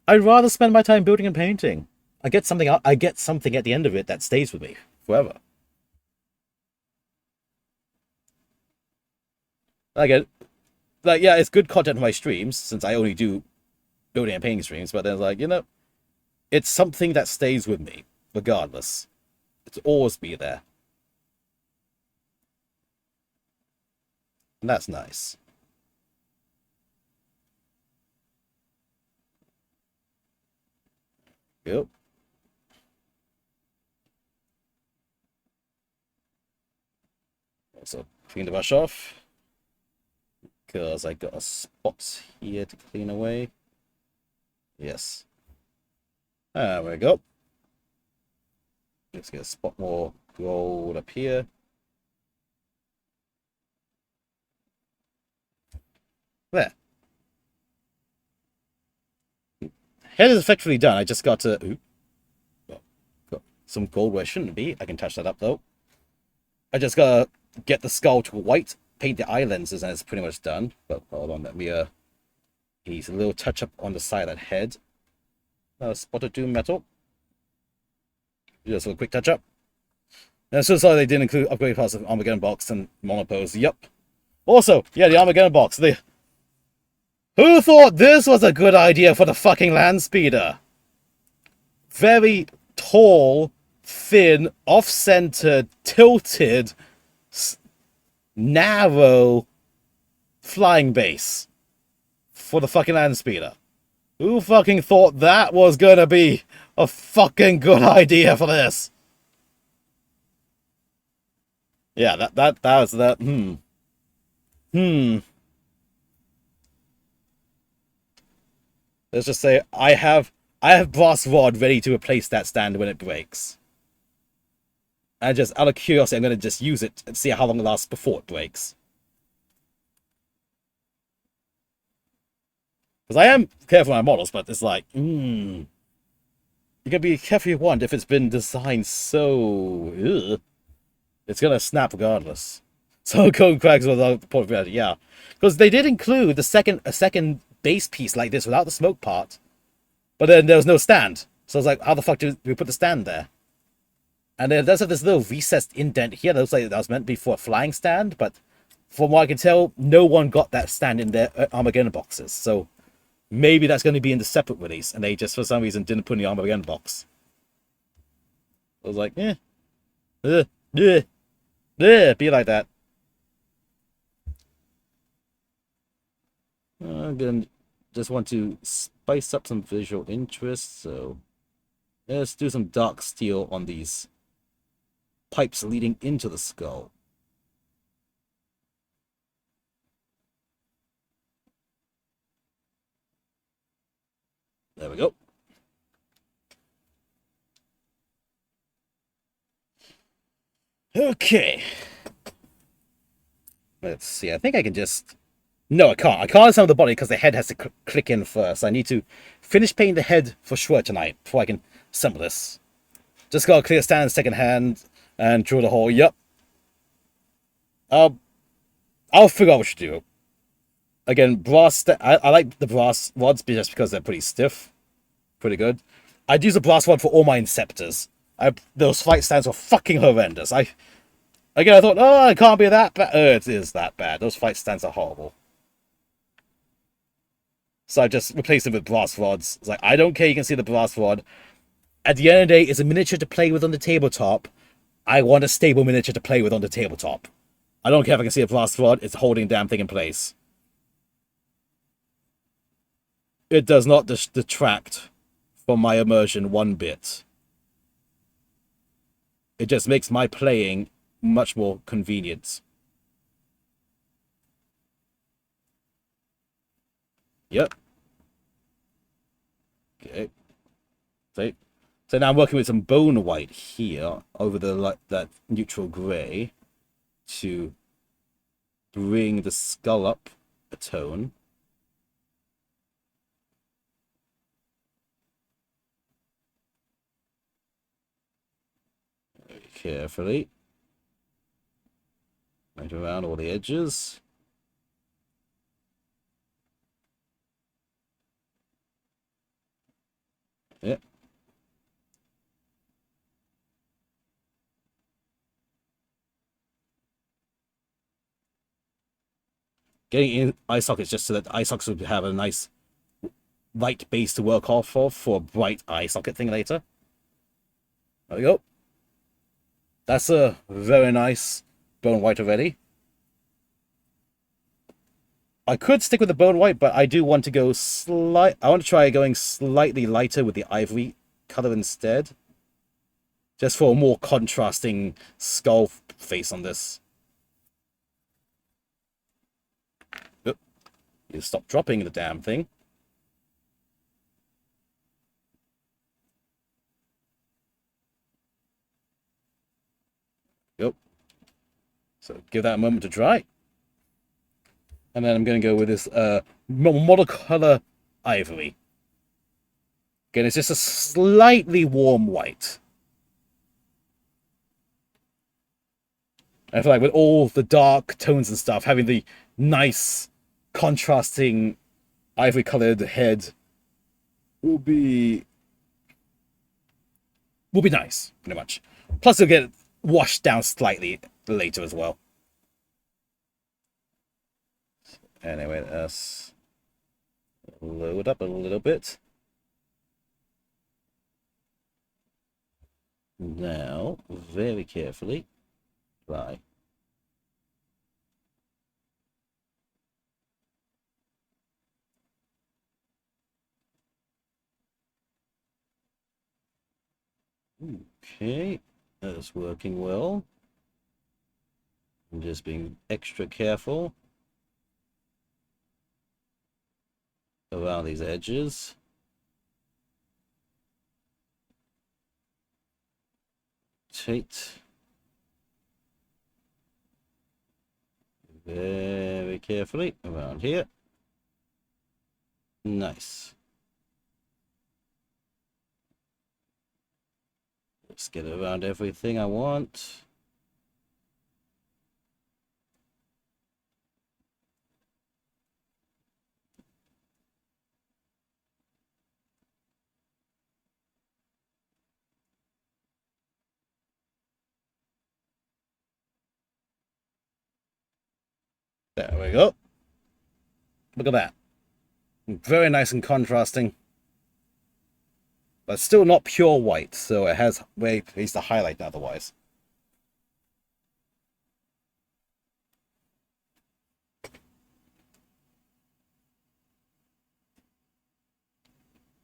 I'd rather spend my time building and painting. I get something at the end of it that stays with me forever. I get, like, yeah, it's good content for my streams since I only do building and painting streams. But then it's like, it's something that stays with me regardless. It's always be there, and that's nice. Yep. Also, clean the brush off. Because I got a spot here to clean away. Yes. There we go. Let's get a spot more gold up here. There. Head is effectively done. I just got to... Ooh. Got some gold where it shouldn't be. I can touch that up, though. I just gotta get the skull to white, paint the eye lenses, and it's pretty much done. But hold on, let me he's a little touch up on the side of that head. Spotted doom metal. Just a quick touch up. And so sorry they didn't include upgrade parts of Armageddon box and monopose. Yep. Also, yeah, the Armageddon box. Who thought this was a good idea for the fucking land speeder? Very tall, thin, off-centered, tilted, narrow flying base for the fucking land speeder. Who fucking thought that was gonna be a fucking good idea for this? Yeah, that was that. Let's just say I have brass rod ready to replace that stand when it breaks. And just out of curiosity, I'm gonna just use it and see how long it lasts before it breaks. Because I am careful with my models, but it's like, you gotta be careful you want if it's been designed so. Ugh, it's gonna snap regardless. So Code Cracks was the point of yeah. Because they did include a second base piece like this without the smoke part, but then there was no stand. So I was like, how the fuck do we put the stand there? And then it does have this little recessed indent here that looks like that was meant to be for a flying stand, but from what I can tell, no one got that stand in their Armageddon boxes. So maybe that's going to be in the separate release, and they just for some reason didn't put in the Armageddon box. I was like, be like that. I'm gonna just want to spice up some visual interest, so let's do some dark steel on these pipes leading into the skull. There we go. Okay. Let's see. I think I can just... No, I can't. I can't assemble the body because the head has to click in first. I need to finish painting the head for sure tonight before I can assemble this. Just got to clear stand second hand and drill the hole. Yep. I'll figure out what to do. Again, I like the brass rods just because they're pretty stiff. Pretty good. I'd use a brass rod for all my Inceptors. Those flight stands were fucking horrendous. Again, I thought, oh, it can't be that bad. It is that bad. Those flight stands are horrible. So I just replaced them with brass rods. It's like, I don't care, you can see the brass rod. At the end of the day, it's a miniature to play with on the tabletop. I want a stable miniature to play with on the tabletop. I don't care if I can see a brass rod, it's holding the damn thing in place. It does not detract from my immersion one bit. It just makes my playing much more convenient. Yep. Okay. So now I'm working with some bone white here over that neutral grey to bring the skull up a tone. Very carefully. Right around all the edges. Yep. Getting in eye sockets just so that eye sockets would have a nice light base to work off of for a bright eye socket thing later. There we go. That's a very nice bone white already. I could stick with the bone white, but I do want to go I want to try going slightly lighter with the ivory color instead. Just for a more contrasting skull face on this. Oop. You stop dropping the damn thing. Yep. So give that a moment to dry. And then I'm going to go with this model color ivory. Again, it's just a slightly warm white. I feel like with all the dark tones and stuff, having the nice contrasting ivory colored head will be nice, pretty much. Plus it'll get washed down slightly later as well. Anyway, let's load up a little bit. Now, very carefully, dry. Okay, that's working well. I'm just being extra careful around these edges. Tight. Very carefully around here. Nice. Let's get around everything I want. There we go. Look at that. Very nice and contrasting. But still not pure white, so it has ways to highlight otherwise.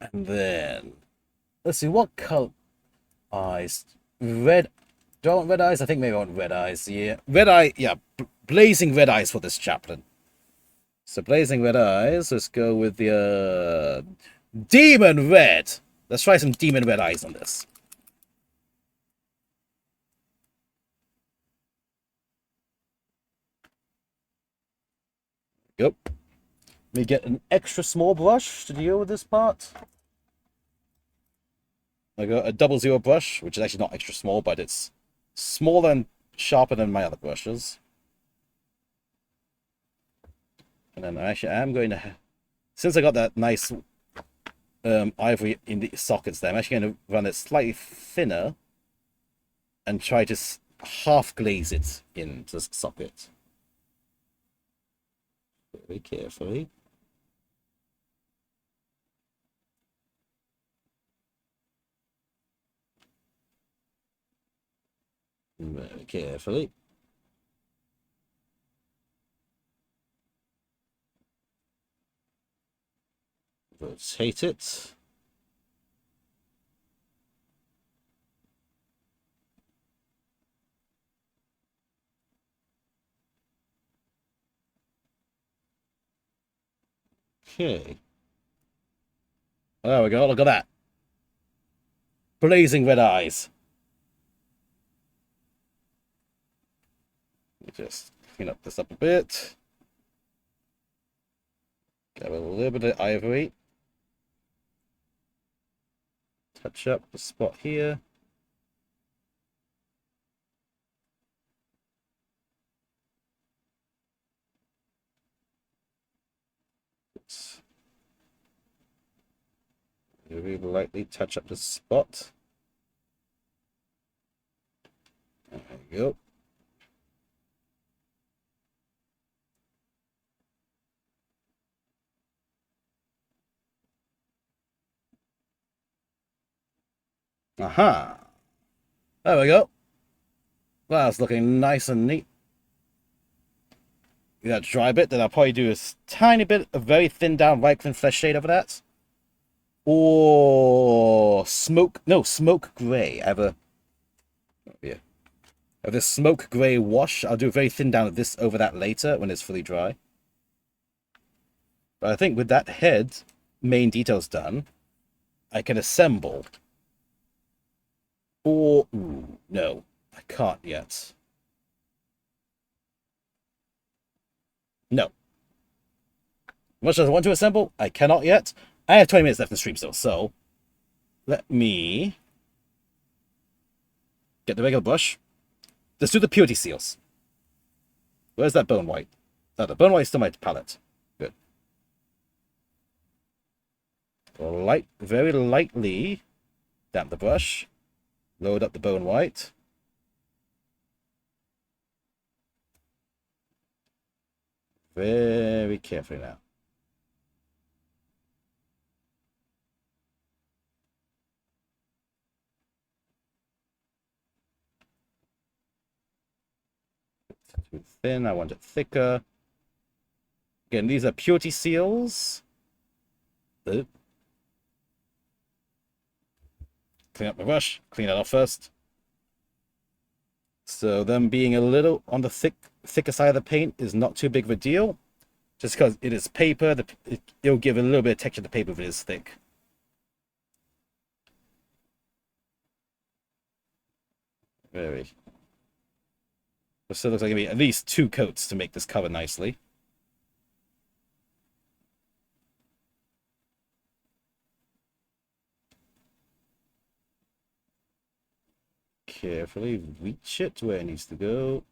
And then, let's see, what color eyes? Red, don't red eyes? I think maybe I want red eyes, yeah. Red eye, yeah, blazing red eyes for this chaplain. So blazing red eyes, let's go with the, demon red. Let's try some demon red eyes on this. Go. Let me get an extra small brush to deal with this part. I got a 00 brush, which is actually not extra small, but it's smaller and sharper than my other brushes. And then actually I'm going to, since I got that nice ivory in the sockets there, I'm actually going to run it slightly thinner and try to half glaze it into the socket. Very carefully. Very carefully. Rotate it. Okay. There we go, look at that. Blazing red eyes. Just clean up this up a bit. Get a little bit of ivory. Touch up the spot here. Very lightly touch up the spot. There you go. Aha. There we go. That's looking nice and neat. That dry bit, then I'll probably do a tiny bit of very thin down Reichman flesh shade over that. Or smoke gray. I have a, oh yeah, I have this smoke gray wash. I'll do a very thin down of this over that later when it's fully dry. But I think with that head main details done, I can assemble. Or ooh, no, I can't yet. No. Much as I want to assemble, I cannot yet. I have 20 minutes left in the stream still, so let me get the regular brush. Let's do the purity seals. Where's that bone white? No, the bone white is still my palette. Good. Very lightly damp the brush. Load up the bone white. Very carefully now. Too thin, I want it thicker. Again, these are purity seals. Clean up the brush, clean it off first. So them being a little on the thicker side of the paint is not too big of a deal. Just because it is paper, it'll give a little bit of texture to the paper if it is thick. Very. So it looks like it'll be at least 2 coats to make this cover nicely. carefully reach it to where it needs to go.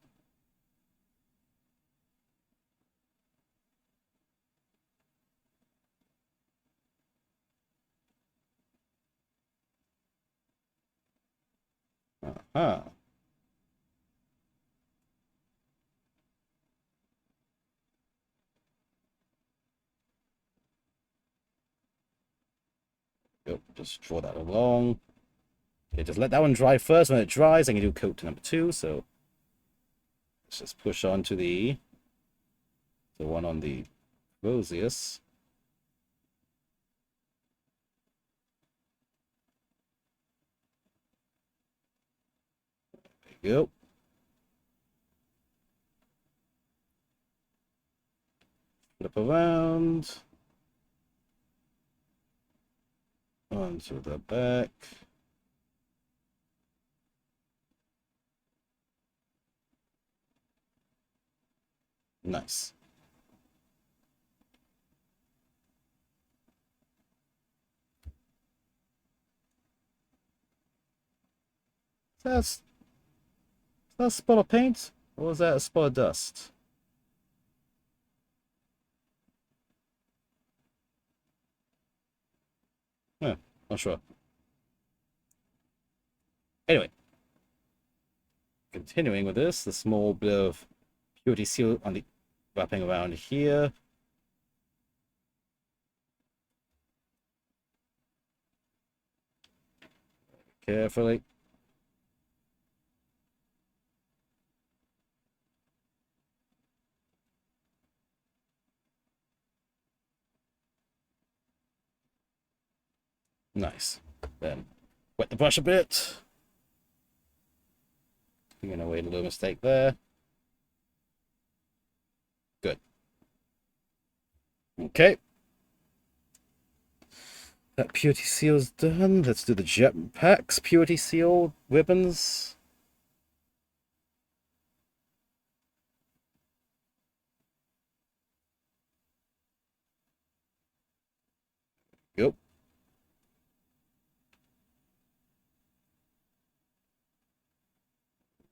Uh-huh. Go, just draw that along. Okay, just let that one dry first. When it dries, I can do coat to number 2. So let's just push on to the one on the rosius. There you go. Flip around. Onto the back. Nice. Is that a spot of paint? Or was that a spot of dust? Yeah, not sure. Anyway, continuing with this, the small bit of purity seal on the wrapping around here. Carefully. Nice. Then wet the brush a bit. Taking away a little mistake there. Good. Okay. That purity seal's done. Let's do the jetpacks purity seal ribbons. Go.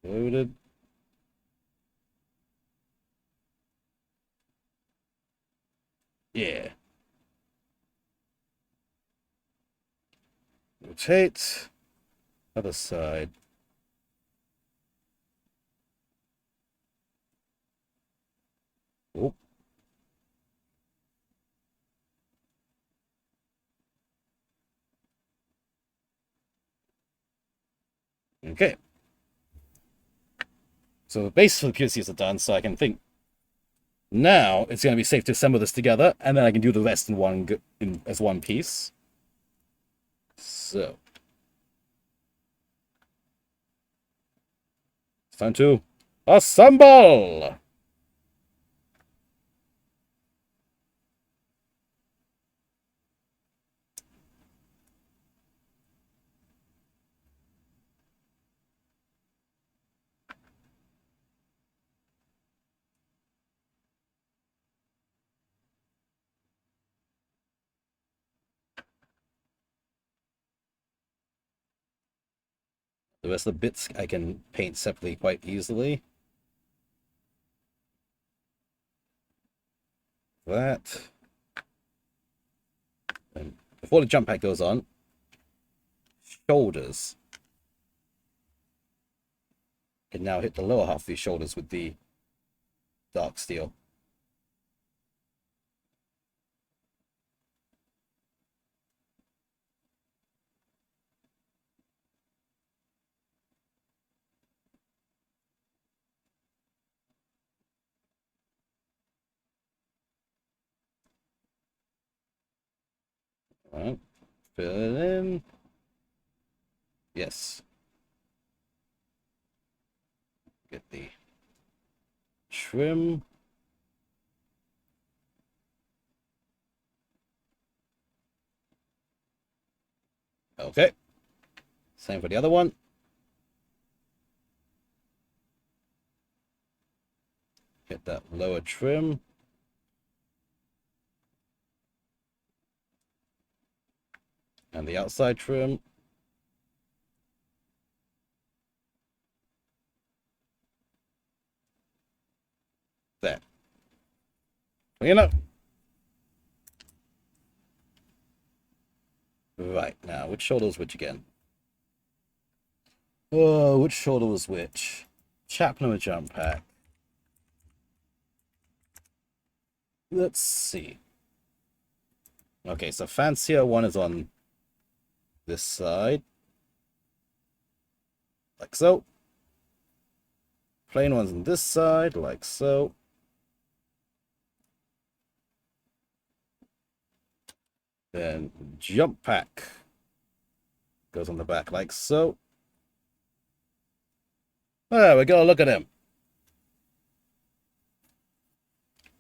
Loaded. Yeah. Rotate. Other side. Oh. Okay. So the base for the POCs are done, so I can think now it's going to be safe to assemble this together, and then I can do the rest as one piece. So it's time to assemble. The rest of the bits I can paint separately quite easily. That. And before the jump pack goes on, shoulders. Can now hit the lower half of these shoulders with the dark steel. All right, fill it in. Yes. Get the trim. Okay. Same for the other one. Get that lower trim. And the outside trim. You know. Right, now, which shoulder was which again? Oh, which shoulder was which? Chaplain with jump pack. Let's see. Okay, so fancier one is on this side. Like so. Plain one's on this side, like so. Then jump pack goes on the back like so. There we go, look at him.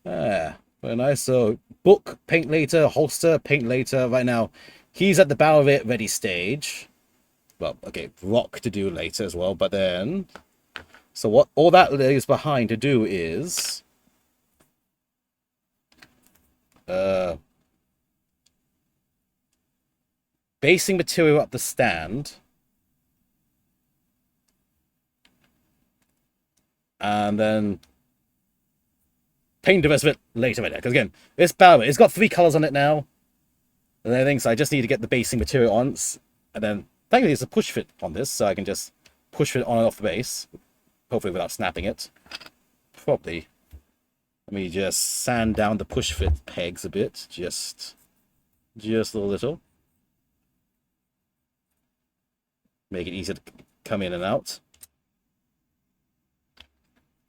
Ah, very nice. So book, paint later, holster, paint later. Right now, he's at the bow of it, ready stage. Well, okay, rock to do later as well, but then... So what all that leaves behind to do is... basing material up the stand. And then paint the rest of it later. Because again, this bow, it's got 3 colors on it now. And everything, so I just need to get the basing material on. And then, thankfully, there's a push fit on this, so I can just push fit on and off the base. Hopefully without snapping it. Probably. Let me just sand down the push fit pegs a bit. Just a little. Make it easier to come in and out.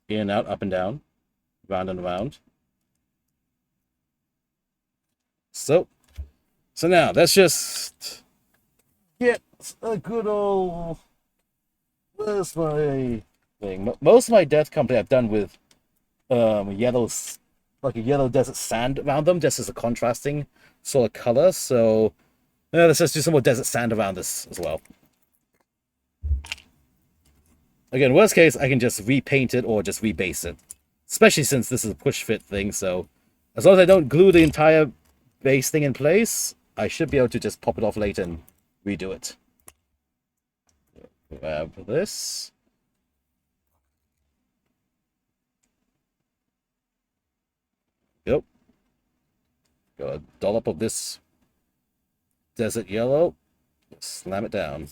In and out, up and down. Round and around. So now, let's just get a good old... Where's my thing? Most of my death company I've done with yellows, like a yellow desert sand around them, just as a contrasting sort of color. So let's just do some more desert sand around this as well. Again, worst case, I can just repaint it or just rebase it. Especially since this is a push fit thing, so as long as I don't glue the entire base thing in place, I should be able to just pop it off later and redo it. Grab this. Yep. Got a dollop of this desert yellow. Slam it down.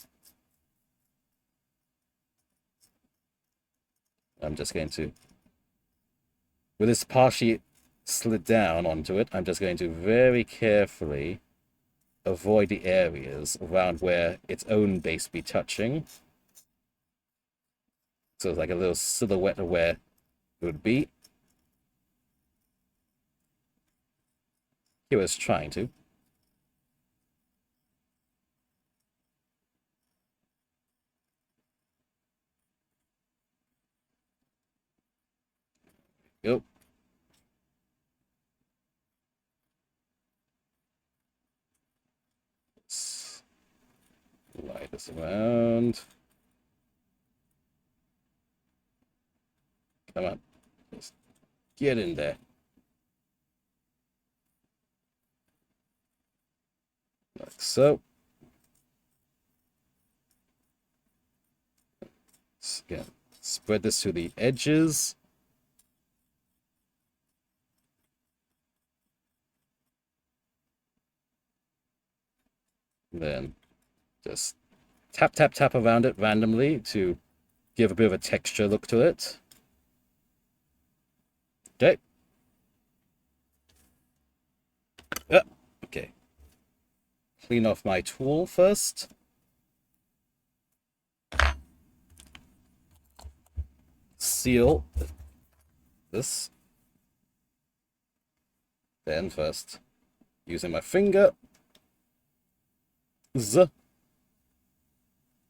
I'm just going to, with this partially slid down onto it, I'm just going to very carefully avoid the areas around where its own base will be touching. So it's like a little silhouette of where it would be. He was trying to. Go. Slide this around. Come on. Just get in there. Like so. Again, spread this to the edges. Then just tap, tap, tap around it randomly to give a bit of a texture look to it. Okay. Okay. Clean off my tool first. Seal this. Then first, using my finger,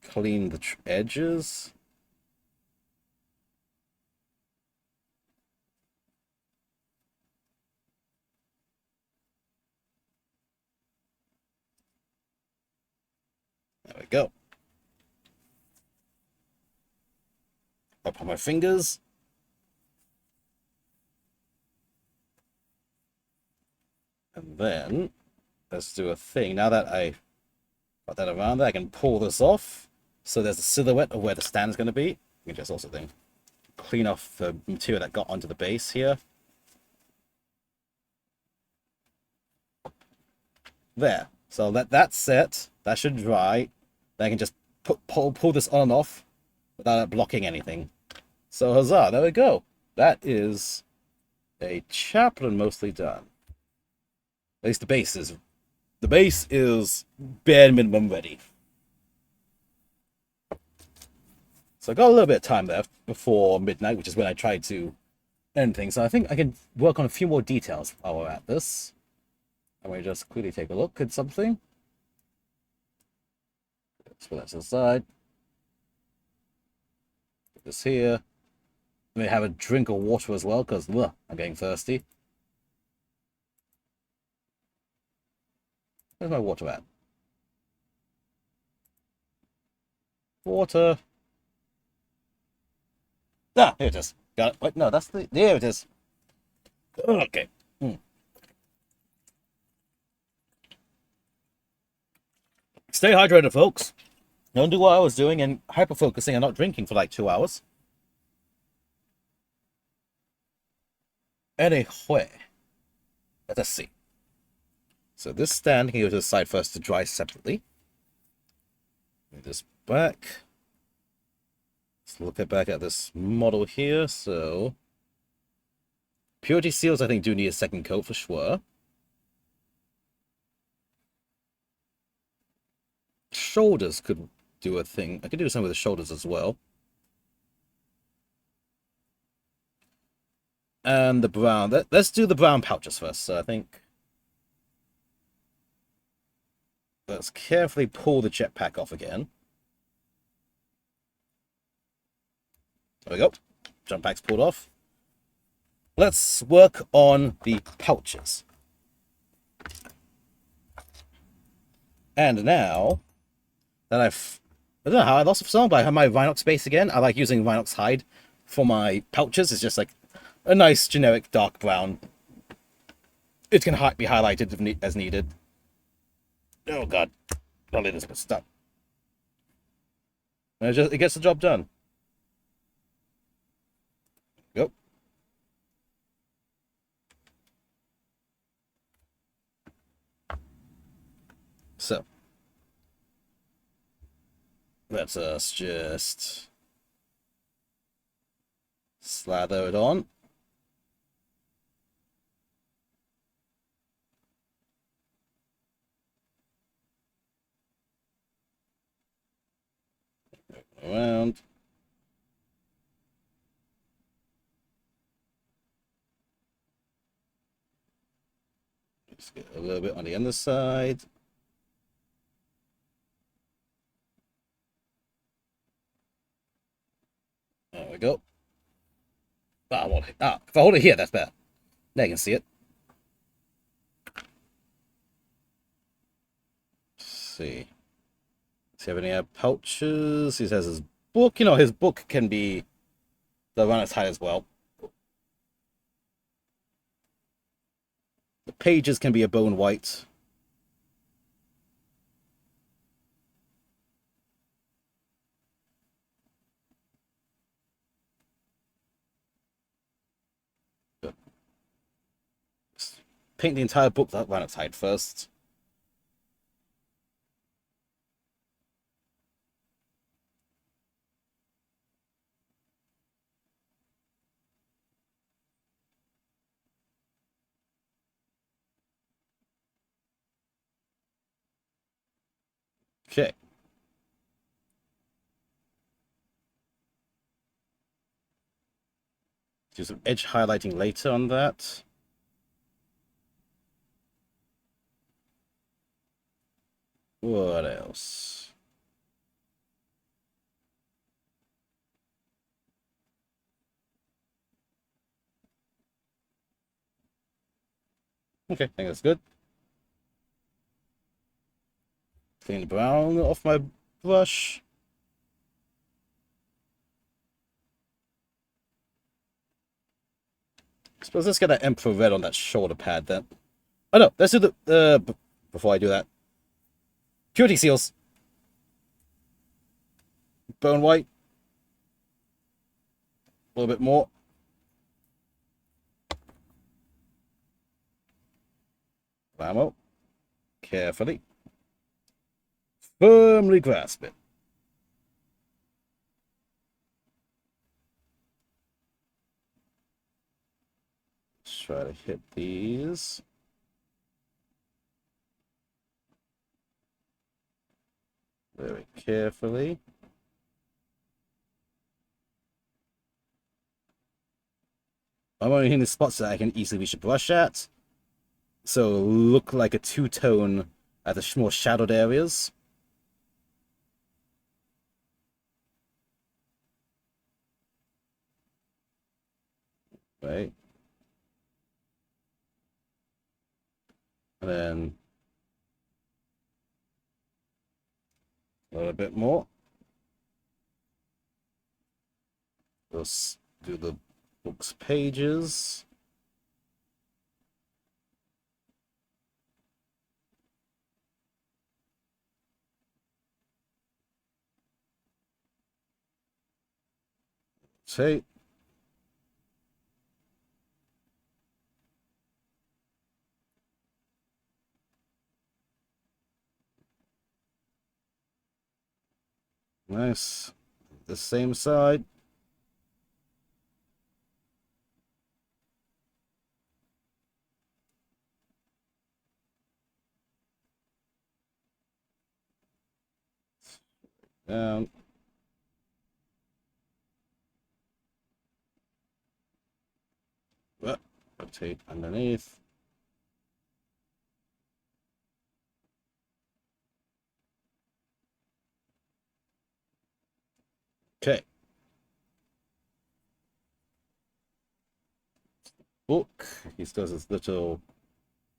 clean the edges. There we go. Up on my fingers. And then let's do a thing. Now that I got that around there, I can pull this off. So there's a silhouette of where the stand is going to be. You can just also then clean off the material that got onto the base here. There. So let that set. That should dry. Then I can just pull this on and off without it blocking anything. So huzzah, there we go. That is a chaplain mostly done. At least the base is bare minimum ready. So I got a little bit of time left before midnight, which is when I tried to end things. So I think I can work on a few more details while we're at this. I'm going to just quickly take a look at something. Let's put that to the side. Put this here. Let me have a drink of water as well, because I'm getting thirsty. Where's my water at? Water. Ah, here it is. Got it. Wait, no, that's the... There it is. Okay. Stay hydrated, folks. Don't do what I was doing and hyper-focusing and not drinking for like 2 hours. Anyway, let us see. So this stand can go to the side first to dry separately. Move this back. Let's look back at this model here. So purity seals, I think, do need a second coat for sure. Shoulders could do a thing. I could do something with the shoulders as well. And the brown. Let's do the brown pouches first. So I think let's carefully pull the jetpack off again. There we go. Jump pack's pulled off. Let's work on the pouches. And now that I don't know how I lost it for so long, but I have my Rhinox base again. I like using Rhinox hide for my pouches. It's just like a nice generic dark brown. It can be highlighted as needed. Oh god. Don't let this get stuck. It gets the job done. Go. So let us just slather it on. Around. Just get a little bit on the underside. There we go. If I hold it here, that's better. Now you can see it. Let's see. Does he have any pouches? He says his book. You know, his book can be the runner's hide as well. The pages can be a bone white. Paint the entire book that runner's hide first. Okay. Do some edge highlighting later on that. What else? Okay, I think that's good. Clean the brown off my brush. Suppose let's get that Emperor Red on that shoulder pad then. Oh no, let's do the before I do that. Purity seals. Bone white. A little bit more. Ammo. carefully. Firmly grasp it. Let's try to hit these. Very carefully. I'm only hitting the spots that I can easily reach a brush at. So look like a two-tone at the more shadowed areas. Right. And then a little bit more. Let's do the book's pages. Tape. Nice. The same side. Down. Rotate underneath. Okay. Book. He still has this little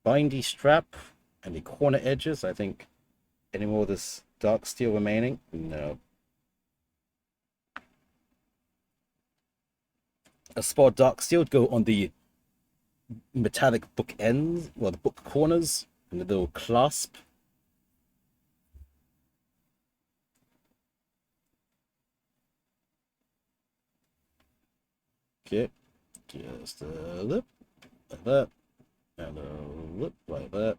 bindy strap and the corner edges. I think any more of this dark steel remaining? No. A spot dark steel would go on the metallic book ends, well, the book corners, and the little clasp. Okay, just a lip like that, and a lip like that.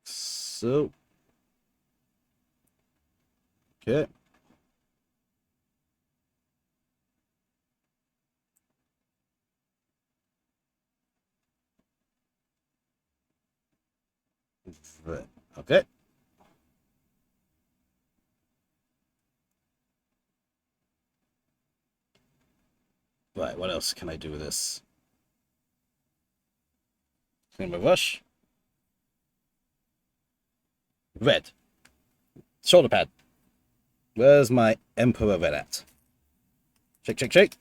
So, okay. Okay. Right, what else can I do with this? Clean my brush. Red. Shoulder pad. Where's my Emperor Red at? Shake, shake, shake.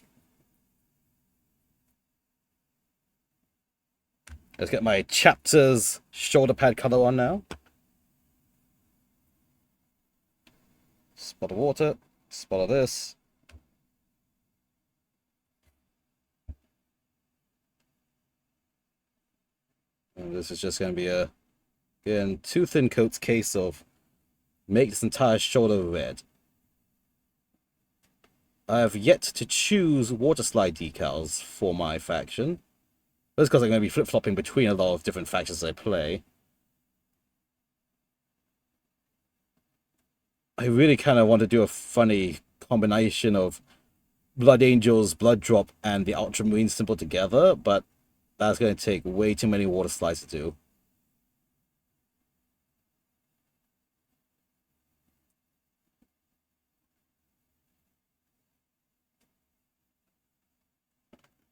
Let's get my chapter's shoulder pad color on now. Spot of water. Spot of this. And this is just going to be a, again, two thin coats case of make this entire shoulder red. I have yet to choose water slide decals for my faction. That's because I'm going to be flip-flopping between a lot of different factions as I play. I really kind of want to do a funny combination of Blood Angels, Blood Drop, and the Ultramarine symbol together, but that's going to take way too many water slides to do.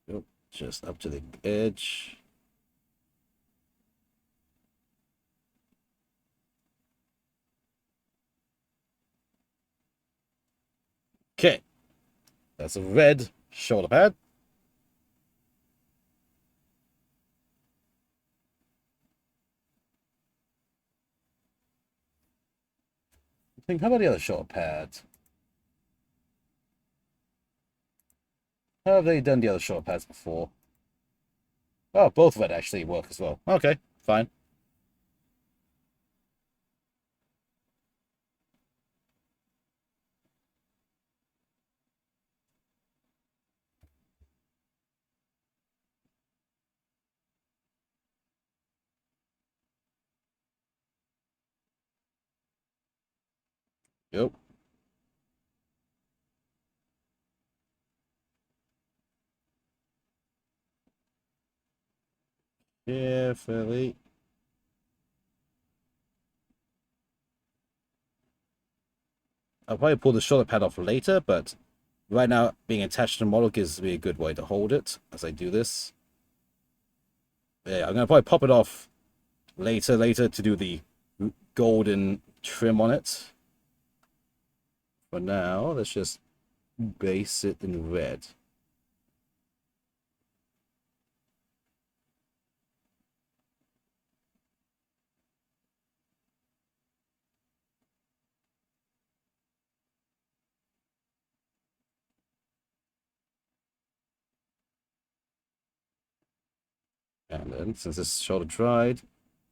Yep, just up to the edge. Okay, that's a red shoulder pad. I think, how about the other shoulder pads? How have they done the other shoulder pads before? Oh, both red actually work as well. Okay, fine. Yep. Carefully. I'll probably pull the shoulder pad off later, but right now, being attached to the model gives me a good way to hold it as I do this. Yeah, I'm gonna probably pop it off later to do the golden trim on it. For now, let's just base it in red. And then, since this shoulder dried,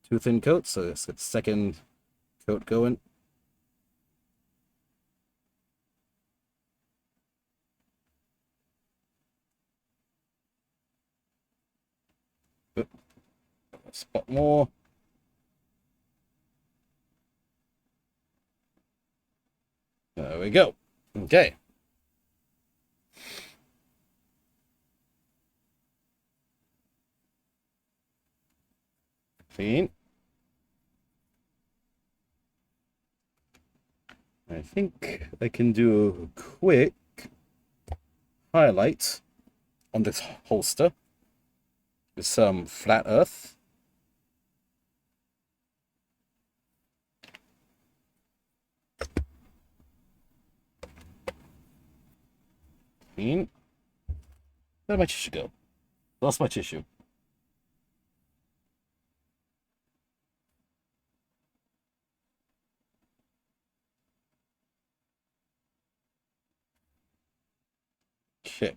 two thin coats, so let's get the second coat going. Spot more. There we go. Okay. Clean. I think I can do a quick highlight on this holster with some flat earth. Clean. Where'd my tissue go? Lost my tissue. Okay.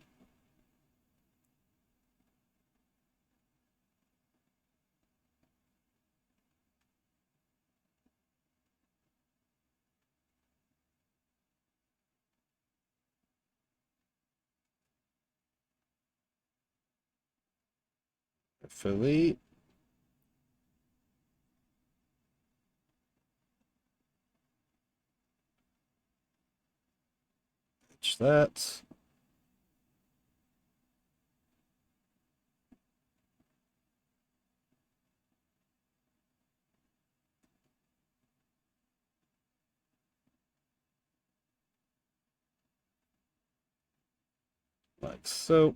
Carefully. Catch that. Like so.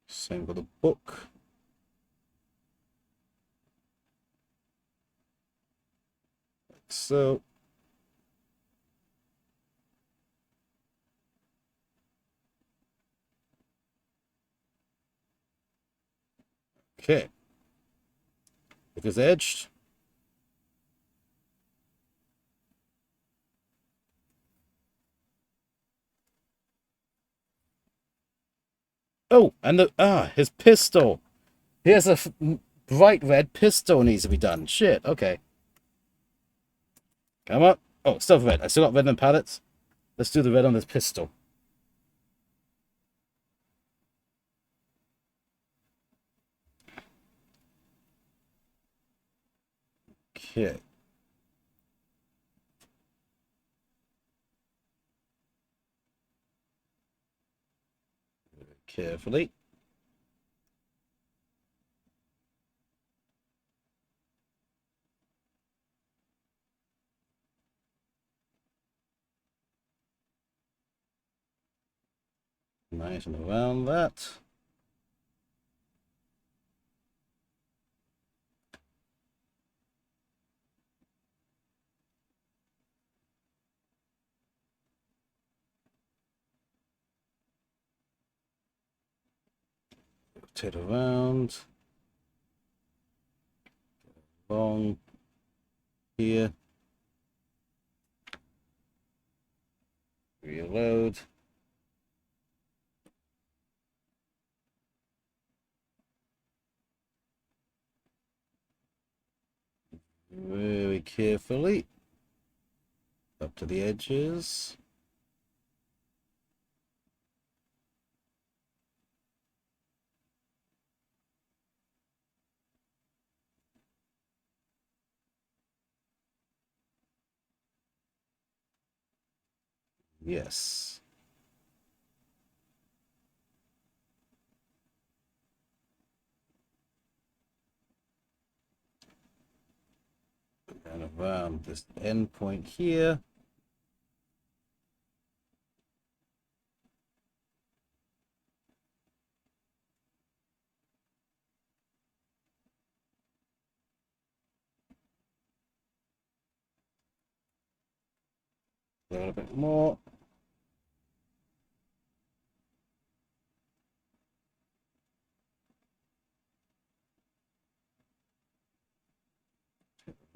Same with the book. Like so. Okay. It is edged. Oh, and his pistol. Here's a bright red pistol needs to be done. Shit. Okay. Come on. Oh, still red. I still got red in pallets. Let's do the red on this pistol. Okay. Carefully. Nice and around that. Rotate around. Long. Here. Reload. Very carefully. Up to the edges. Yes. And around this end point here. A little bit more.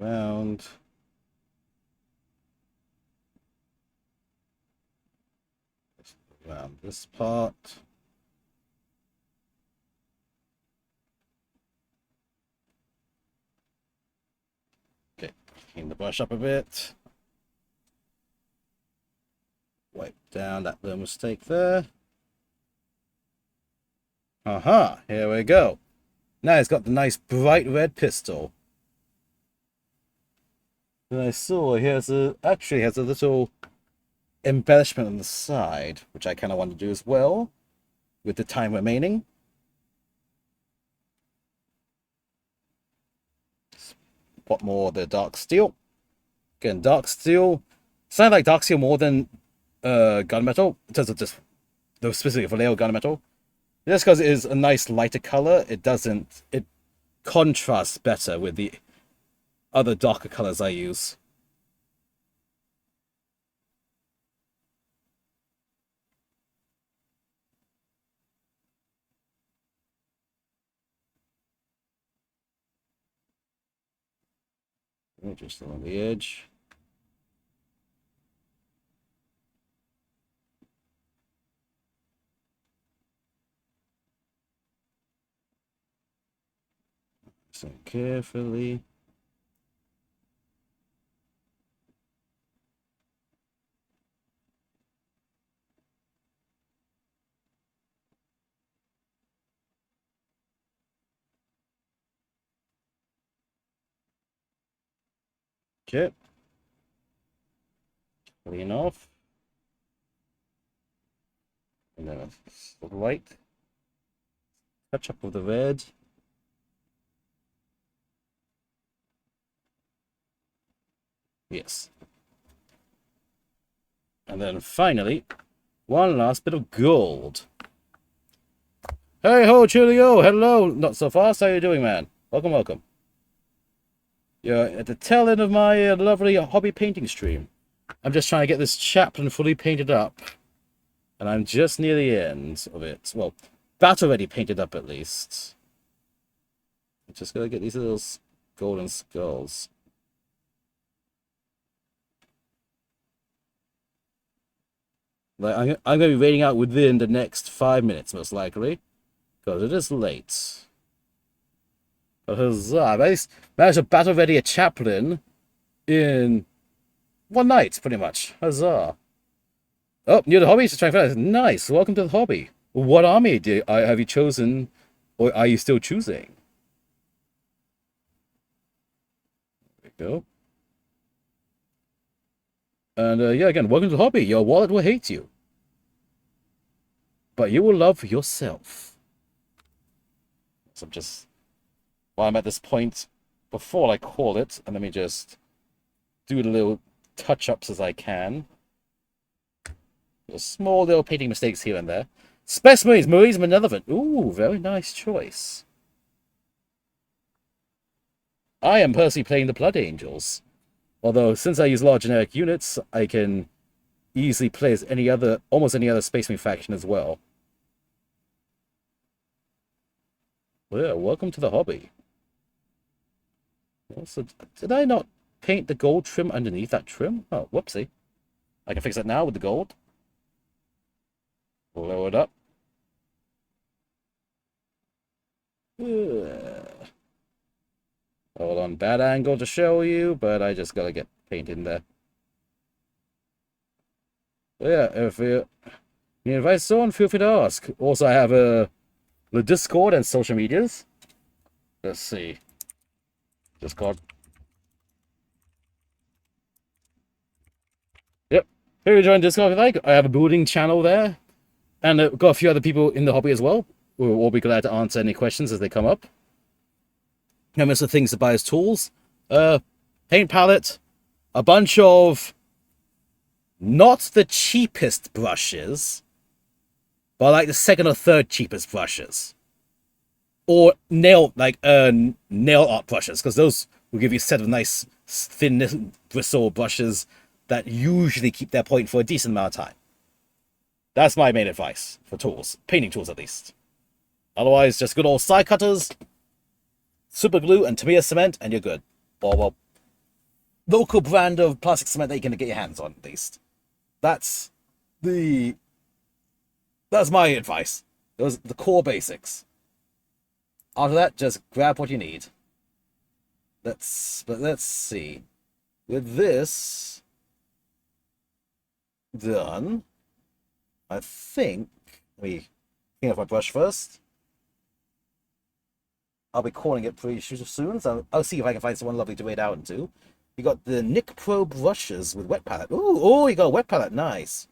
Around. Around this part. Okay, clean the brush up a bit. Wipe down that little mistake there. Aha, here we go. Now it's got the nice bright red pistol. And I saw he has actually has a little embellishment on the side, which I kind of want to do as well, with the time remaining. What more? The dark steel. Again, dark steel. Sound like dark steel more than gunmetal in terms of just the specific Vallejo gunmetal. Just because it is a nice lighter color, it contrasts better with the other darker colors I use. Just along the edge. So carefully. Okay. Clean off. And then a light touch up of the red. Yes. And then finally, one last bit of gold. Hey ho, Chilio! Hello! Not so fast. How you doing, man? Welcome, welcome. You're at the tail end of my lovely hobby painting stream. I'm just trying to get this chaplain fully painted up. And I'm just near the end of it. Well, that's already painted up at least. I'm just gotta get these little golden skulls. Like, I'm going to be raiding out within the next 5 minutes, most likely. Because it is late. But huzzah, I managed to battle ready a chaplain in 1 night, pretty much. Huzzah. Oh, new to the hobby? Just trying to find out. Nice, welcome to the hobby. What army have you chosen, or are you still choosing? There we go. And yeah, again, welcome to the hobby. Your wallet will hate you. But you will love yourself. So I'm just, while I'm at this point, before I call it, and let me just do the little touch-ups as I can. Small little painting mistakes here and there. Space Marines Malevolent. Ooh, very nice choice. I am personally playing the Blood Angels. Although, since I use large generic units, I can easily play as almost any other Space Marine faction as well. Well, yeah, welcome to the hobby. Also, did I not paint the gold trim underneath that trim? Oh, whoopsie. I can fix it now with the gold. Blow it up. Hold on, bad angle to show you, but I just gotta get paint in there. But yeah, if you need advice on, feel free to ask. Also, I have the Discord and social medias. Let's see. Discord. Yep. Maybe join Discord if you like. I have a building channel there, and got a few other people in the hobby as well. We'll all be glad to answer any questions as they come up. And some things to buy as tools. Paint palette, a bunch of not the cheapest brushes, but like the second or third cheapest brushes. Or nail art brushes, because those will give you a set of nice thin bristle brushes that usually keep their point for a decent amount of time. That's my main advice for tools. Painting tools, at least. Otherwise, just good old side cutters, super glue, and Tamiya cement, and you're good. Or, well, local brand of plastic cement that you can get your hands on, at least. That's my advice. Those are the core basics. After that, just grab what you need. Let's see. With this done, I think we clean off my brush first. I'll be calling it pretty soon, so I'll see if I can find someone lovely to wade out into. You got the Nick Pro brushes with wet palette. Ooh, you got a wet palette, nice.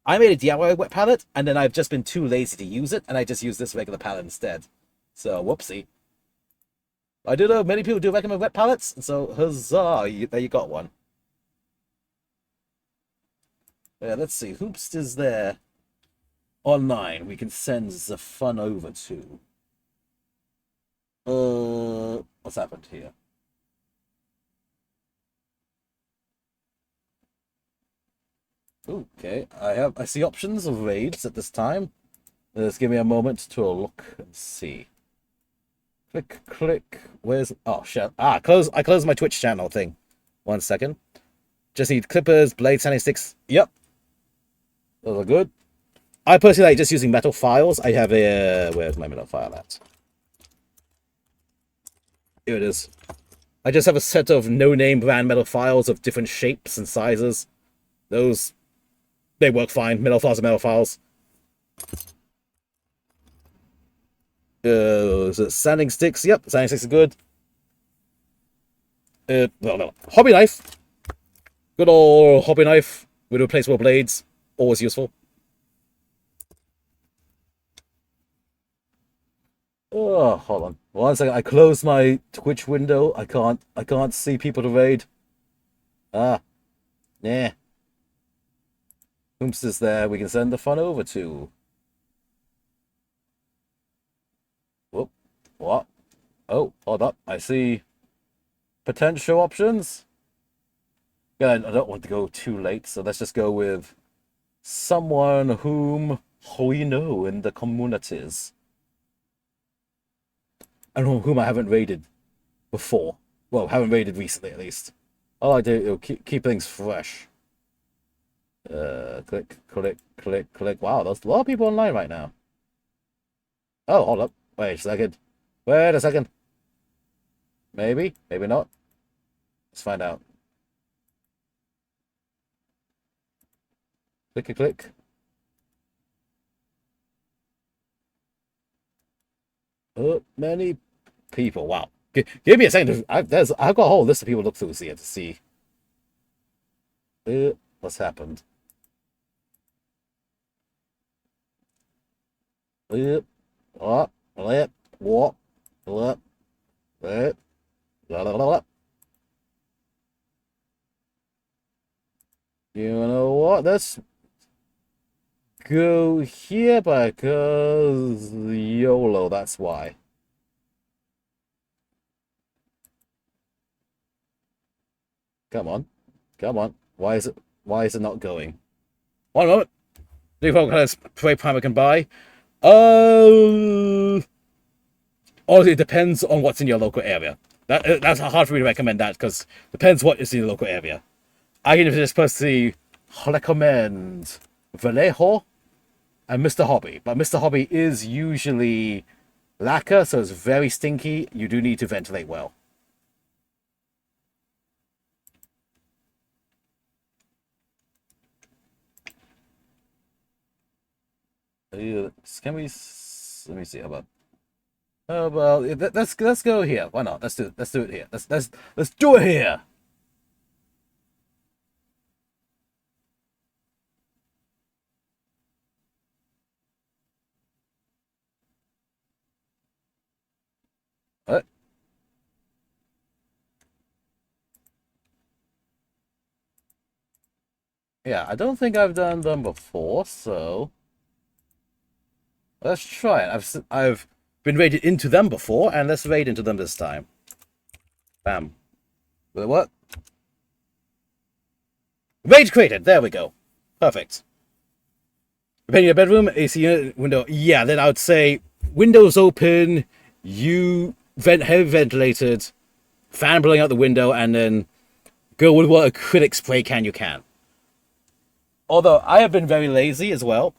I made a DIY wet palette, and then I've just been too lazy to use it, and I just used this regular palette instead. So, whoopsie. I do know many people do recommend wet palettes, and so huzzah, there you got one. Yeah, let's see, whoops is there online we can send the fun over to? What's happened here? Okay, I see options of raids at this time. Just give me a moment to look and see. Click. Where's shit? I closed my Twitch channel thing. 1 second. Just need clippers, blades, sanding sticks. Yep. Those are good. I personally like just using metal files. I have a where's my metal file at? Here it is. I just have a set of no-name brand metal files of different shapes and sizes. Those, they work fine. Metal files are metal files. Is it sanding sticks? Yep, sanding sticks are good. No. Hobby knife. Good old hobby knife with replaceable blades. Always useful. Oh, hold on. 1 second. I closed my Twitch window. I can't see people to raid. Nah. Whomst is there we can send the fun over to. Whoop. What? Oh, hold up. I see potential options. Yeah, I don't want to go too late, so let's just go with someone whom we know in the communities. And whom I haven't raided before. Well, haven't raided recently, at least. I like to keep things fresh. Click. Wow, there's a lot of people online right now. Oh, hold up. Wait a second. Maybe not. Let's find out. Click. Oh, many people. Wow. Give me a second. I've got a whole list of people to look through here to see. What's happened? You know what? Let's go here because YOLO, that's why. Come on. Why is it not going? 1 moment. Do what kind of spray primer can buy? Honestly, it depends on what's in your local area. That's hard for me to recommend that because it depends what is in your local area. I can just personally recommend Vallejo and Mr. Hobby, but Mr. Hobby is usually lacquer, so it's very stinky. You do need to ventilate well. Can we? Let me see. How about? Oh well, let's go here. Why not? Let's do it here. Let's do it here. Yeah, I don't think I've done them before, so let's try it. I've been raided into them before, and let's raid into them this time. Bam. Will it work? Raid created. There we go. Perfect. Depending on your bedroom, AC unit, window. Yeah, then I would say windows open, heavy ventilated, fan blowing out the window, and then go with what acrylic spray can you can. Although I have been very lazy as well.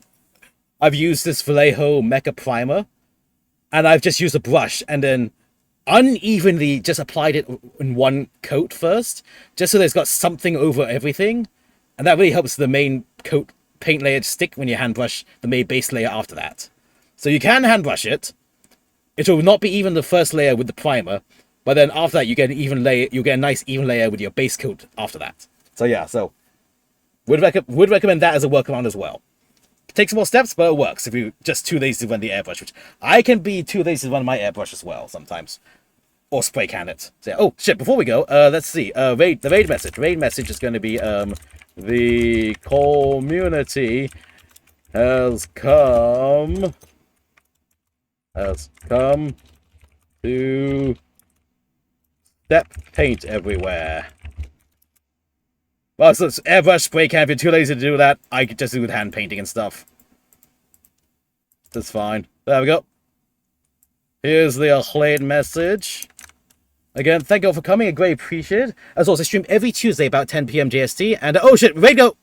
I've used this Vallejo Mecha Primer, and I've just used a brush and then unevenly just applied it in one coat first, just so that it's got something over everything, and that really helps the main coat paint layer to stick when you hand brush the main base layer after that. So you can hand brush it. It will not be even the first layer with the primer, but then after that you get an even layer. You get a nice even layer with your base coat after that. So yeah, so would recommend that as a workaround as well. It takes more steps, but it works if you're just too lazy to run the airbrush, which I can be too lazy to run my airbrush as well sometimes. Or spray can it. So, yeah. Oh shit, before we go, let's see. The raid message. Raid message is going to be the community has come to step paint everywhere. Well, so it's airbrush, spray can. If you're too lazy to do that, I could just do with hand painting and stuff. That's fine. There we go. Here's the raid message. Again, thank you all for coming. I greatly appreciate it. As always, I stream every Tuesday about 10 PM JST. And oh shit, raid go!